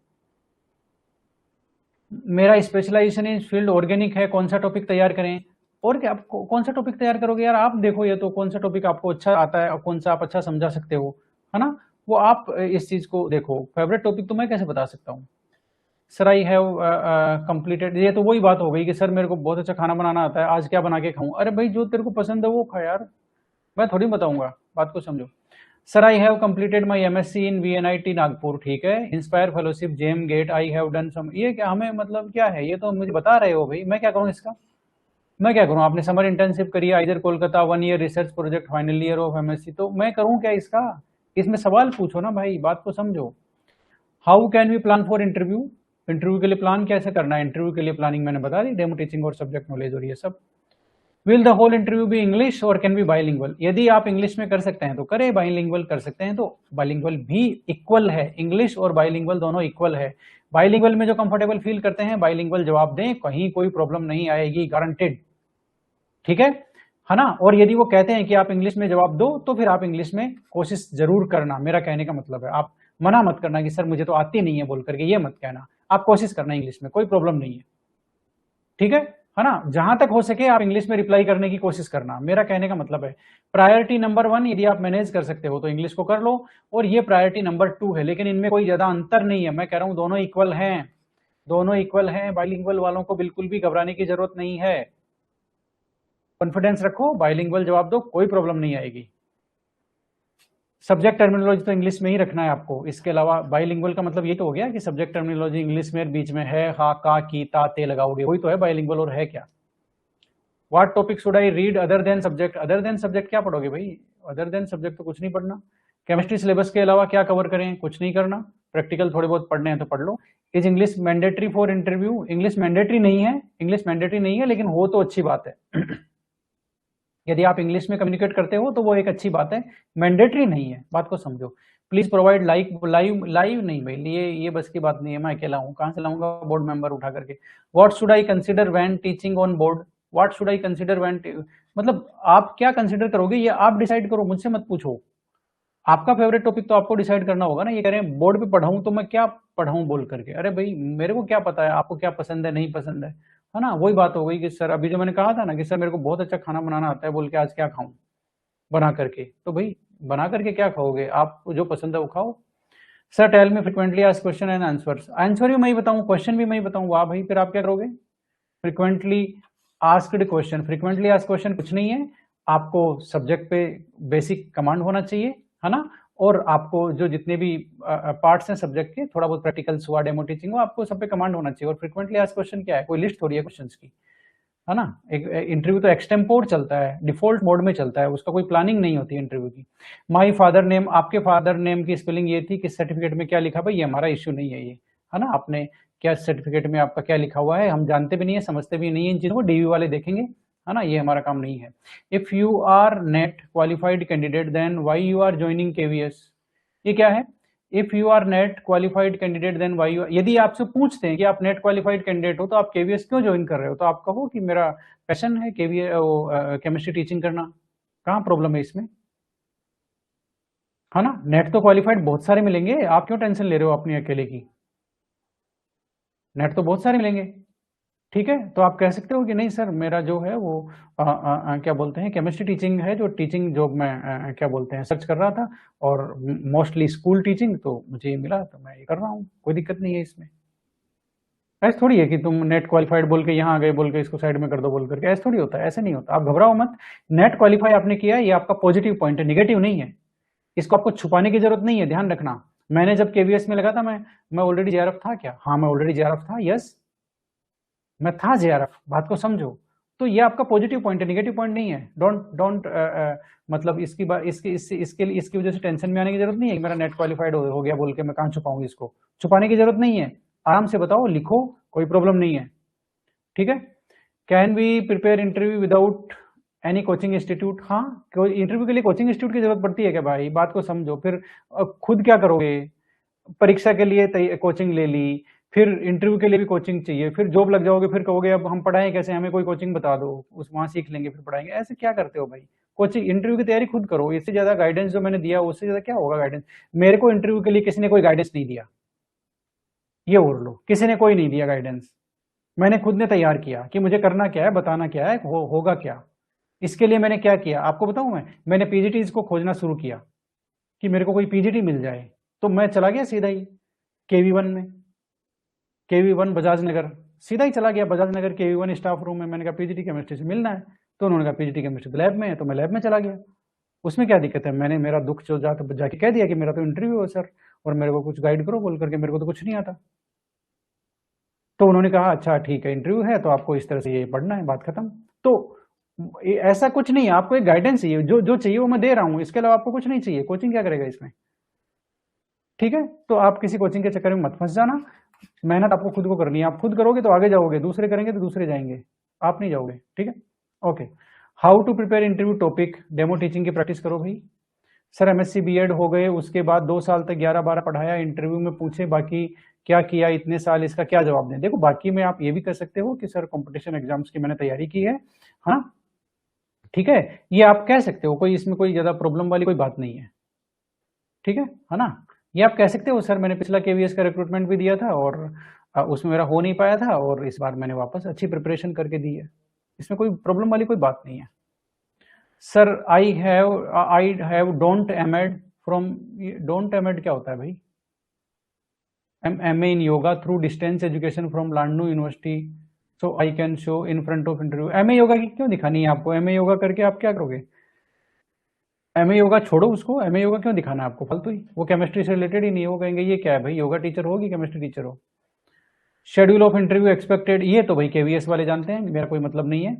मेरा स्पेशलाइजेशन इस फील्ड ऑर्गेनिक है, कौन सा टॉपिक तैयार करें, और क्या आप कौन सा टॉपिक तैयार करोगे यार, आप देखो ये तो कौन सा टॉपिक आपको अच्छा आता है और कौन सा आप अच्छा समझा सकते हो, है ना। वो आप इस चीज को देखो। फेवरेट टॉपिक तो मैं कैसे बता सकता हूँ। सर आई हैव कंप्लीटेड, ये तो वही बात हो गई कि सर मेरे को बहुत अच्छा खाना बनाना आता है, आज क्या बना के खाऊं। अरे भाई जो तेरे को पसंद है वो खा यार, मैं थोड़ी बताऊंगा, बात को समझो। Sir I have completed my MSc in VNIT Nagpur, ठीक है, inspire fellowship JAM GATE, I have done some, ये क्या हमें मतलब क्या है, ये तो मुझे बता रहे हो भाई, मैं क्या करूं इसका, मैं क्या करूं। आपने समर इंटर्नशिप करी है इधर Kolkata, 1 year research project final year of MSc, तो मैं करूं क्या इसका, इसमें सवाल पूछो ना भाई, बात को समझो। How can we plan for interview, interview के लिए प्लान कैसे करना है, इंटरव्यू के लिए प्लानिंग मैंने बता दी, डेमो टीचिंग और सब्जेक्ट नॉलेज और ये सब। Will the whole interview be English और कैन बी बाइलिंगुअल, यदि आप इंग्लिश में कर सकते हैं तो करें, बाइलिंगुअल कर सकते हैं तो बाइलिंगुअल भी इक्वल है, इंग्लिश और बाइलिंगुअल दोनों इक्वल है। बाइलिंगुअल में जो कंफर्टेबल फील करते हैं बाइलिंगुअल जवाब दें, कहीं कोई प्रॉब्लम नहीं आएगी, गारंटेड, ठीक है ना। और यदि वो कहते हैं कि आप इंग्लिश में जवाब दो तो फिर आप इंग्लिश में कोशिश जरूर करना, मेरा कहने का मतलब है, आप मना मत करना कि सर मुझे तो आती नहीं है बोल करके, ये मत कहना, आप कोशिश करना इंग्लिश में, कोई प्रॉब्लम नहीं है, ठीक है ना। जहां तक हो सके आप इंग्लिश में रिप्लाई करने की कोशिश करना, मेरा कहने का मतलब है। प्रायोरिटी नंबर 1 यदि आप मैनेज कर सकते हो तो इंग्लिश को कर लो, और ये प्रायोरिटी नंबर 2 है, लेकिन इनमें कोई ज्यादा अंतर नहीं है, मैं कह रहा हूं दोनों इक्वल हैं, दोनों इक्वल हैं। बाइलिंगुअल वालों को बिल्कुल भी घबराने की जरूरत नहीं है, कॉन्फिडेंस रखो, बाइलिंगुअल जवाब दो, कोई प्रॉब्लम नहीं आएगी। सब्जेक्ट टर्मिनोलॉजी तो इंग्लिश में ही रखना है आपको, इसके अलावा बाइलिंगुअल का मतलब ये तो हो गया कि सब्जेक्ट टर्मिनोलॉजी इंग्लिश में, बीच में है हा का की ता ते लगाओगे, वही तो है बाइलिंगुअल, और है क्या। What topic should I read other than subject, other than subject क्या पढ़ोगे भाई, अदर देन सब्जेक्ट तो कुछ नहीं पढ़ना। केमिस्ट्री सिलेबस के अलावा क्या कवर करें, कुछ नहीं करना, प्रैक्टिकल थोड़े बहुत पढ़ने हैं तो पढ़ लो। Is English mandatory for interview, English mandatory नहीं है, इंग्लिश मैंडेटरी नहीं है, लेकिन हो तो अच्छी बात है। यदि आप इंग्लिश में कम्युनिकेट करते हो तो वो एक अच्छी बात है, मैंडेटरी नहीं है, बात को समझो। प्लीज प्रोवाइड लाइव लाइव नहीं भाई, ये बस की बात नहीं है, मैं अकेला हूँ, कहाँ से लाऊंगा बोर्ड मेंबर उठा करके। What should I consider when teaching on board, what should I consider when, मतलब आप क्या कंसिडर करोगे ये आप डिसाइड करो, मुझसे मत पूछो। आपका फेवरेट टॉपिक तो आपको डिसाइड करना होगा ना। ये कह रहे हैं बोर्ड पे पढ़ाऊं तो मैं क्या पढ़ाऊं बोल करके, अरे भाई मेरे को क्या पता है आपको क्या पसंद है नहीं पसंद है ना। वही बात हो गई कि सर अभी जो मैंने कहा था ना कि सर मेरे को बहुत अच्छा खाना बनाना आता है बोल के, आज क्या खाऊं बना करके, तो भाई बना करके क्या खाओगे, आप जो पसंद है वो खाओ। Sir tell me frequently asked question and answers, answer भी मैं ही बताऊं क्वेश्चन भी मैं ही बताऊं, वाह भाई फिर आप क्या करोगे। Frequently asked question, frequently asked question कुछ नहीं है, आपको सब्जेक्ट पे बेसिक कमांड होना चाहिए, है ना। और आपको जो जितने भी पार्ट्स हैं सब्जेक्ट के, थोड़ा बहुत प्रैक्टिकल्स हुआ, डेमो टीचिंग हुआ, आपको सब पे कमांड होना चाहिए। और फ्रिक्वेंटली आस्क्ड क्वेश्चन क्या है, कोई लिस्ट थोड़ी है क्वेश्चंस की, है ना। एक इंटरव्यू तो एक्सटेम्पोर चलता है, डिफॉल्ट मोड में चलता है, उसका कोई प्लानिंग नहीं होती इंटरव्यू की। माई फादर नेम, आपके फादर नेम की स्पेलिंग ये थी, किस सर्टिफिकेट में क्या लिखा, भाई ये हमारा इश्यू नहीं है, ये है ना। आपने क्या सर्टिफिकेट में आपका क्या लिखा हुआ है, हम जानते भी नहीं है, समझते भी नहीं है इन चीजों को, डीवी वाले देखेंगे, है ना, ये हमारा काम नहीं है। If you are NET qualified candidate then why you are joining KVS, ये क्या है। If you are NET qualified candidate then why you, यदि आपसे पूछते हैं कि आप नेट क्वालिफाइड कैंडिडेट हो तो आप केवीएस क्यों ज्वाइन कर रहे हो, तो आप कहो कि मेरा पैशन है केमिस्ट्री टीचिंग करना, कहाँ प्रॉब्लम है इसमें, है ना। नेट तो क्वालिफाइड बहुत सारे मिलेंगे, आप क्यों टेंशन ले रहे हो अपनी अकेले की, नेट तो बहुत सारे मिलेंगे, ठीक है। तो आप कह सकते हो कि नहीं सर मेरा जो है वो क्या बोलते हैं केमिस्ट्री टीचिंग है, जो टीचिंग जॉब में क्या बोलते हैं सर्च कर रहा था, और मोस्टली स्कूल टीचिंग, तो मुझे ये मिला तो मैं ये कर रहा हूँ, कोई दिक्कत नहीं है इसमें, ऐसा थोड़ी है कि तुम नेट क्वालिफाइड बोल के यहाँ आ गए बोल के इसको साइड में कर दो बोल करके, ऐसा थोड़ी होता है, ऐसे नहीं होता। आप घबराओ मत, नेट क्वालिफाई आपने किया, ये आपका पॉजिटिव पॉइंट है, निगेटिव नहीं है। इसको आपको छुपाने की जरूरत नहीं है, ध्यान रखना। मैंने जब केवीएस में लगा था, मैं ऑलरेडी जेआरएफ था क्या? हाँ, मैं ऑलरेडी जेआरएफ था, यस मैं था जेआरएफ, बात को समझो। तो ये आपका पॉजिटिव पॉइंट है, निगेटिव पॉइंट नहीं है। डोंट डोंट मतलब इसकी बात इसके लिए इसकी वजह से टेंशन में आने की जरूरत नहीं है कि मेरा नेट क्वालिफाइड हो गया बोल के मैं कहाँ छुपाऊंगी इसको। छुपाने की जरूरत नहीं है, आराम से बताओ, लिखो, कोई प्रॉब्लम नहीं है। ठीक है। Can we prepare interview without any coaching institute? हाँ, इंटरव्यू के लिए कोचिंग इंस्टीट्यूट की जरूरत पड़ती है क्या भाई? बात को समझो। फिर खुद क्या करोगे? परीक्षा के लिए कोचिंग ले ली, फिर इंटरव्यू के लिए भी कोचिंग चाहिए, फिर जॉब लग जाओगे, फिर कहोगे अब हम पढ़ाएं कैसे, हमें कोई कोचिंग बता दो, उस वहां सीख लेंगे फिर पढ़ाएंगे। ऐसे क्या करते हो भाई? कोचिंग, इंटरव्यू की तैयारी खुद करो। इससे ज्यादा गाइडेंस जो मैंने दिया उससे ज्यादा क्या होगा गाइडेंस? मेरे को इंटरव्यू के लिए किसी ने कोई गाइडेंस नहीं दिया, ये ओढ़ लो, किसी ने कोई नहीं दिया गाइडेंस। मैंने खुद ने तैयार किया कि मुझे करना क्या है, बताना क्या है, होगा क्या। इसके लिए मैंने क्या किया आपको बताऊं? मैंने पीजीटीज को खोजना शुरू किया कि मेरे को कोई पीजीटी मिल जाए, तो मैं चला गया सीधा ही केवी1 में, केवी1 बजाज नगर, सीधा ही चला गया बजाज नगर केवी1 स्टाफ रूम में। मैंने कहा पीजीटी केमिस्ट्री से मिलना है, तो उन्होंने कहा पीजीटी केमिस्ट्री तो लैब में है, तो मैं लैब में चला गया। उसमें क्या दिक्कत है? मैंने मेरा दुख जो जाके कह दिया कि मेरा तो इंटरव्यू है सर, और मेरे को कुछ गाइड करो बोल करके, मेरे को तो कुछ नहीं आता। तो उन्होंने कहा अच्छा ठीक है, इंटरव्यू है तो आपको इस तरह से ये पढ़ना है, बात खत्म। तो ऐसा कुछ नहीं है, आपको एक गाइडेंस चाहिए, जो जो चाहिए वो मैं दे रहा हूँ, इसके अलावा आपको कुछ नहीं चाहिए। कोचिंग क्या करेगा इसमें? ठीक है, तो आप किसी कोचिंग के चक्कर में मत फंस जाना। मेहनत आपको खुद को करनी है, आप खुद करोगे तो आगे जाओगे, दूसरे करेंगे तो दूसरे जाएंगे, आप नहीं जाओगे। ठीक है, okay. How to prepare interview topic, demo teaching की प्रैक्टिस करो भाई। सर एमएससी बीएड हो गए, उसके बाद 2 साल तक 11-12 पढ़ाया, इंटरव्यू में पूछे बाकी क्या किया इतने साल, इसका क्या जवाब दें? देखो, बाकी में आप ये भी कर सकते हो कि सर कंपटीशन एग्जाम्स की मैंने तैयारी की है, हाँ ठीक है, ये आप कह सकते हो, कोई इसमें कोई ज्यादा प्रॉब्लम वाली कोई बात नहीं है। ठीक है ना? ये आप कह सकते हो सर मैंने पिछला केवीएस का रिक्रूटमेंट भी दिया था और उसमें मेरा हो नहीं पाया था, और इस बार मैंने वापस अच्छी प्रिपरेशन करके दी है, इसमें कोई प्रॉब्लम वाली कोई बात नहीं है। Sir I have don't MAed from, don't MAed क्या होता है भाई? MA in yoga through distance education from लांडू university, so I can show in front of interview. MA yoga की क्यों दिखानी है आपको? एमए योगा करके आप क्या करोगे? एमए योगा छोड़ो उसको, एमए योगा क्यों दिखाना है आपको फालतू ही? वो केमिस्ट्री से रिलेटेड ही नहीं है, वो कहेंगे ये क्या है भाई, योगा टीचर हो कि केमिस्ट्री टीचर हो। शेड्यूल ऑफ इंटरव्यू एक्सपेक्टेड, ये तो भाई केवीएस वाले जानते हैं, मेरा कोई मतलब नहीं है।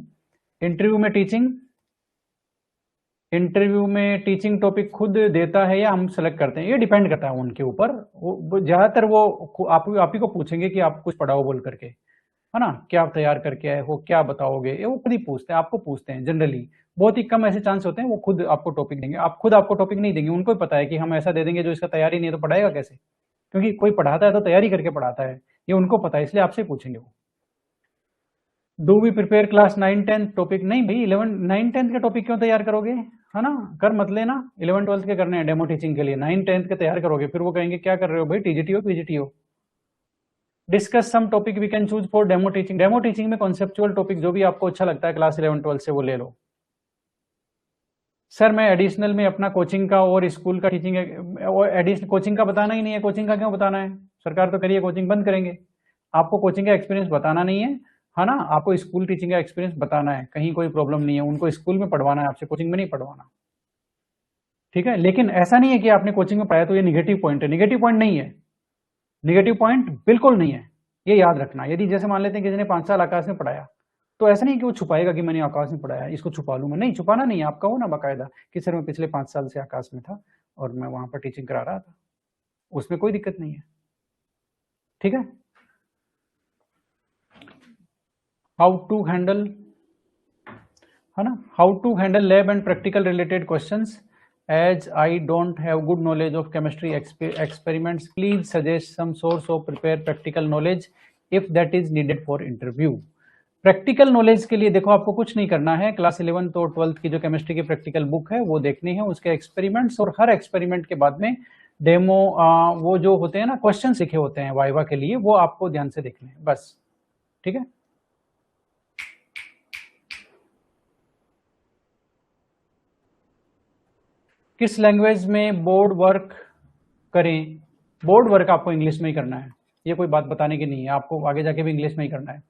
इंटरव्यू में टीचिंग, इंटरव्यू में टीचिंग टॉपिक खुद देता है या हम सेलेक्ट करते हैं? ये डिपेंड करता है उनके ऊपर। वो ज्यादातर वो आप ही को पूछेंगे कि आप कुछ पढ़ाओ बोल करके, है ना, क्या आप तैयार करके आए हो, क्या बताओगे, ये वो खुद ही पूछते हैं, आपको पूछते हैं जनरली। बहुत ही कम ऐसे चांस होते हैं वो खुद आपको टॉपिक देंगे, आप खुद आपको टॉपिक नहीं देंगे, उनको ही पता है कि हम ऐसा दे देंगे जो इसका तैयारी नहीं है तो पढ़ाएगा कैसे, क्योंकि कोई पढ़ाता है तो तैयारी करके पढ़ाता है, ये उनको पता है, इसलिए आपसे पूछेंगे वो। Do we prepare class 9-10 topic? नहीं भाई, 11-9-10 के टॉपिक क्यों तैयार करोगे, है ना, कर मत लेना। 11-12 के करने हैं डेमो टीचिंग के लिए, 9-10 के तैयार करोगे, फिर वो कहेंगे क्या कर रहे हो भाई, टीजीटी हो पीजीटी हो। Discuss some topic we can choose for demo teaching, demo teaching में कॉन्सेप्चुअल टॉपिक जो भी आपको अच्छा लगता है क्लास 11-12 से वो ले लो। सर मैं एडिशनल में अपना कोचिंग का और स्कूल का टीचिंग और एडिशनल कोचिंग का बताना ही नहीं है, कोचिंग का क्यों बताना है, सरकार तो करिए कोचिंग बंद करेंगे। आपको कोचिंग का एक्सपीरियंस बताना नहीं है ना, आपको स्कूल टीचिंग का एक्सपीरियंस बताना है, कहीं कोई प्रॉब्लम नहीं है, उनको स्कूल में पढ़वाना है, आपसे कोचिंग में नहीं पढ़वाना। ठीक है, लेकिन ऐसा नहीं है कि आपने कोचिंग में पढ़ाया तो ये निगेटिव पॉइंट है, निगेटिव पॉइंट नहीं है, निगेटिव पॉइंट बिल्कुल नहीं है, ये याद रखना। यदि जैसे मान लेते हैं किसी ने 5 साल आकाश में पढ़ाया, तो ऐसा नहीं कि वो छुपाएगा कि मैंने आकाश में पढ़ाया, इसको छुपा लूँ मैं, नहीं, छुपाना नहीं है। आप कहो ना बाकायदा कि सर मैं पिछले 5 साल से आकाश में था और मैं वहां पर टीचिंग करा रहा था, उसमें कोई दिक्कत नहीं है। ठीक है, हाउ टू हैंडल, है ना, how to handle lab and practical related questions, as I don't have good knowledge of chemistry experiments, please suggest some source of prepare practical knowledge if that is needed for interview. Practical knowledge के लिए देखो आपको कुछ नहीं करना है, class 11th और 12th की जो केमिस्ट्री की प्रैक्टिकल बुक है वो देखनी है, उसके एक्सपेरिमेंट्स, और हर एक्सपेरिमेंट के बाद में डेमो, वो जो होते हैं ना क्वेश्चन लिखे होते हैं वाइवा के लिए, वो आपको ध्यान से देखने हैं बस। ठीक है, किस लैंग्वेज में बोर्ड वर्क करें? बोर्ड वर्क आपको इंग्लिश में ही करना है, ये कोई बात बताने की नहीं है, आपको आगे जाके भी इंग्लिश में ही करना है।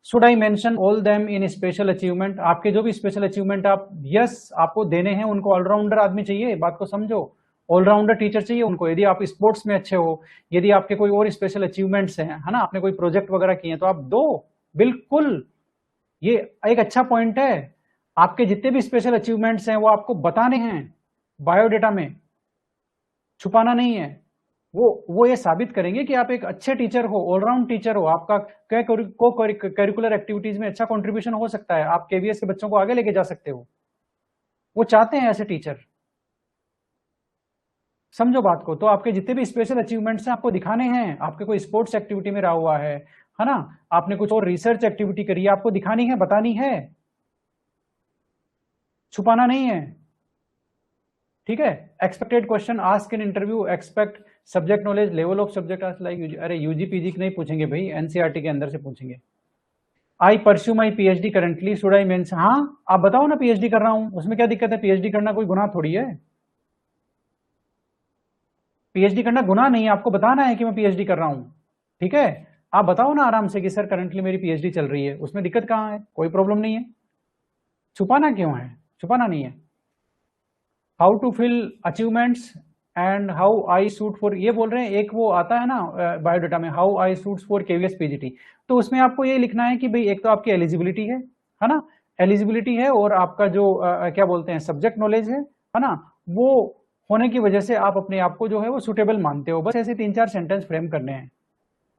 Should I mention all them in special achievement, आपके जो भी स्पेशल अचीवमेंट आप यस आपको देने हैं, उनको ऑलराउंडर आदमी चाहिए, बात को समझो, ऑलराउंडर टीचर चाहिए उनको। यदि आप स्पोर्ट्स में अच्छे हो, यदि आपके कोई और स्पेशल अचीवमेंट्स हैं, है ना, आपने कोई प्रोजेक्ट वगैरह किए हैं तो आप दो, बिल्कुल। ये एक अच्छा पॉइंट है, आपके जितने भी स्पेशल अचीवमेंट्स हैं वो आपको बताने हैं बायोडेटा में, छुपाना नहीं है। वो ये साबित करेंगे कि आप एक अच्छे टीचर हो, ऑलराउंड टीचर हो, आपका को करिकुलर एक्टिविटीज में अच्छा कंट्रीब्यूशन हो सकता है, आप केवीएस के बच्चों को आगे लेके जा सकते हो। वो चाहते हैं ऐसे टीचर, समझो बात को। तो आपके जितने भी स्पेशल अचीवमेंट्स हैं आपको दिखाने हैं, आपके कोई स्पोर्ट्स एक्टिविटी में रहा हुआ है ना, आपने कुछ और रिसर्च एक्टिविटी करी है, आपको दिखानी है, बतानी है, छुपाना नहीं है, ठीक है। Expected question ask in interview, expect subject knowledge, level of subject like, अरे यूजी पीजी नहीं पूछेंगे भाई, एनसीईआरटी के अंदर से पूछेंगे। आई pursue my PhD currently, should I mention, हाँ आप बताओ ना पीएचडी कर रहा हूं, उसमें क्या दिक्कत है, पीएचडी करना कोई गुनाह थोड़ी है, पीएचडी करना गुनाह नहीं है, आपको बताना है कि मैं पीएचडी कर रहा हूं, ठीक है। आप बताओ ना आराम से कि सर करंटली मेरी पीएचडी चल रही है, उसमें दिक्कत कहां है, कोई प्रॉब्लम नहीं है, छुपाना क्यों है, छुपाना नहीं है। How to fill achievements and how I suit for, ये बोल रहे हैं, एक वो आता है ना बायोडाटा में, how I suits for KVS PGT, तो उसमें आपको ये लिखना है कि भाई एक तो आपकी एलिजिबिलिटी है ना, एलिजिबिलिटी है, और आपका जो क्या बोलते हैं सब्जेक्ट नॉलेज है ना, वो होने की वजह से आप अपने आप को जो है वो सुटेबल मानते हो। बस ऐसे 3-4 सेंटेंस फ्रेम करने हैं,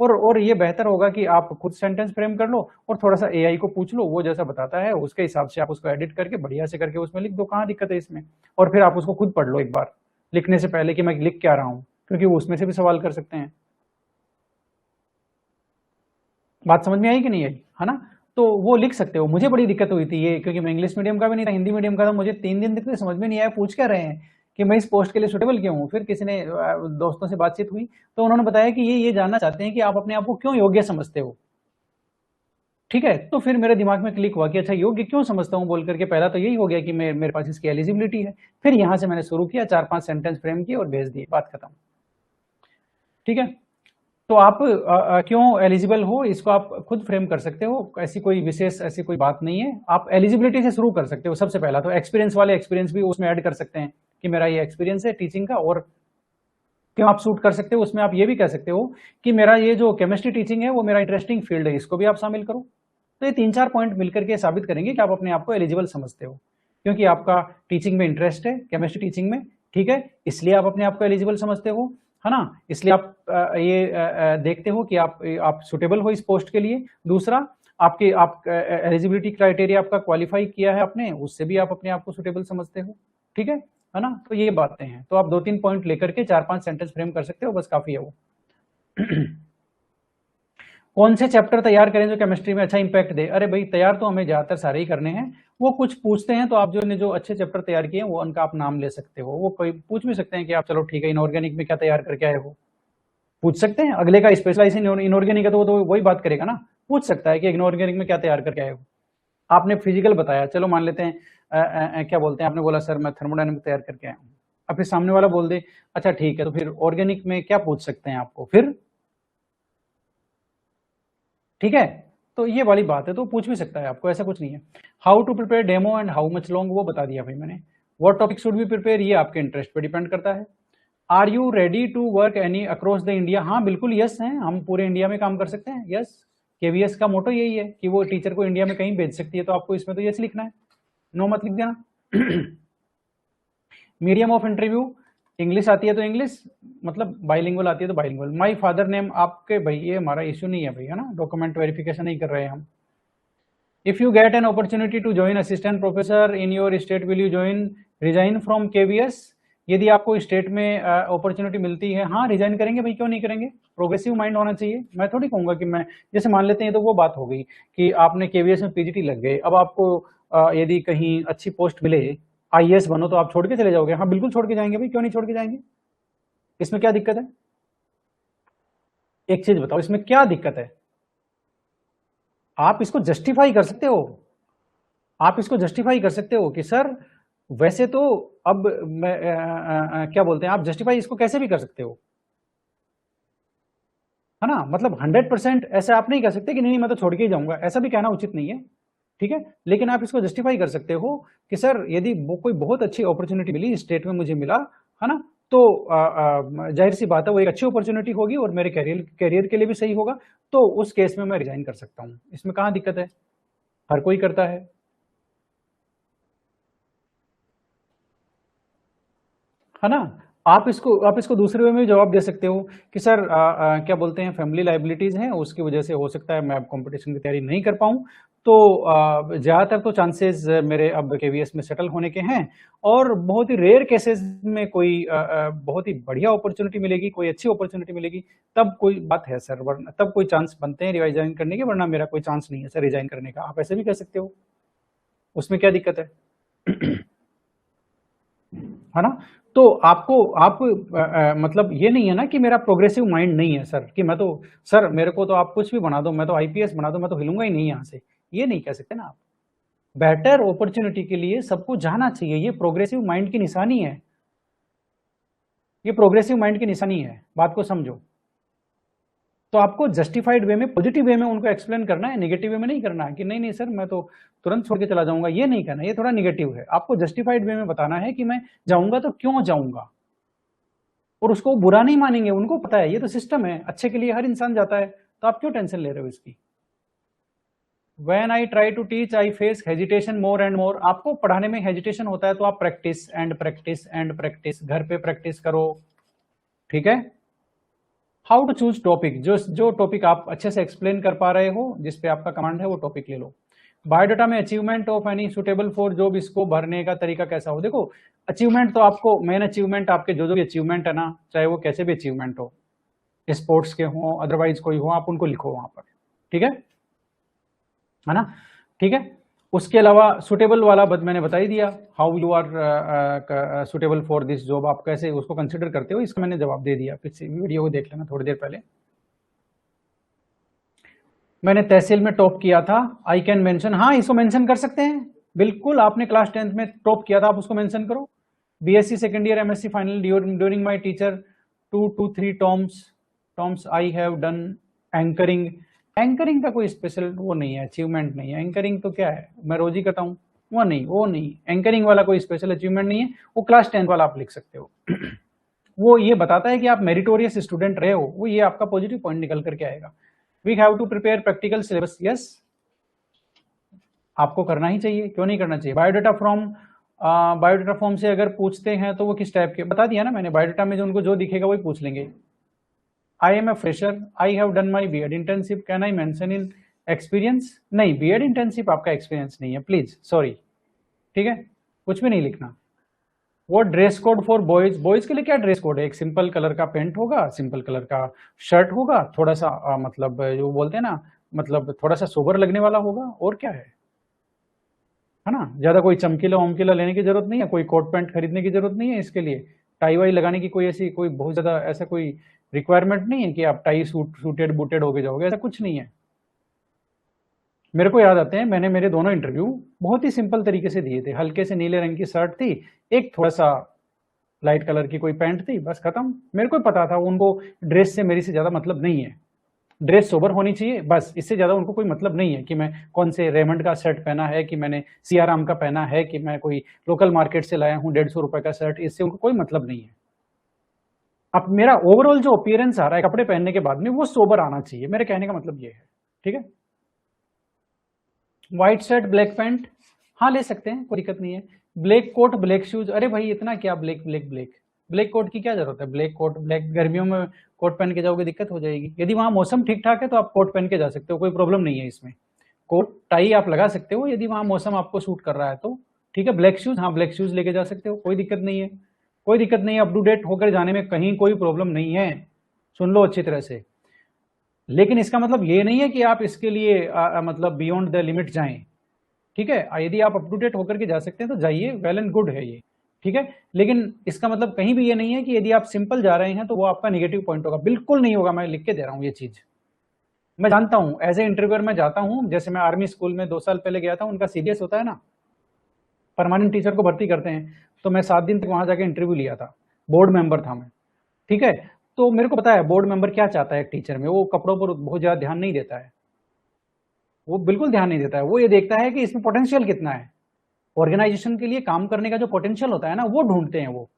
और ये बेहतर होगा कि आप खुद सेंटेंस फ्रेम कर लो और थोड़ा सा एआई को पूछ लो, वो जैसा बताता है उसके हिसाब से आप उसको एडिट करके बढ़िया से करके उसमें लिख दो, कहाँ दिक्कत है इसमें। और फिर आप उसको खुद पढ़ लो एक बार लिखने से पहले कि मैं लिख क्या रहा हूं, क्योंकि वो उसमें से भी सवाल कर सकते हैं। बात समझ में आई कि नहीं आई, है ना। तो वो लिख सकते हो। मुझे बड़ी दिक्कत हुई थी ये, क्योंकि मैं इंग्लिश मीडियम का भी नहीं था, हिंदी मीडियम का था, मुझे 3 दिन तक समझ में नहीं आया पूछ क्या रहे हैं, कि मैं इस पोस्ट के लिए सुटेबल क्यों हूँ। फिर किसी ने दोस्तों से बातचीत हुई तो उन्होंने बताया कि ये जानना चाहते हैं कि आप अपने आप को क्यों योग्य समझते हो, ठीक है। तो फिर मेरे दिमाग में क्लिक हुआ कि अच्छा योग्य क्यों समझता हूँ बोल करके, पहला तो यही हो गया कि मेरे पास इसकी एलिजिबिलिटी है। फिर यहां से मैंने शुरू किया, 4-5 सेंटेंस फ्रेम किए और भेज दिए, बात खत्म, ठीक है। तो आप क्यों एलिजिबल हो इसको आप खुद फ्रेम कर सकते हो, ऐसी कोई विशेष ऐसी कोई बात नहीं है। आप एलिजिबिलिटी से शुरू कर सकते हो सबसे पहला, तो एक्सपीरियंस वाले एक्सपीरियंस भी उसमें ऐड कर सकते हैं कि मेरा ये एक्सपीरियंस है टीचिंग का, और क्यों आप सूट कर सकते हो उसमें आप ये भी कह सकते हो कि मेरा ये जो केमिस्ट्री टीचिंग है वो मेरा इंटरेस्टिंग फील्ड है, इसको भी आप शामिल करो। तो ये 3-4 पॉइंट मिलकर के साबित करेंगे कि आप अपने आप को एलिजिबल समझते हो, क्योंकि आपका टीचिंग में इंटरेस्ट है, केमिस्ट्री टीचिंग में, ठीक है, इसलिए आप अपने आप को एलिजिबल समझते हो, है ना। इसलिए आप ये देखते हो कि आप सुटेबल हो इस पोस्ट के लिए। दूसरा, आपके आप एलिजिबिलिटी क्राइटेरिया आपका क्वालिफाई किया है आपने, उससे भी आप अपने आप को सुटेबल समझते हो, ठीक है ना। तो ये बातें हैं, तो आप 2-3 पॉइंट लेकर के 4-5 सेंटेंस फ्रेम कर सकते हो, बस काफी है वो। कौन से चैप्टर तैयार करें जो केमिस्ट्री में अच्छा इंपैक्ट दे, अरे भाई तैयार तो हमें ज्यादातर सारे ही करने हैं, वो कुछ पूछते हैं तो आप जो अच्छे चैप्टर तैयार किए हैं वो उनका आप नाम ले सकते हो। वो कोई पूछ भी सकते हैं कि आप चलो ठीक है इनऑर्गेनिक में क्या तैयार करके आए हो, पूछ सकते हैं। अगले का स्पेशलाइजेशन इनऑर्गेनिक है तो वो तो वही बात करेगा ना, पूछ सकता है कि इनऑर्गेनिक में क्या तैयार करके आए हो। आपने फिजिकल बताया, चलो मान लेते हैं क्या बोलते हैं, आपने बोला सर मैं थर्मोडायनेमिक तैयार करके आया हूँ, अब फिर सामने वाला बोल दे अच्छा ठीक है, तो फिर ऑर्गेनिक में क्या पूछ सकते हैं आपको, फिर ठीक है। तो ये वाली बात है, तो पूछ भी सकता है आपको, ऐसा कुछ नहीं है। How to prepare demo and how much long, वो बता दिया भाई मैंने। What topic should be prepare, ये आपके इंटरेस्ट पे डिपेंड करता है। Are you ready to work any across the India, हाँ बिल्कुल यस है, हम पूरे इंडिया में काम कर सकते हैं, यस। केवीएस का मोटो यही है कि वो टीचर को इंडिया में कहीं भेज सकती है, तो आपको इसमें तो यस लिखना है, नो मत लिख देना। मीडियम ऑफ इंटरव्यू, इंग्लिश आती है तो इंग्लिश, मतलब बाइलिंगुअल आती है तो बाइलिंगुअल। माय फादर नेम, आपके भाई ये हमारा इश्यू नहीं है भाई, है ना, डॉक्यूमेंट वेरिफिकेशन नहीं कर रहे हैं हम। If you get an opportunity to join assistant professor in your state will you join resign from KVS, यदि आपको स्टेट में अपॉर्चुनिटी मिलती है, हाँ रिजाइन करेंगे भाई, क्यों नहीं करेंगे। प्रोग्रेसिव माइंड होना चाहिए। मैं थोड़ी कहूंगा कि मैं, जैसे मान लेते हैं तो वो बात हो गई कि आपने केवीएस में पीजीटी लग गए, अब आपको यदि कहीं अच्छी पोस्ट मिले, आईएएस बनो, तो आप छोड़ के चले जाओगे, हाँ बिल्कुल छोड़ के जाएंगे भाई, क्यों नहीं छोड़ के जाएंगे, इसमें क्या दिक्कत है। एक चीज बताओ, इसमें क्या दिक्कत है। आप इसको जस्टिफाई कर सकते हो, आप इसको जस्टिफाई कर सकते हो कि सर वैसे तो अब मैं क्या बोलते हैं, आप जस्टिफाई इसको कैसे भी कर सकते हो, है ना। मतलब 100% ऐसा आप नहीं कह सकते कि नहीं मैं तो छोड़ के ही जाऊंगा, ऐसा भी कहना उचित नहीं है, ठीक है। लेकिन आप इसको जस्टिफाई कर सकते हो कि सर यदि वो कोई बहुत अच्छी अपॉर्चुनिटी मिली, स्टेट में मुझे मिला, है ना, तो जाहिर सी बात है वो एक अच्छी अपॉर्चुनिटी होगी और मेरे करियर के लिए भी सही होगा, तो उस केस में मैं रिजाइन कर सकता हूं, इसमें कहां दिक्कत है, हर कोई करता है ना। आप इसको दूसरे वे में जवाब दे सकते हो कि सर क्या बोलते हैं, फैमिली लाइबिलिटीज हैं, उसकी वजह से हो सकता है मैं अब कंपटीशन की तैयारी नहीं कर पाऊं, तो ज़्यादातर तो चांसेस मेरे अब केवीएस में सेटल होने के हैं, और बहुत ही रेयर केसेस में कोई बहुत ही बढ़िया अपॉर्चुनिटी मिलेगी, कोई अच्छी अपॉर्चुनिटी मिलेगी, तब कोई बात है सर, वरना तब कोई चांस बनते हैं रिजाइन करने के, वरना मेरा कोई चांस नहीं है सर रिजाइन करने का, आप ऐसे भी कह सकते हो, उसमें क्या दिक्कत है है ना। तो आपको आप मतलब ये नहीं है ना कि मेरा प्रोग्रेसिव माइंड नहीं है सर, कि मैं तो सर मेरे को तो आप कुछ भी बना दो, मैं तो आईपीएस बना दो, मैं तो हिलूंगा ही नहीं यहाँ से, ये नहीं कह सकते ना आप। बेटर अपॉर्चुनिटी के लिए सबको जाना चाहिए, ये प्रोग्रेसिव माइंड की निशानी है, ये प्रोग्रेसिव माइंड की निशानी है, बात को समझो। तो आपको जस्टिफाइड वे में, पॉजिटिव वे में उनको एक्सप्लेन करना है, नेगेटिव वे में नहीं करना है कि नहीं नहीं सर मैं तो तुरंत छोड़ के चला जाऊंगा, ये नहीं करना, ये थोड़ा नेगेटिव है। आपको जस्टिफाइड वे में बताना है कि मैं जाऊंगा तो क्यों जाऊंगा, और उसको बुरा नहीं मानेंगे, उनको पता है ये तो सिस्टम है, अच्छे के लिए हर इंसान जाता है, तो आप क्यों टेंशन ले रहे हो इसकी। When I try to teach, I face hesitation more and more। आपको पढ़ाने में हेजिटेशन होता है तो आप practice and practice and practice, घर पे प्रैक्टिस करो, ठीक है। हाउ टू चूज टॉपिक, जो टॉपिक आप अच्छे से एक्सप्लेन कर पा रहे हो, जिसपे आपका कमांड है, वो टॉपिक ले लो। बायोडाटा में achievement of any suitable for job, इसको भरने का तरीका कैसा हो। देखो अचीवमेंट तो आपको मेन अचीवमेंट, आपके जो भी अचीवमेंट है ना, चाहे वो कैसे भी अचीवमेंट हो, स्पोर्ट्स के हो अदरवाइज कोई हो, आप उनको लिखो वहां पर, ठीक है ना, ठीक है। उसके अलावा सुटेबल वाला मैंने बता ही दिया, how you are suitable for this job, आप कैसे उसको कंसिडर करते हो, इसका मैंने जवाब दे दिया, पिछले वीडियो को देख लेना थोड़ी देर पहले। मैंने तहसील में टॉप किया था, आई कैन मेंशन, हाँ इसको मेंशन कर सकते हैं, बिल्कुल। आपने क्लास 10th में टॉप किया था, आप उसको मेंशन करो। BSc second year, MSc final, during my teacher 2 to 3 Tom's I have done anchoring. Anchoring का कोई स्पेशल वो नहीं है, अचीवमेंट नहीं है। एंकरिंग तो क्या है, मैं रोज ही करता हूँ, वो नहीं, एंकरिंग वाला कोई स्पेशल अचीवमेंट नहीं है, वो क्लास 10th वाला आप लिख सकते हो वो ये बताता है कि आप मेरिटोरियस स्टूडेंट रहे हो, वो ये आपका पॉजिटिव पॉइंट निकल करके आएगा। We have to prepare practical syllabus, yes आपको करना ही चाहिए, क्यों नहीं करना चाहिए। बायोडाटा फॉर्म से अगर पूछते हैं तो वो किस टाइप के, बता दिया ना मैंने, बायोडाटा में जो उनको जो दिखेगा वही पूछ लेंगे। I am a fresher, I have done my BEd internship, can I mention in experience, नहीं बीएड इंटर्नशिप आपका एक्सपीरियंस नहीं है, प्लीज सॉरी, ठीक है, कुछ भी नहीं लिखना। वो dress code for boys, boys के लिए क्या ड्रेस कोड है, एक सिंपल कलर का पेंट होगा, सिंपल कलर का शर्ट होगा, थोड़ा सा मतलब जो बोलते हैं ना, मतलब थोड़ा सा सोबर लगने वाला होगा, और क्या है ना। ज्यादा कोई चमकीला वमकीला लेने की जरूरत नहीं है, कोई कोट पैंट खरीदने की जरूरत नहीं है इसके लिए, टाई वाई लगाने की कोई ऐसी कोई बहुत ज्यादा ऐसा कोई रिक्वायरमेंट नहीं है कि आप टाई सूटेड बूटेड होके जाओगे, ऐसा कुछ नहीं है। मेरे को याद आते हैं, मैंने मेरे दोनों इंटरव्यू बहुत ही सिंपल तरीके से दिए थे, हल्के से नीले रंग की शर्ट थी, एक थोड़ा सा लाइट कलर की कोई पैंट थी, बस खत्म। मेरे को पता था उनको ड्रेस से मेरी से ज्यादा मतलब नहीं है, ड्रेस सोबर होनी चाहिए बस, इससे ज्यादा उनको कोई मतलब नहीं है कि मैं कौन से रेमंड का शर्ट पहना है, कि मैंने सियाराम का पहना है, कि मैं कोई लोकल मार्केट से लाया हूं 150 रुपए का शर्ट, इससे उनको कोई मतलब नहीं है। अब मेरा ओवरऑल जो अपीयरेंस आ रहा है कपड़े पहनने के बाद में, वो सोबर आना चाहिए, मेरे कहने का मतलब ये है, ठीक है। व्हाइट शर्ट ब्लैक पैंट, हाँ ले सकते हैं, कोई दिक्कत नहीं है। ब्लैक कोट ब्लैक शूज, अरे भाई इतना क्या black black black, black coat की क्या जरूरत है, ब्लैक कोट ब्लैक, गर्मियों में कोट पहन के जाओगे दिक्कत हो जाएगी। यदि वहां मौसम ठीक ठाक है तो आप कोट पहन के जा सकते हो, कोई प्रॉब्लम नहीं है इसमें, कोट टाई आप लगा सकते हो यदि वहां मौसम आपको सूट कर रहा है तो, ठीक है। ब्लैक शूज, हाँ ब्लैक शूज लेके जा सकते हो, कोई दिक्कत नहीं है, कोई दिक्कत नहीं है, अप टू डेट होकर जाने में कहीं कोई प्रॉब्लम नहीं है, सुन लो अच्छी तरह से। लेकिन इसका मतलब ये नहीं है कि आप इसके लिए मतलब बियॉन्ड द लिमिट जाएं, ठीक है। यदि आप अप टू डेट होकर के जा सकते हैं तो जाइए, वेल एंड गुड है ये, ठीक है। लेकिन इसका मतलब कहीं भी ये नहीं है कि यदि आप सिंपल जा रहे हैं तो वो आपका नेगेटिव पॉइंट होगा, बिल्कुल नहीं होगा, मैं लिख के दे रहा हूं ये चीज। मैं जानता हूं, एज ए इंटरव्यूअर मैं जाता हूं, जैसे मैं आर्मी स्कूल में 2 साल पहले गया था, उनका सीडीएस होता है ना, परमानेंट टीचर को भर्ती करते हैं, तो मैं 7 दिन तक वहां जाके इंटरव्यू लिया था, बोर्ड मेंबर था मैं, ठीक है। तो मेरे को पता है बोर्ड मेंबर क्या चाहता है एक टीचर में, वो कपड़ों पर बहुत ज़्यादा ध्यान नहीं देता है, वो बिल्कुल ध्यान नहीं देता है, वो ये देखता है कि इसमें पोटेंशियल कितना है, ऑर्गेनाइजेशन के लिए काम करने का जो पोटेंशियल होता है ना, वो ढूंढते हैं वो,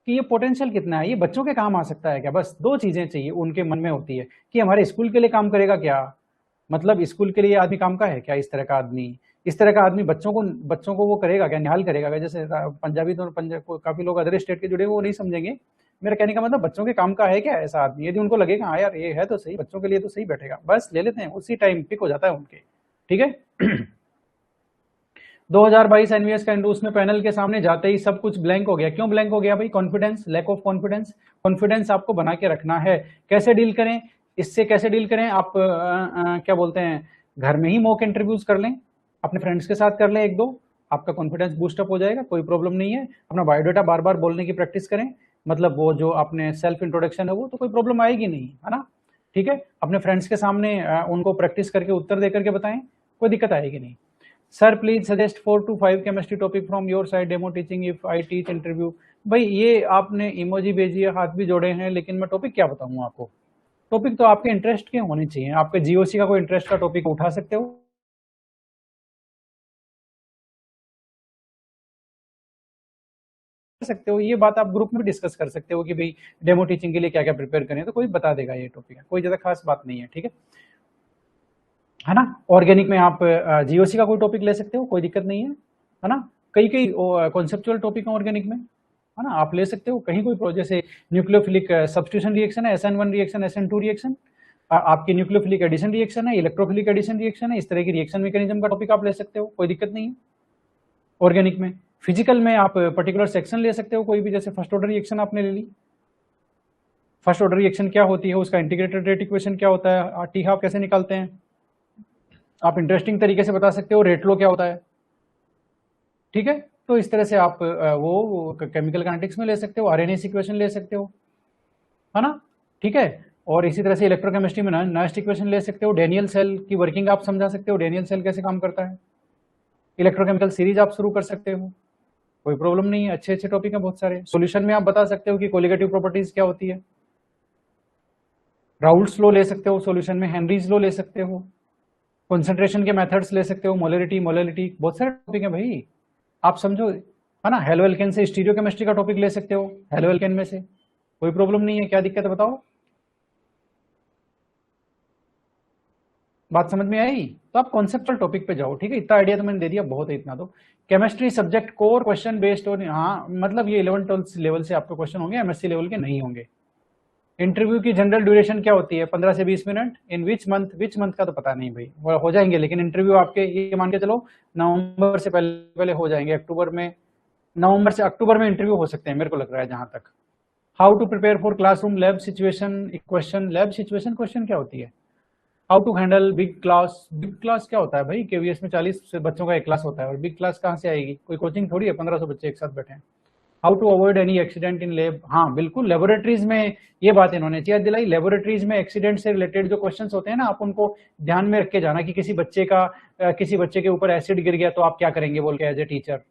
कि ये पोटेंशियल कितना है, ये बच्चों के काम आ सकता है क्या, बस दो चीजें चाहिए उनके मन में होती है, कि हमारे स्कूल के लिए काम करेगा क्या, मतलब स्कूल के लिए आदमी काम का है क्या, इस तरह का आदमी, इस तरह का आदमी बच्चों को वो करेगा क्या, निहाल करेगा क्या, जैसे पंजाबी तो पंजाब काफी लोग अदर स्टेट के जुड़े वो नहीं समझेंगे, मेरा कहने का मतलब बच्चों के काम का है क्या ऐसा आदमी, यदि उनको लगेगा हाँ यार ये है तो सही, बच्चों के लिए तो सही बैठेगा, बस ले लेते हैं, उसी टाइम पिक हो जाता है उनके, ठीक है। 2022 एनवीएस का इंडूस में पैनल के सामने जाते ही सब कुछ ब्लैंक हो गया, क्यों ब्लैंक हो गया भाई, confidence, lack of confidence, confidence आपको बना के रखना है, कैसे डील करें इससे, कैसे डील करें आप, क्या बोलते हैं, घर में ही मॉक इंटरव्यूज कर लें, अपने फ्रेंड्स के साथ कर लें एक दो, आपका कॉन्फिडेंस बूस्टअप हो जाएगा, कोई प्रॉब्लम नहीं है, अपना बायोडाटा बार बार बोलने की प्रैक्टिस करें, मतलब वो जो आपने सेल्फ इंट्रोडक्शन है वो तो कोई प्रॉब्लम आएगी नहीं, है ना, ठीक है, अपने फ्रेंड्स के सामने उनको प्रैक्टिस करके उत्तर दे करके बताएं, कोई दिक्कत आएगी नहीं। Sir please suggest 4 to 5 chemistry topic from your side, demo teaching if I teach interview. भाई ये आपने इमोजी भेजी है, हाथ भी जोड़े हैं, लेकिन मैं टॉपिक क्या बताऊं आपको, टॉपिक तो आपके इंटरेस्ट के होने चाहिए, आपके जीओसी का कोई इंटरेस्ट का टॉपिक उठा सकते हो, ये बात आप ग्रुप में भी डिस्कस कर सकते हो कि भाई डेमो टीचिंग के लिए क्या क्या प्रिपेयर करें, तो कोई बता देगा, ये टॉपिक है, कोई ज्यादा खास बात नहीं है, ठीक है ना। ऑर्गेनिक में आप जीओसी का कोई टॉपिक ले सकते हो, कोई दिक्कत नहीं है ना, कई कई कॉन्सेप्चुअल टॉपिक है ऑर्गेनिक में, है ना, आप ले सकते हो कहीं कोई जैसे न्यूक्लियोफिलिक सब्स्टिट्यूशन रिएक्शन है, SN1 रिएक्शन, SN2 रिएक्शन, आपकी न्यूक्लियोफिलिक एडिशन रिएक्शन है, इलेक्ट्रोफिलिक एडिशन रिएक्शन है, इस तरह की रिएक्शन मैकेनिज्म का टॉपिक आप ले सकते हो, कोई दिक्कत नहीं है ऑर्गेनिक में। फिजिकल में आप पर्टिकुलर सेक्शन ले सकते हो कोई भी, जैसे फर्स्ट ऑर्डर रिएक्शन आपने ले ली, फर्स्ट ऑर्डर रिएक्शन क्या होती है, उसका इंटीग्रेटेड रेट इक्वेशन क्या होता है, टी हाफ कैसे निकालते हैं, आप इंटरेस्टिंग तरीके से बता सकते हो, रेट लो क्या होता है, ठीक है, तो इस तरह से आप वो केमिकल काइनेटिक्स में ले सकते हो, आरएनए इक्वेशन ले सकते हो, है ना, ठीक है, और इसी तरह से इलेक्ट्रोकेमिस्ट्री में नाइस्ट इक्वेशन ले सकते हो, डेनियल सेल की वर्किंग आप समझा सकते हो, डेनियल सेल कैसे काम करता है, इलेक्ट्रोकेमिकल सीरीज आप शुरू कर सकते हो, कोई प्रॉब्लम नहीं है, अच्छे अच्छे टॉपिक है बहुत सारे। सॉल्यूशन में आप बता सकते हो कि कोलिगेटिव प्रॉपर्टीज क्या होती है, राउल्ट्स लॉ ले सकते हो सॉल्यूशन में, हेनरीज लॉ ले सकते हो, कंसंट्रेशन के मेथड्स ले सकते हो, मोलरिटी मोलरिटी, बहुत सारे टॉपिक है भाई, आप समझो, है ना, हेलो एल्केन से स्टीरियो केमिस्ट्री का टॉपिक ले सकते हो, हेलो एल्केन में से कोई प्रॉब्लम नहीं है, क्या दिक्कत है बताओ, बात समझ में आई, तो आप कॉन्सेप्चुअल टॉपिक पे जाओ, ठीक है, इतना आइडिया तो मैंने दे दिया, बहुत है इतना तो। Chemistry subject core question based और, हाँ मतलब ये 11-12 लेवल से आपके क्वेश्चन होंगे, एमएससी लेवल के नहीं होंगे। इंटरव्यू की जनरल ड्यूरेशन क्या होती है, 15 से 20 मिनट, इन विच मंथ का तो पता नहीं भाई, वो हो जाएंगे, लेकिन इंटरव्यू आपके ये मान के चलो नवंबर से पहले पहले हो जाएंगे, अक्टूबर में, नवंबर से अक्टूबर में इंटरव्यू हो सकते हैं मेरे को लग रहा है जहां तक। How to prepare for classroom lab situation question, lab situation question क्या होती है, how to handle big class, big class क्या होता है भाई, केवीएस में 40 बच्चों का एक क्लास होता है, और बिग क्लास कहाँ से आएगी, कोई कोचिंग थोड़ी है 1500 बच्चे एक साथ बैठे हैं। How to avoid any accident in lab, हाँ बिल्कुल, लेबोरेटरीज में ये बात इन्होंने याद दिलाई, लेबोरेटरीज में एक्सीडेंट से रिलेटेड जो क्वेश्चंस होते हैं ना, आप उनको ध्यान में रख के जाना, कि किसी बच्चे के ऊपर एसिड गिर गया तो आप क्या करेंगे बोल के एज ए टीचर,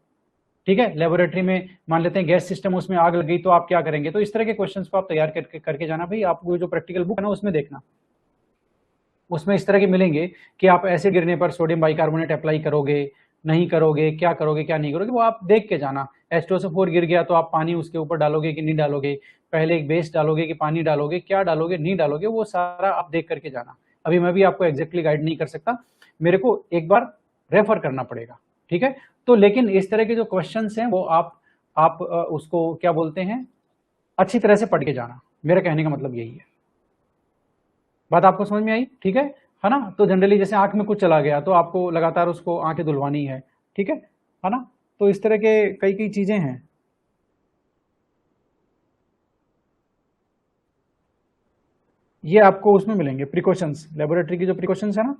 ठीक है, लेबोरेटरी में मान लेते हैं गैस सिस्टम, उसमें आग लग गई तो आप क्या करेंगे, तो इस तरह के क्वेश्चंस को आप तैयार करके जाना भाई, आपको जो प्रैक्टिकल बुक है ना उसमें देखना, उसमें इस तरह के मिलेंगे कि आप एसिड गिरने पर सोडियम बाइकार्बोनेट अप्लाई करोगे, नहीं करोगे, क्या करोगे क्या नहीं करोगे, वो आप देख के जाना। H2SO4 गिर गया तो आप पानी उसके ऊपर डालोगे कि नहीं डालोगे, पहले एक बेस डालोगे कि पानी डालोगे, क्या डालोगे नहीं डालोगे, वो सारा आप देख करके जाना। अभी मैं भी आपको एग्जैक्टली गाइड नहीं कर सकता, मेरे को एक बार रेफर करना पड़ेगा, ठीक है, तो लेकिन इस तरह के जो क्वेश्चन हैं वो आप उसको क्या बोलते हैं, अच्छी तरह से पढ़ के जाना, मेरा कहने का मतलब यही है, बात आपको समझ में आई, ठीक है ना, तो जनरली जैसे आंख में कुछ चला गया तो आपको लगातार उसको आंखें धुलवानी है, ठीक है ना, तो इस तरह के कई कई चीजें हैं। ये आपको उसमें मिलेंगे प्रिकॉशंस, लेबोरेटरी की जो प्रिकॉशंस है ना,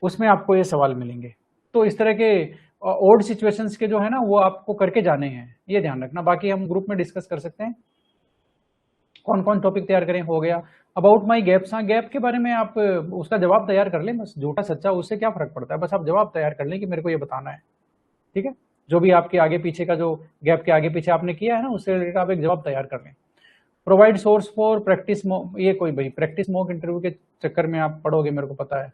उसमें आपको ये सवाल मिलेंगे, तो इस तरह के ओड सिचुएशंस के जो है ना वो आपको करके जाने हैं, ये ध्यान रखना, बाकी हम ग्रुप में डिस्कस कर सकते हैं कौन कौन टॉपिक तैयार करें, हो गया। अबाउट माई गैप्स, हाँ गैप के बारे में आप उसका जवाब तैयार कर लें, बस झूठा सच्चा उससे क्या फर्क पड़ता है, बस आप जवाब तैयार कर लें कि मेरे को ये बताना है, ठीक है, जो भी आपके आगे पीछे का जो गैप के आगे पीछे आपने किया है ना उससे रिलेटेड आप एक जवाब तैयार कर लें। प्रोवाइड सोर्स फॉर प्रैक्टिस, ये कोई भाई प्रैक्टिस मॉक इंटरव्यू के चक्कर में आप पढ़ोगे, मेरे को पता है।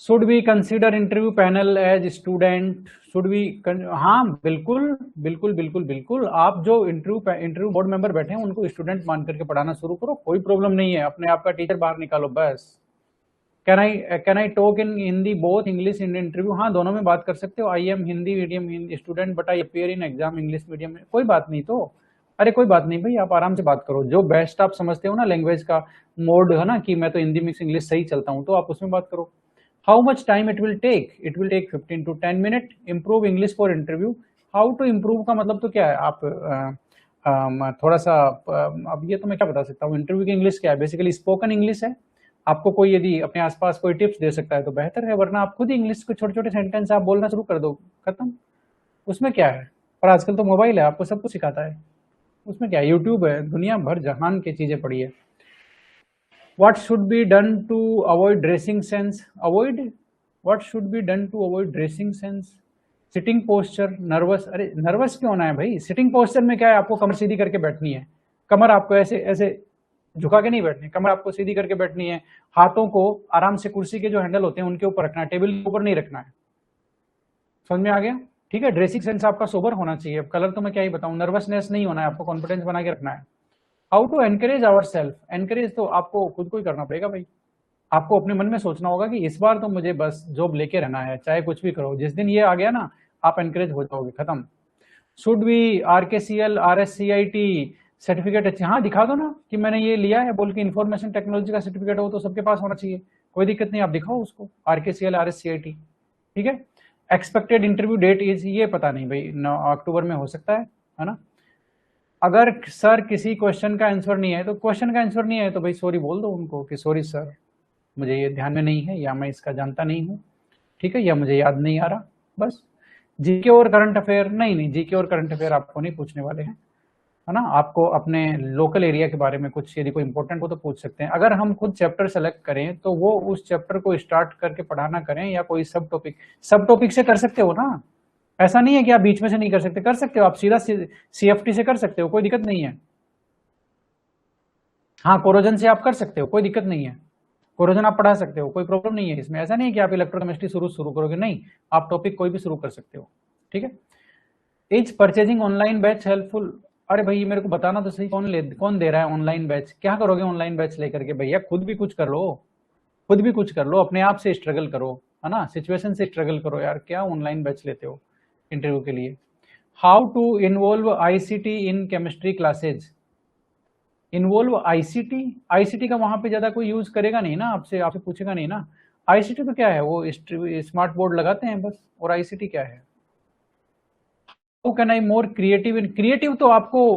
Should we consider interview panel as student, should we, हाँ बिल्कुल बिल्कुल बिल्कुल बिल्कुल, आप जो इंटरव्यू बोर्ड मेंबर बैठे हैं उनको स्टूडेंट मान करके पढ़ाना शुरू करो, कोई प्रॉब्लम नहीं है, अपने आप का टीचर बाहर निकालो बस। Can I talk in Hindi both English in interview, हाँ दोनों में बात कर सकते हो। I am Hindi medium student but I appear in exam English medium में, कोई बात नहीं तो, अरे कोई बात नहीं भाई, आप आराम से बात करो, जो बेस्ट आप समझते हो ना लैंग्वेज का मोड है ना, कि मैं तो हिंदी मिक्स इंग्लिश सही चलता हूँ, तो आप उसमें बात करो। How much time it will take, it will take 15 to 10 minute, improve English for interview. How to improve का मतलब तो क्या है, आप थोड़ा सा अब ये तो मैं क्या बता सकता हूँ, इंटरव्यू की इंग्लिश क्या है, बेसिकली स्पोकन इंग्लिश है। आपको कोई यदि अपने आसपास कोई टिप्स दे सकता है तो बेहतर है, वरना आप खुद ही इंग्लिश के छोटे छोटे सेंटेंस आप बोलना शुरू कर दो, खत्म, उसमें क्या है। और आजकल तो मोबाइल है, आपको सब कुछ सिखाता है, उसमें क्या है, यूट्यूब है, दुनिया भर जहान की चीजें पड़ी है। What should be done to avoid dressing sense? Avoid? What should be done to avoid dressing sense? Sitting posture, nervous, अरे नर्वस क्यों होना है भाई, सिटिंग पोस्चर में क्या है, आपको कमर सीधी करके बैठनी है, कमर आपको ऐसे ऐसे झुका के नहीं बैठनी, कमर आपको सीधी करके बैठनी है, हाथों को आराम से कुर्सी के जो हैंडल होते हैं उनके ऊपर रखना है, टेबल के ऊपर नहीं रखना है, समझ में आ गया? ठीक है, ड्रेसिंग सेंस आपका सोबर होना चाहिए, अब कलर तो मैं क्या ही बताऊं, नर्वसनेस नहीं होना है, आपको कॉन्फिडेंस बना के रखना है। How to encourage our self, encourage तो आपको खुद को ही करना पड़ेगा भाई, आपको अपने मन में सोचना होगा कि इस बार तो मुझे बस जॉब लेके रहना है, चाहे कुछ भी करो, जिस दिन ये आ गया ना आप एनकरेज हो जाओगे, खत्म। Should be RKCL RSCIT certificate, हाँ दिखा दो ना कि मैंने ये लिया है बोल के, इन्फॉर्मेशन टेक्नोलॉजी का सर्टिफिकेट हो तो सबके पास होना चाहिए, कोई दिक्कत नहीं, आप दिखाओ उसको RKCL RSCIT, ठीक है। एक्सपेक्टेड इंटरव्यू डेट इज, ये पता नहीं भाई, 9 अक्टूबर में हो सकता है ना। अगर सर किसी क्वेश्चन का आंसर नहीं है, तो क्वेश्चन का आंसर नहीं है तो भाई सॉरी बोल दो उनको कि सॉरी सर, मुझे ये ध्यान में नहीं है, या मैं इसका जानता नहीं हूँ, ठीक है, या मुझे याद नहीं आ रहा, बस। जीके और करंट अफेयर नहीं, जीके और करंट अफेयर आपको नहीं पूछने वाले हैं, है ना। आपको अपने लोकल एरिया के बारे में कुछ यदि कोई इंपॉर्टेंट हो तो पूछ सकते हैं। अगर हम खुद चैप्टर सेलेक्ट करें तो वो उस चैप्टर को स्टार्ट करके पढ़ाना करें, या कोई सब टॉपिक से कर सकते हो ना, ऐसा नहीं है कि आप बीच में से नहीं कर सकते, कर सकते हो, आप सीधा CFT से कर सकते हो, कोई दिक्कत नहीं है। हाँ कोरोजन से आप कर सकते हो, कोई दिक्कत नहीं है, कोरोजन आप पढ़ा सकते हो, कोई प्रॉब्लम नहीं है इसमें, ऐसा नहीं है कि आप इलेक्ट्रोकेमिस्ट्री शुरू करोगे, नहीं, आप टॉपिक कोई भी शुरू कर सकते हो, ठीक है। Is purchasing online batch helpful, अरे भाई मेरे को बताना तो सही, कौन दे रहा है ऑनलाइन बैच, क्या करोगे ऑनलाइन बैच लेकर के, भैया खुद भी कुछ कर लो, खुद भी कुछ कर लो, अपने आप से स्ट्रगल करो, है ना, सिचुएशन से स्ट्रगल करो यार, क्या ऑनलाइन बैच लेते हो इंटरव्यू के लिए। How to involve ICT in chemistry classes, involve ICT का वहां पे ज्यादा कोई यूज करेगा नहीं ना, आपसे पूछेगा नहीं ना, आईसीटी तो क्या है, वो स्मार्ट बोर्ड लगाते हैं बस, और आईसीटी क्या है। How can I more creative, creative तो आपको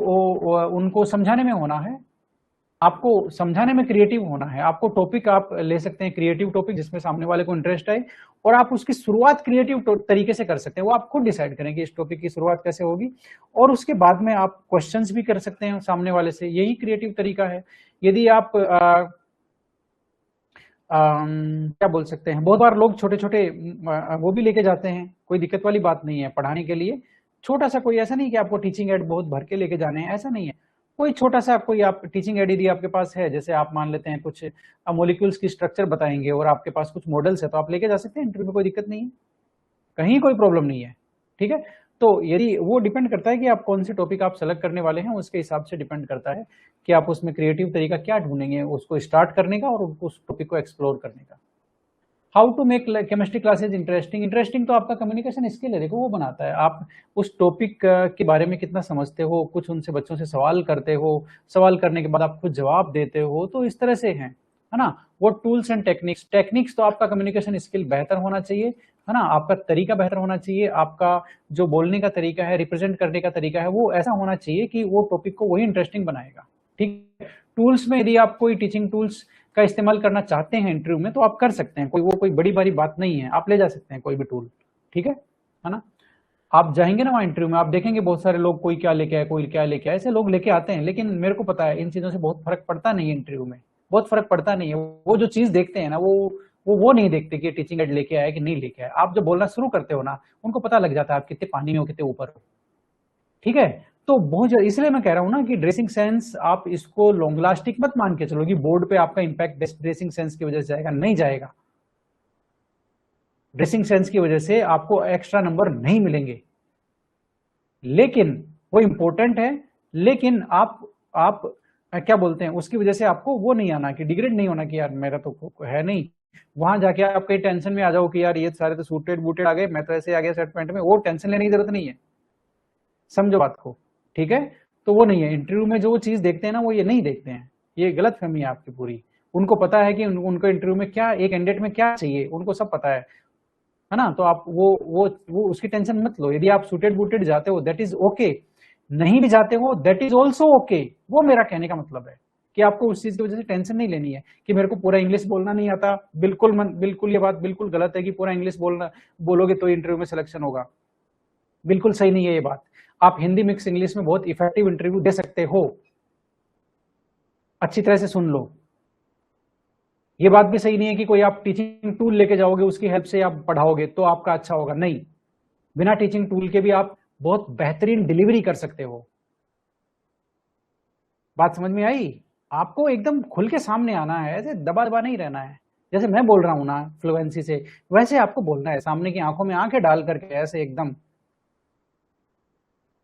उनको समझाने में होना है, आपको समझाने में क्रिएटिव होना है, आपको टॉपिक आप ले सकते हैं क्रिएटिव टॉपिक जिसमें सामने वाले को इंटरेस्ट आए, और आप उसकी शुरुआत क्रिएटिव तरीके से कर सकते हैं, वो आप खुद डिसाइड करें कि इस टॉपिक की शुरुआत कैसे होगी, और उसके बाद में आप क्वेश्चंस भी कर सकते हैं सामने वाले से, यही क्रिएटिव तरीका है। यदि आप क्या बोल सकते हैं, बहुत बार लोग छोटे छोटे वो भी लेके जाते हैं, कोई दिक्कत वाली बात नहीं है पढ़ाने के लिए, छोटा सा, कोई ऐसा नहीं कि आपको टीचिंग एड बहुत भर के लेके जाने हैं, ऐसा नहीं है, कोई छोटा सा कोई आप टीचिंग एड यदि आपके पास है, जैसे आप मान लेते हैं कुछ मॉलिक्यूल्स की स्ट्रक्चर बताएंगे और आपके पास कुछ मॉडल्स है, तो आप लेके जा सकते हैं इंटरव्यू में, कोई दिक्कत नहीं है, कहीं कोई प्रॉब्लम नहीं है, ठीक है। तो यदि वो डिपेंड करता है कि आप कौन से टॉपिक आप सेलेक्ट करने वाले हैं, उसके हिसाब से डिपेंड करता है कि आप उसमें क्रिएटिव तरीका क्या ढूंढेंगे उसको स्टार्ट करने का और उस टॉपिक को एक्सप्लोर करने का। How to make chemistry classes interesting, interesting तो आपका कम्युनिकेशन स्किल है, देखो वो बनाता है, आप उस टॉपिक के बारे में कितना समझते हो, कुछ उनसे बच्चों से सवाल करते हो, सवाल करने के बाद आप खुद जवाब देते हो, तो इस तरह से है ना। वो टूल्स एंड टेक्निक्स तो आपका कम्युनिकेशन स्किल बेहतर होना चाहिए, है ना, आपका तरीका बेहतर होना चाहिए, आपका जो बोलने का तरीका है, रिप्रेजेंट करने का तरीका है, वो ऐसा होना चाहिए कि वो टॉपिक को वही इंटरेस्टिंग बनाएगा, ठीक है। टूल्स में यदि आप कोई टीचिंग टूल्स का इस्तेमाल करना चाहते हैं इंटरव्यू में तो आप कर सकते हैं, कोई बड़ी भारी बात नहीं है, आप ले जा सकते हैं कोई भी टूल, ठीक है ना। आप जाएंगे ना वहाँ इंटरव्यू में, आप देखेंगे बहुत सारे लोग, कोई क्या लेके आए, कोई क्या लेके आए, ऐसे लोग लेके आते हैं, लेकिन मेरे को पता है इन चीजों से बहुत फर्क पड़ता नहीं है इंटरव्यू में, बहुत फर्क पड़ता नहीं है, वो जो चीज देखते हैं ना, वो नहीं देखते कि टीचिंग एड लेके आया कि नहीं लेके आया, आप जब बोलना शुरू करते हो ना, उनको पता लग जाता है आप कितने पानी में हो, कितने ऊपर हो, ठीक है। तो बहुत ज्यादा, इसलिए मैं कह रहा हूं ना कि ड्रेसिंग सेंस आप इसको लॉन्ग लास्टिक मत मान के चलो कि बोर्ड पे आपका इंपैक्ट ड्रेसिंग सेंस की वजह से जाएगा, नहीं जाएगा। ड्रेसिंग सेंस की वजह से आपको एक्स्ट्रा नंबर नहीं मिलेंगे, लेकिन वो इंपॉर्टेंट है। लेकिन आप क्या बोलते हैं, उसकी वजह से आपको वो नहीं आना कि डिग्रेड नहीं होना कि यार मेरा तो है नहीं, वहां जाके आप कहीं टेंशन में आ जाओ कि यार ये सारे तो सूटेड बूटेड आ गए, मैं तो ऐसे आ गया शर्ट पैंट में, वो टेंशन लेने की जरूरत नहीं है। समझो बात को, ठीक है। तो वो नहीं है, इंटरव्यू में जो चीज देखते हैं ना वो ये नहीं देखते हैं, ये गलत फहमी है आपकी पूरी। उनको पता है कि उनको इंटरव्यू में क्या, एक कैंडिडेट में क्या चाहिए, उनको सब पता है ना। तो आप वो उसकी टेंशन मत लो। यदि आप सूटेड बूटेड जाते हो दैट इज ओके, नहीं भी जाते हो दैट इज ऑल्सो ओके। वो मेरा कहने का मतलब है कि आपको उस चीज की वजह से टेंशन नहीं लेनी है कि मेरे को पूरा इंग्लिश बोलना नहीं आता। बिल्कुल ये बात बिल्कुल गलत है कि पूरा इंग्लिश बोलोगे तो इंटरव्यू में सिलेक्शन होगा, बिल्कुल सही नहीं है ये बात। आप हिंदी मिक्स इंग्लिश में बहुत इफेक्टिव इंटरव्यू दे सकते हो, अच्छी तरह से सुन लो। ये बात भी सही नहीं है कि कोई आप टीचिंग टूल लेके जाओगे उसकी हेल्प से आप पढ़ाओगे तो आपका अच्छा होगा, नहीं। बिना टीचिंग टूल के भी आप बहुत बेहतरीन डिलीवरी कर सकते हो। बात समझ में आई? आपको एकदम खुल के सामने आना है, ऐसे दबा दबा नहीं रहना है। जैसे मैं बोल रहा हूं ना फ्लुएंसी से, वैसे आपको बोलना है, सामने की आंखों में आंखें डाल करके ऐसे एकदम,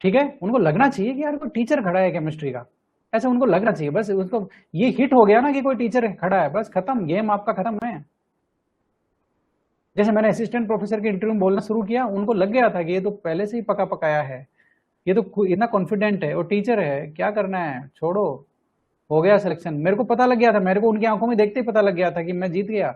ठीक है। उनको लगना चाहिए कि यार कोई टीचर खड़ा है केमिस्ट्री का, ऐसे उनको लगना चाहिए। बस उसको ये हिट हो गया ना कि कोई टीचर खड़ा है, बस खत्म, गेम आपका खत्म है। जैसे मैंने असिस्टेंट प्रोफेसर के इंटरव्यू में बोलना शुरू किया, उनको लग गया था कि ये तो पहले से ही पका पकाया है, ये तो इतना कॉन्फिडेंट है और टीचर है, क्या करना है छोड़ो, हो गया सिलेक्शन। मेरे को पता लग गया था, मेरे को उनकी आंखों में देखते ही पता लग गया था कि मैं जीत गया,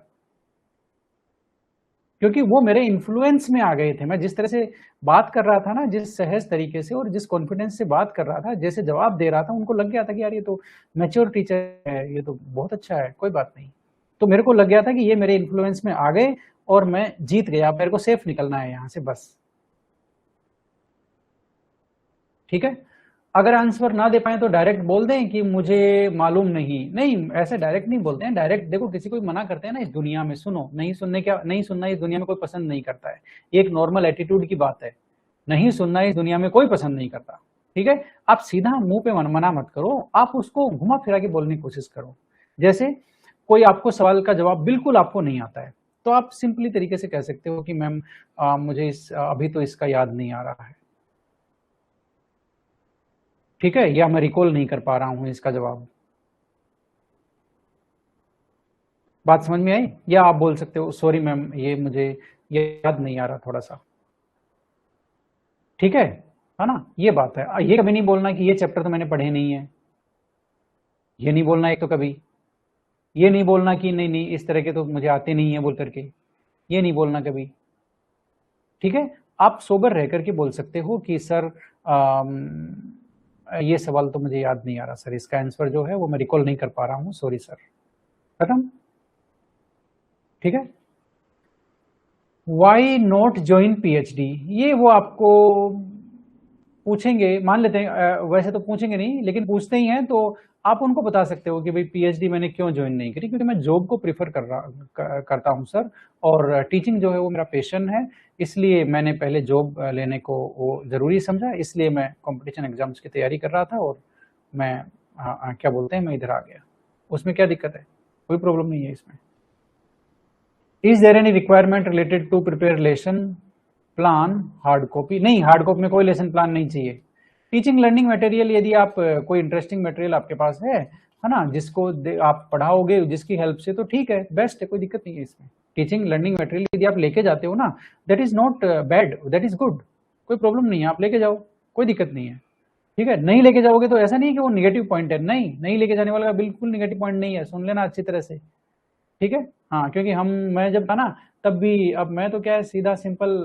क्योंकि वो मेरे इन्फ्लुएंस में आ गए थे। मैं जिस तरह से बात कर रहा था ना, जिस सहज तरीके से और जिस कॉन्फिडेंस से बात कर रहा था, जैसे जवाब दे रहा था, उनको लग गया था कि यार ये तो मैच्योर टीचर है, ये तो बहुत अच्छा है, कोई बात नहीं। तो मेरे को लग गया था कि ये मेरे इन्फ्लुएंस में आ गए और मैं जीत गया, मेरे को सेफ निकलना है यहां से बस, ठीक है। अगर आंसर ना दे पाए तो डायरेक्ट बोल दें कि मुझे मालूम नहीं। नहीं, ऐसे डायरेक्ट नहीं बोलते हैं। डायरेक्ट देखो, किसी को मना करते हैं ना इस दुनिया में, सुनो, नहीं सुनने क्या, नहीं सुनना इस दुनिया में कोई पसंद नहीं करता है, ये एक नॉर्मल एटीट्यूड की बात है। नहीं सुनना इस दुनिया में कोई पसंद नहीं करता, ठीक है। आप सीधा मुंह पे मना मत करो, आप उसको घुमा फिरा के बोलने की कोशिश करो। जैसे कोई आपको सवाल का जवाब बिल्कुल आपको नहीं आता है, तो आप सिंपली तरीके से कह सकते हो कि मैम मुझे अभी तो इसका याद नहीं आ रहा है, ठीक है, या मैं रिकॉल नहीं कर पा रहा हूं इसका जवाब। बात समझ में आई? या आप बोल सकते हो सॉरी मैम, ये मुझे ये याद नहीं आ रहा थोड़ा सा, ठीक है ना। ये बात है। ये कभी नहीं बोलना कि ये चैप्टर तो मैंने पढ़े नहीं है, ये नहीं बोलना। एक तो कभी ये नहीं बोलना कि नहीं नहीं इस तरह के तो मुझे आते नहीं है बोल करके, ये नहीं बोलना कभी, ठीक है। आप सोबर रह करके बोल सकते हो कि सर ये सवाल तो मुझे याद नहीं आ रहा सर, इसका आंसर जो है वो मैं रिकॉल नहीं कर पा रहा हूँ, सॉरी सर, खत्म, ठीक है। वाई नॉट ज्वाइन पीएचडी, ये वो आपको पूछेंगे, मान लेते हैं, वैसे तो पूछेंगे नहीं लेकिन पूछते ही हैं, तो आप उनको बता सकते हो कि भाई पीएचडी मैंने क्यों ज्वाइन नहीं करी, क्योंकि मैं जॉब को प्रीफर करता हूं सर, और टीचिंग जो है वो मेरा पैशन है, इसलिए मैंने पहले जॉब लेने को वो जरूरी समझा, इसलिए मैं कंपटीशन एग्जाम्स की तैयारी कर रहा था और मैं क्या बोलते हैं, मैं इधर आ गया। उसमें क्या दिक्कत है? कोई प्रॉब्लम नहीं है इसमें। Is there any requirement related to prepare lesson plan hard copy? नहीं, हार्ड कॉपी में कोई लेसन प्लान नहीं चाहिए। टीचिंग लर्निंग मटेरियल, यदि आप कोई इंटरेस्टिंग मटेरियल आपके पास है ना, जिसको आप पढ़ाओगे जिसकी हेल्प से, तो ठीक है, बेस्ट है, कोई दिक्कत नहीं है इसमें। टीचिंग लर्निंग मटेरियल यदि आप लेके जाते हो ना, that is not bad, that is good, कोई प्रॉब्लम नहीं है, आप लेके जाओ, कोई दिक्कत नहीं है, ठीक है। नहीं लेके जाओगे तो ऐसा नहीं है कि वो निगेटिव पॉइंट है, नहीं, नहीं लेके जाने वाला बिल्कुल निगेटिव पॉइंट नहीं है, सुन लेना अच्छी तरह से, ठीक है। हाँ, क्योंकि मैं जब था ना तब भी, अब मैं तो क्या है सीधा सिंपल,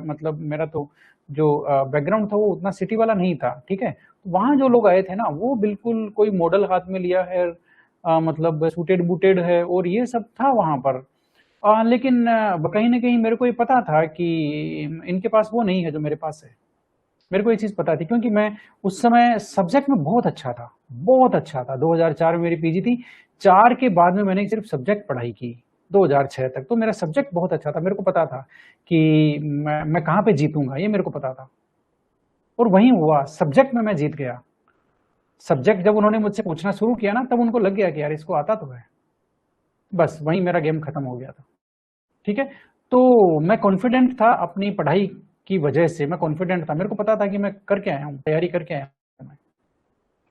मतलब मेरा तो जो बैकग्राउंड था वो उतना सिटी वाला नहीं था, ठीक है। वहां जो लोग आए थे ना वो बिल्कुल कोई मॉडल हाथ में लिया है, मतलब सूटेड बूटेड है और ये सब था वहां पर, लेकिन कहीं ना कहीं मेरे को ये पता था कि इनके पास वो नहीं है जो मेरे पास है। मेरे को ये चीज पता थी क्योंकि मैं उस समय सब्जेक्ट में बहुत अच्छा था, बहुत अच्छा था। 2004 में मेरी पीजी थी, 4 के बाद में मैंने सिर्फ सब्जेक्ट पढ़ाई की 2006 तक, तो मेरा सब्जेक्ट बहुत अच्छा था। मेरे को पता था कि मैं कहाँ पे जीतूंगा, ये मेरे को पता था, और वहीं हुआ, सब्जेक्ट में मैं जीत गया। सब्जेक्ट जब उन्होंने मुझसे पूछना शुरू किया ना, तब उनको लग गया कि यार इसको आता तो है। बस वहीं मेरा गेम खत्म हो गया था। ठीक है, तो मैं कॉन्फिडेंट था अपनी पढ़ाई की वजह से, मैं कॉन्फिडेंट था, मेरे को पता था कि मैं करके आया हूँ, तैयारी करके आया हूँ मैं।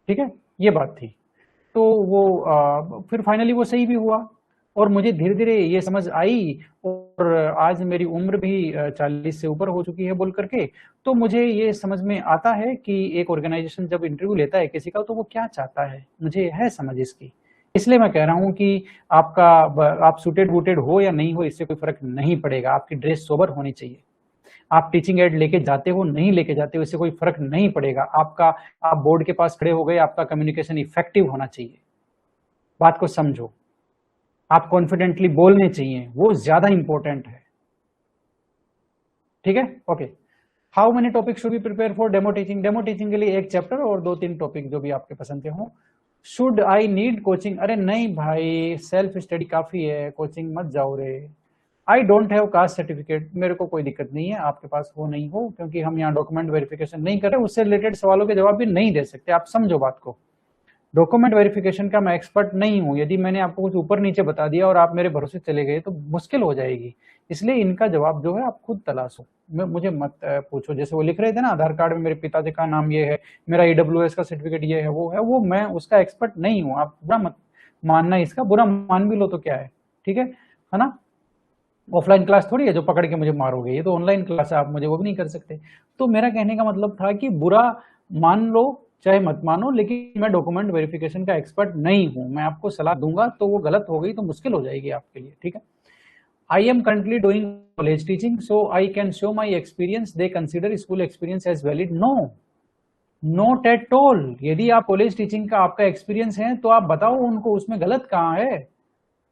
ठीक है, ये बात थी। तो वो फिर फाइनली वो सही भी हुआ और मुझे धीरे धीरे ये समझ आई, और आज मेरी उम्र भी 40 से ऊपर हो चुकी है बोल करके, तो मुझे ये समझ में आता है कि एक ऑर्गेनाइजेशन जब इंटरव्यू लेता है किसी का, तो वो क्या चाहता है, मुझे है समझ इसकी। इसलिए मैं कह रहा हूँ कि आपका आप सूटेड वूटेड हो या नहीं हो, इससे कोई फर्क नहीं पड़ेगा, आपकी ड्रेस सोबर होनी चाहिए। आप टीचिंग एड लेके जाते हो नहीं लेके जाते हो, इससे कोई फर्क नहीं पड़ेगा। आपका, आप बोर्ड के पास खड़े हो गए, आपका कम्युनिकेशन इफेक्टिव होना चाहिए, बात को समझो, आप कॉन्फिडेंटली बोलने चाहिए, वो ज्यादा इंपॉर्टेंट है। ठीक है, okay. How many topic should be prepare for demo teaching? Demo teaching के लिए एक चैप्टर और 2-3 टॉपिक जो भी आपके पसंद के हों। Should I need coaching? अरे नहीं भाई, सेल्फ स्टडी काफी है, कोचिंग मत जाओ रे। आई डोंट हैव कास्ट सर्टिफिकेट, मेरे को कोई दिक्कत नहीं है आपके पास हो नहीं हो, क्योंकि हम यहाँ डॉक्यूमेंट वेरिफिकेशन नहीं कर रहे, उससे रिलेटेड सवालों के जवाब भी नहीं दे सकते, आप समझो बात को। डॉक्यूमेंट वेरिफिकेशन का मैं एक्सपर्ट नहीं हूं, यदि मैंने आपको कुछ ऊपर नीचे बता दिया और आप मेरे भरोसे चले गए तो मुश्किल हो जाएगी। इसलिए इनका जवाब जो है आप खुद तलाशो, मुझे मत पूछो। जैसे वो लिख रहे थे ना, आधार कार्ड में मेरे पिताजी का नाम ये है, मेरा ईडब्ल्यूएस का सर्टिफिकेट ये है, वो मैं उसका एक्सपर्ट नहीं हूँ, आप बुरा मत मानना, इसका बुरा मान भी लो तो क्या है। ठीक है ना? ऑफलाइन क्लास थोड़ी है जो पकड़ के मुझे मारोगे, ये तो ऑनलाइन क्लास है, आप मुझे वो भी नहीं कर सकते। तो मेरा कहने का मतलब था कि बुरा मान लो चाहे मत मानो, लेकिन मैं डॉक्यूमेंट वेरिफिकेशन का एक्सपर्ट नहीं हूं, मैं आपको सलाह दूंगा तो वो गलत हो गई तो मुश्किल हो जाएगी आपके लिए। ठीक है, I am currently doing college teaching so I can show my experience, they consider school experience as valid? No, not at all. यदि आप कॉलेज टीचिंग का आपका एक्सपीरियंस है तो आप बताओ उनको, उसमें गलत कहाँ है?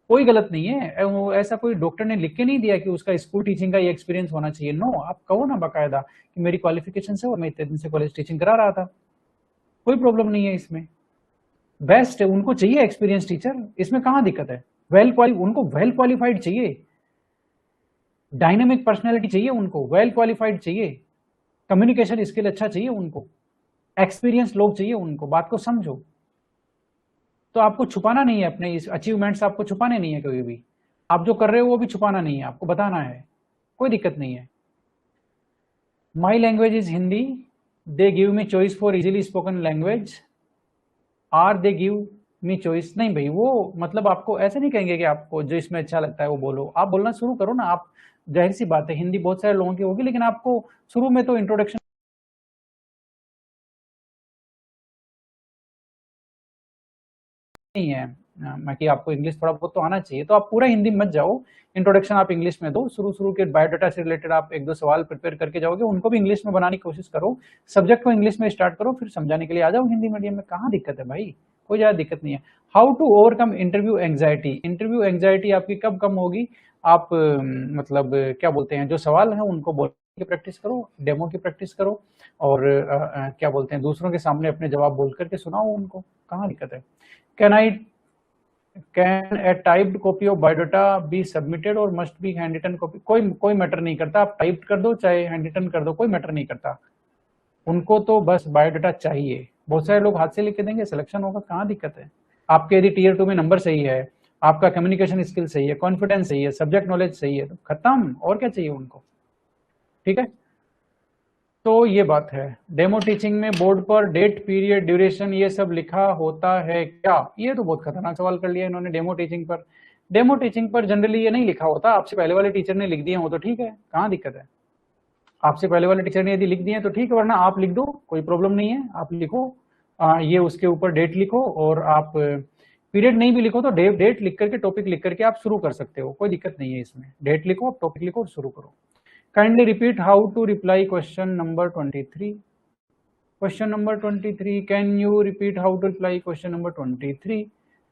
कोई गलत नहीं है, ऐसा कोई डॉक्टर ने लिख के नहीं दिया कि उसका स्कूल टीचिंग का ये एक्सपीरियंस होना चाहिए। नो, आप कहो ना बाकायदा कि मेरी क्वालिफिकेशन से और मैं इतने दिन से कॉलेज टीचिंग करा रहा था, कोई प्रॉब्लम नहीं है इसमें। बेस्ट है, उनको चाहिए एक्सपीरियंस टीचर, इसमें कहाँ दिक्कत है? उनको वेल क्वालिफाइड चाहिए, डायनेमिक पर्सनैलिटी चाहिए उनको, वेल क्वालिफाइड चाहिए, कम्युनिकेशन स्किल अच्छा चाहिए उनको, एक्सपीरियंस लोग चाहिए उनको, बात को समझो। तो आपको छुपाना नहीं है अपने इस अचीवमेंट्स, आपको छुपाने नहीं है कभी भी, आप जो कर रहे हो वो भी छुपाना नहीं है, आपको बताना है, कोई दिक्कत नहीं है। My language is Hindi, they give me choice for easily spoken language, are they give me choice? नहीं भाई, वो मतलब आपको ऐसे नहीं कहेंगे कि आपको जो इसमें अच्छा लगता है वो बोलो, आप बोलना शुरू करो ना। आप, जाहिर सी बात है हिंदी बहुत सारे लोगों की होगी, लेकिन आपको शुरू में तो इंट्रोडक्शन नहीं है मैं कि आपको इंग्लिश थोड़ा बहुत तो आना चाहिए, तो आप पूरा हिंदी मत जाओ, इंट्रोडक्शन आप इंग्लिश में दो, शुरू शुरू के बायोडाटा से रिलेटेड आप 1-2 सवाल प्रिपेयर करके जाओगे, उनको भी इंग्लिश में बनाने की कोशिश करो, सब्जेक्ट को इंग्लिश में स्टार्ट करो, फिर समझाने के लिए आ जाओ हिंदी मीडियम में, कहाँ दिक्कत है भाई, कोई ज्यादा दिक्कत नहीं है। How to overcome interview anxiety? Interview anxiety आपकी कब कम होगी? आप मतलब क्या बोलते हैं, जो सवाल है उनको बोलने की प्रैक्टिस करो, डेमो की प्रैक्टिस करो, और क्या बोलते हैं, दूसरों के सामने अपने जवाब बोल करके सुनाओ उनको, कहाँ दिक्कत है। Can I can a typed copy of biodata be submitted or must be hand written copy? कोई मैटर नहीं करता, आप टाइप कर दो चाहे हैंड रिटन कर दो, कोई मैटर नहीं करता, उनको तो बस बायोडाटा चाहिए। बहुत सारे लोग हाथ से लिख के देंगे, सिलेक्शन होगा, कहाँ दिक्कत है। आपके यदि टीयर 2 में नंबर सही है, आपका कम्युनिकेशन स्किल सही है, कॉन्फिडेंस सही है, सब्जेक्ट नॉलेज सही है, तो खत्म, और क्या चाहिए उनको। ठीक है, तो ये बात है। डेमो टीचिंग में बोर्ड पर डेट, पीरियड, ड्यूरेशन ये सब लिखा होता है क्या? ये तो बहुत खतरनाक सवाल कर लिया इन्होंने डेमो टीचिंग पर। डेमो टीचिंग पर जनरली ये नहीं लिखा होता, आपसे पहले वाले टीचर ने लिख दिए हो तो ठीक है, कहाँ दिक्कत है। आपसे पहले वाले टीचर ने यदि लिख दिए तो ठीक है, वरना आप लिख दो, कोई प्रॉब्लम नहीं है, आप लिखो, ये उसके ऊपर डेट लिखो, और आप पीरियड नहीं भी लिखो तो डेट लिख करके, टॉपिक लिख करके आप शुरू कर सकते हो, कोई दिक्कत नहीं है इसमें, डेट लिखो, आप टॉपिक लिखो और शुरू करो। Kindly repeat how to reply question number 23. Question number 23. Can you repeat how to reply question number 23?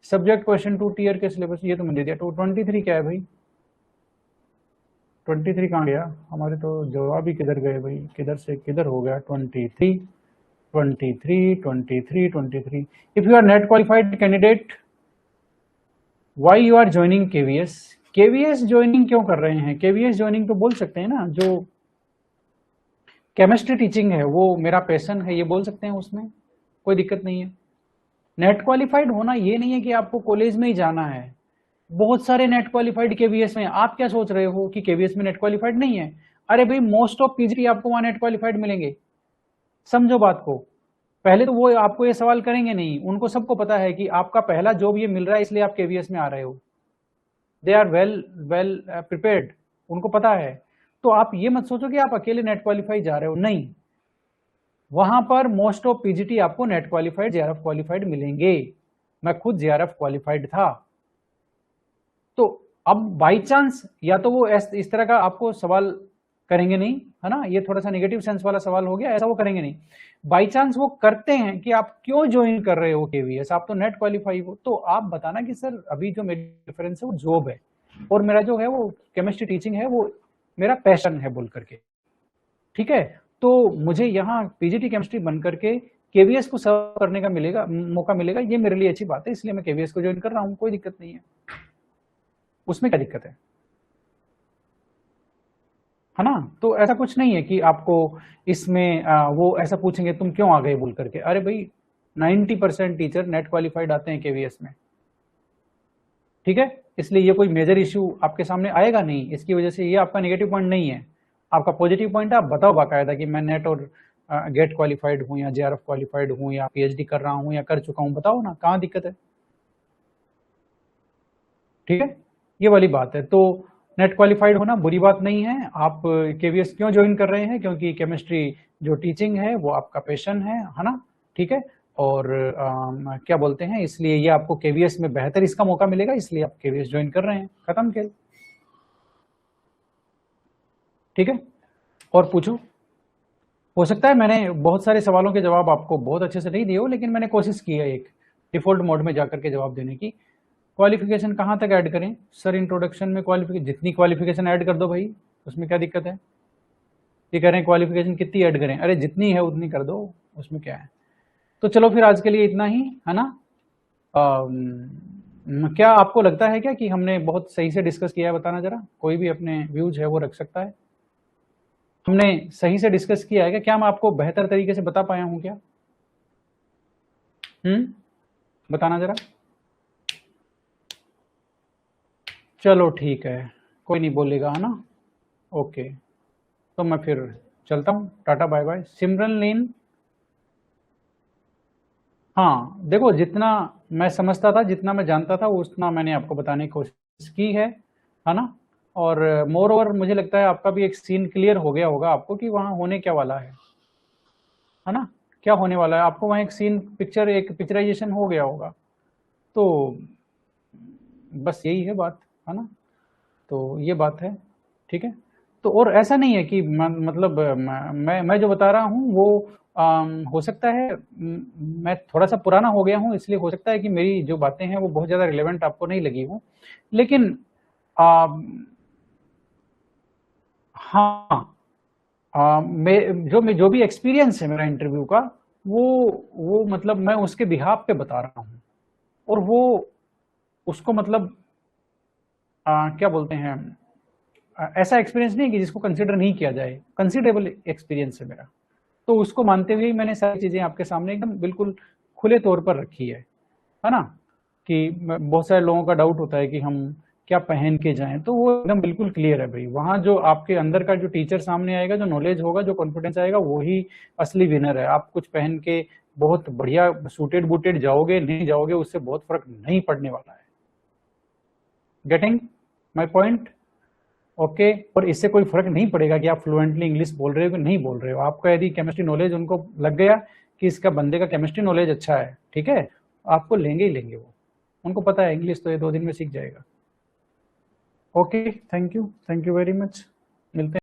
Subject question 2 tier के सिलेबस, ये तो मैंने दे दिया। तो 23 क्या है भाई? 23 कहाँ गया? हमारे तो जवाब ही किधर गए भाई, किधर से किधर हो गया? 23 23 23 23। If you are net qualified candidate, why you are joining KVS? KVS joining क्यों कर रहे हैं? KVS ज्वाइनिंग तो बोल सकते हैं ना, जो केमिस्ट्री टीचिंग है वो मेरा पैशन है, ये बोल सकते हैं, उसमें कोई दिक्कत नहीं है। नेट क्वालिफाइड होना ये नहीं है कि आपको कॉलेज में ही जाना है, बहुत सारे नेट क्वालिफाइड केवीएस में। आप क्या सोच रहे हो कि केवीएस में नेट क्वालिफाइड नहीं है? अरे भाई मोस्ट ऑफ पीजीटी आपको वहां नेट क्वालिफाइड मिलेंगे, समझो बात को। पहले तो वो आपको ये सवाल करेंगे नहीं, उनको सबको पता है कि आपका पहला जॉब ये मिल रहा है इसलिए आप केवीएस में आ रहे हो। दे आर वेल प्रिपेयर्ड, उनको पता है। तो आप ये मत सोचो कि आप अकेले नेट क्वालिफाइड जा रहे हो, नहीं। वहां पर मोस्ट ऑफ पीजीटी आपको नेट क्वालिफाइड, जेआरएफ क्वालिफाइड मिलेंगे। मैं खुद जेआरएफ क्वालिफाइड था। तो अब बाई चांस या तो वो इस तरह का आपको सवाल करेंगे नहीं, है ना, ये थोड़ा सा नेगेटिव सेंस वाला सवाल हो गया, ऐसा वो करेंगे नहीं। बाई चांस वो करते हैं कि आप क्यों ज्वाइन कर रहे हो केवीएस, आप तो नेट क्वालिफाई हो, तो आप बताना कि सर अभी जो मेरी प्रेफरेंस है वो जॉब है और मेरा जो है वो केमिस्ट्री टीचिंग है, वो मेरा पैशन है बोल करके, ठीक है। तो मुझे यहाँ पीजीटी केमिस्ट्री बन करके केवीएस को सर्व करने का मिलेगा, मौका मिलेगा, ये मेरे लिए अच्छी बात है, इसलिए मैं केवीएस को ज्वाइन कर रहा हूँ, कोई दिक्कत नहीं है, उसमें क्या दिक्कत है ना। तो ऐसा कुछ नहीं है कि आपको इसमें वो ऐसा पूछेंगे तुम क्यों आ गए बोल करके। अरे भाई 90% टीचर नेट क्वालिफाइड आते हैं केवीएस में, ठीक है, इसलिए ये कोई मेजर इश्यू आपके सामने आएगा नहीं, इसकी वजह से ये आपका नेगेटिव पॉइंट नहीं है। आपका पॉजिटिव पॉइंट है, आप बताओ बाकायदा कि मैं नेट और गेट क्वालिफाइड हूँ या जेआरएफ क्वालिफाइड हूँ या पीएचडी कर रहा हूँ या कर चुका हूँ, बताओ ना कहाँ दिक्कत है, ठीक है, ये वाली बात है। तो नेट क्वालिफाइड होना बुरी बात नहीं है। आप केवीएस क्यों ज्वाइन कर रहे हैं? क्योंकि केमिस्ट्री जो टीचिंग है वो आपका पैशन है ना, ठीक है। और क्या बोलते हैं, इसलिए ये आपको केवीएस में बेहतर इसका मौका मिलेगा, इसलिए आप केवीएस ज्वाइन कर रहे हैं, खत्म खेल, ठीक है। और पूछो, हो सकता है मैंने बहुत सारे सवालों के जवाब आपको बहुत अच्छे से नहीं दिए हो, लेकिन मैंने कोशिश की है एक डिफॉल्ट मोड में जाकर के जवाब देने की। क्वालिफिकेशन कहाँ तक ऐड करें सर? इंट्रोडक्शन में क्वालिफिकेशन, जितनी क्वालिफिकेशन ऐड कर दो भाई, उसमें क्या दिक्कत है? ये कह रहे हैं क्वालिफिकेशन कितनी ऐड करें, अरे जितनी है उतनी कर दो, उसमें क्या है। तो चलो फिर आज के लिए इतना ही, है ना। क्या आपको लगता है क्या कि हमने बहुत सही से डिस्कस किया है? बताना जरा, कोई भी अपने व्यूज है वो रख सकता है। हमने सही से डिस्कस किया है क्या मैं आपको बेहतर तरीके से बता पाया हूं क्या? बताना जरा। चलो ठीक है, कोई नहीं बोलेगा, है ना। ओके, तो मैं फिर चलता हूँ, टाटा बाय बाय। सिमरन लीन, हाँ देखो, जितना मैं समझता था, जितना मैं जानता था, उतना मैंने आपको बताने की कोशिश की है ना। और मोर ओवर मुझे लगता है आपका भी एक सीन क्लियर हो गया होगा आपको कि वहाँ होने क्या वाला है ना, क्या होने वाला है। आपको वहाँ एक सीन पिक्चर, एक पिक्चराइजेशन हो गया होगा। तो बस यही है बात, है ना। तो ये बात है, ठीक है। तो और ऐसा नहीं है कि मतलब मैं जो बता रहा हूँ वो हो सकता है मैं थोड़ा सा पुराना हो गया हूँ, इसलिए हो सकता है कि मेरी जो बातें हैं वो बहुत ज़्यादा रिलेवेंट आपको नहीं लगी हो, लेकिन हाँ, जो भी एक्सपीरियंस है मेरा इंटरव्यू का, वो मतलब मैं उसके बिहाफ पे बता रहा हूँ, और वो उसको मतलब क्या बोलते हैं, ऐसा एक्सपीरियंस नहीं कि जिसको कंसिडर नहीं किया जाए, कंसिडरेबल एक्सपीरियंस है मेरा। तो उसको मानते हुए मैंने सारी चीज़ें आपके सामने एकदम बिल्कुल खुले तौर पर रखी है ना। कि बहुत सारे लोगों का डाउट होता है कि हम क्या पहन के जाएं, तो वो एकदम बिल्कुल क्लियर है भाई। वहाँ जो आपके अंदर का जो टीचर सामने आएगा, जो नॉलेज होगा, जो कॉन्फिडेंस आएगा, वही असली विनर है। आप कुछ पहन के बहुत बढ़िया सूटेड बूटेड जाओगे, नहीं जाओगे, उससे बहुत फर्क नहीं पड़ने वाला है। Getting my point? ओके। और इससे कोई फर्क नहीं पड़ेगा कि आप फ्लुएंटली इंग्लिश बोल रहे हो कि नहीं बोल रहे हो। आपका यदि केमिस्ट्री नॉलेज उनको लग गया कि इसका बंदे का केमिस्ट्री नॉलेज अच्छा है, ठीक है, आपको लेंगे ही लेंगे। वो उनको पता है इंग्लिश तो ये 2 दिन में सीख जाएगा। Okay, thank you very much, मिलते हैं।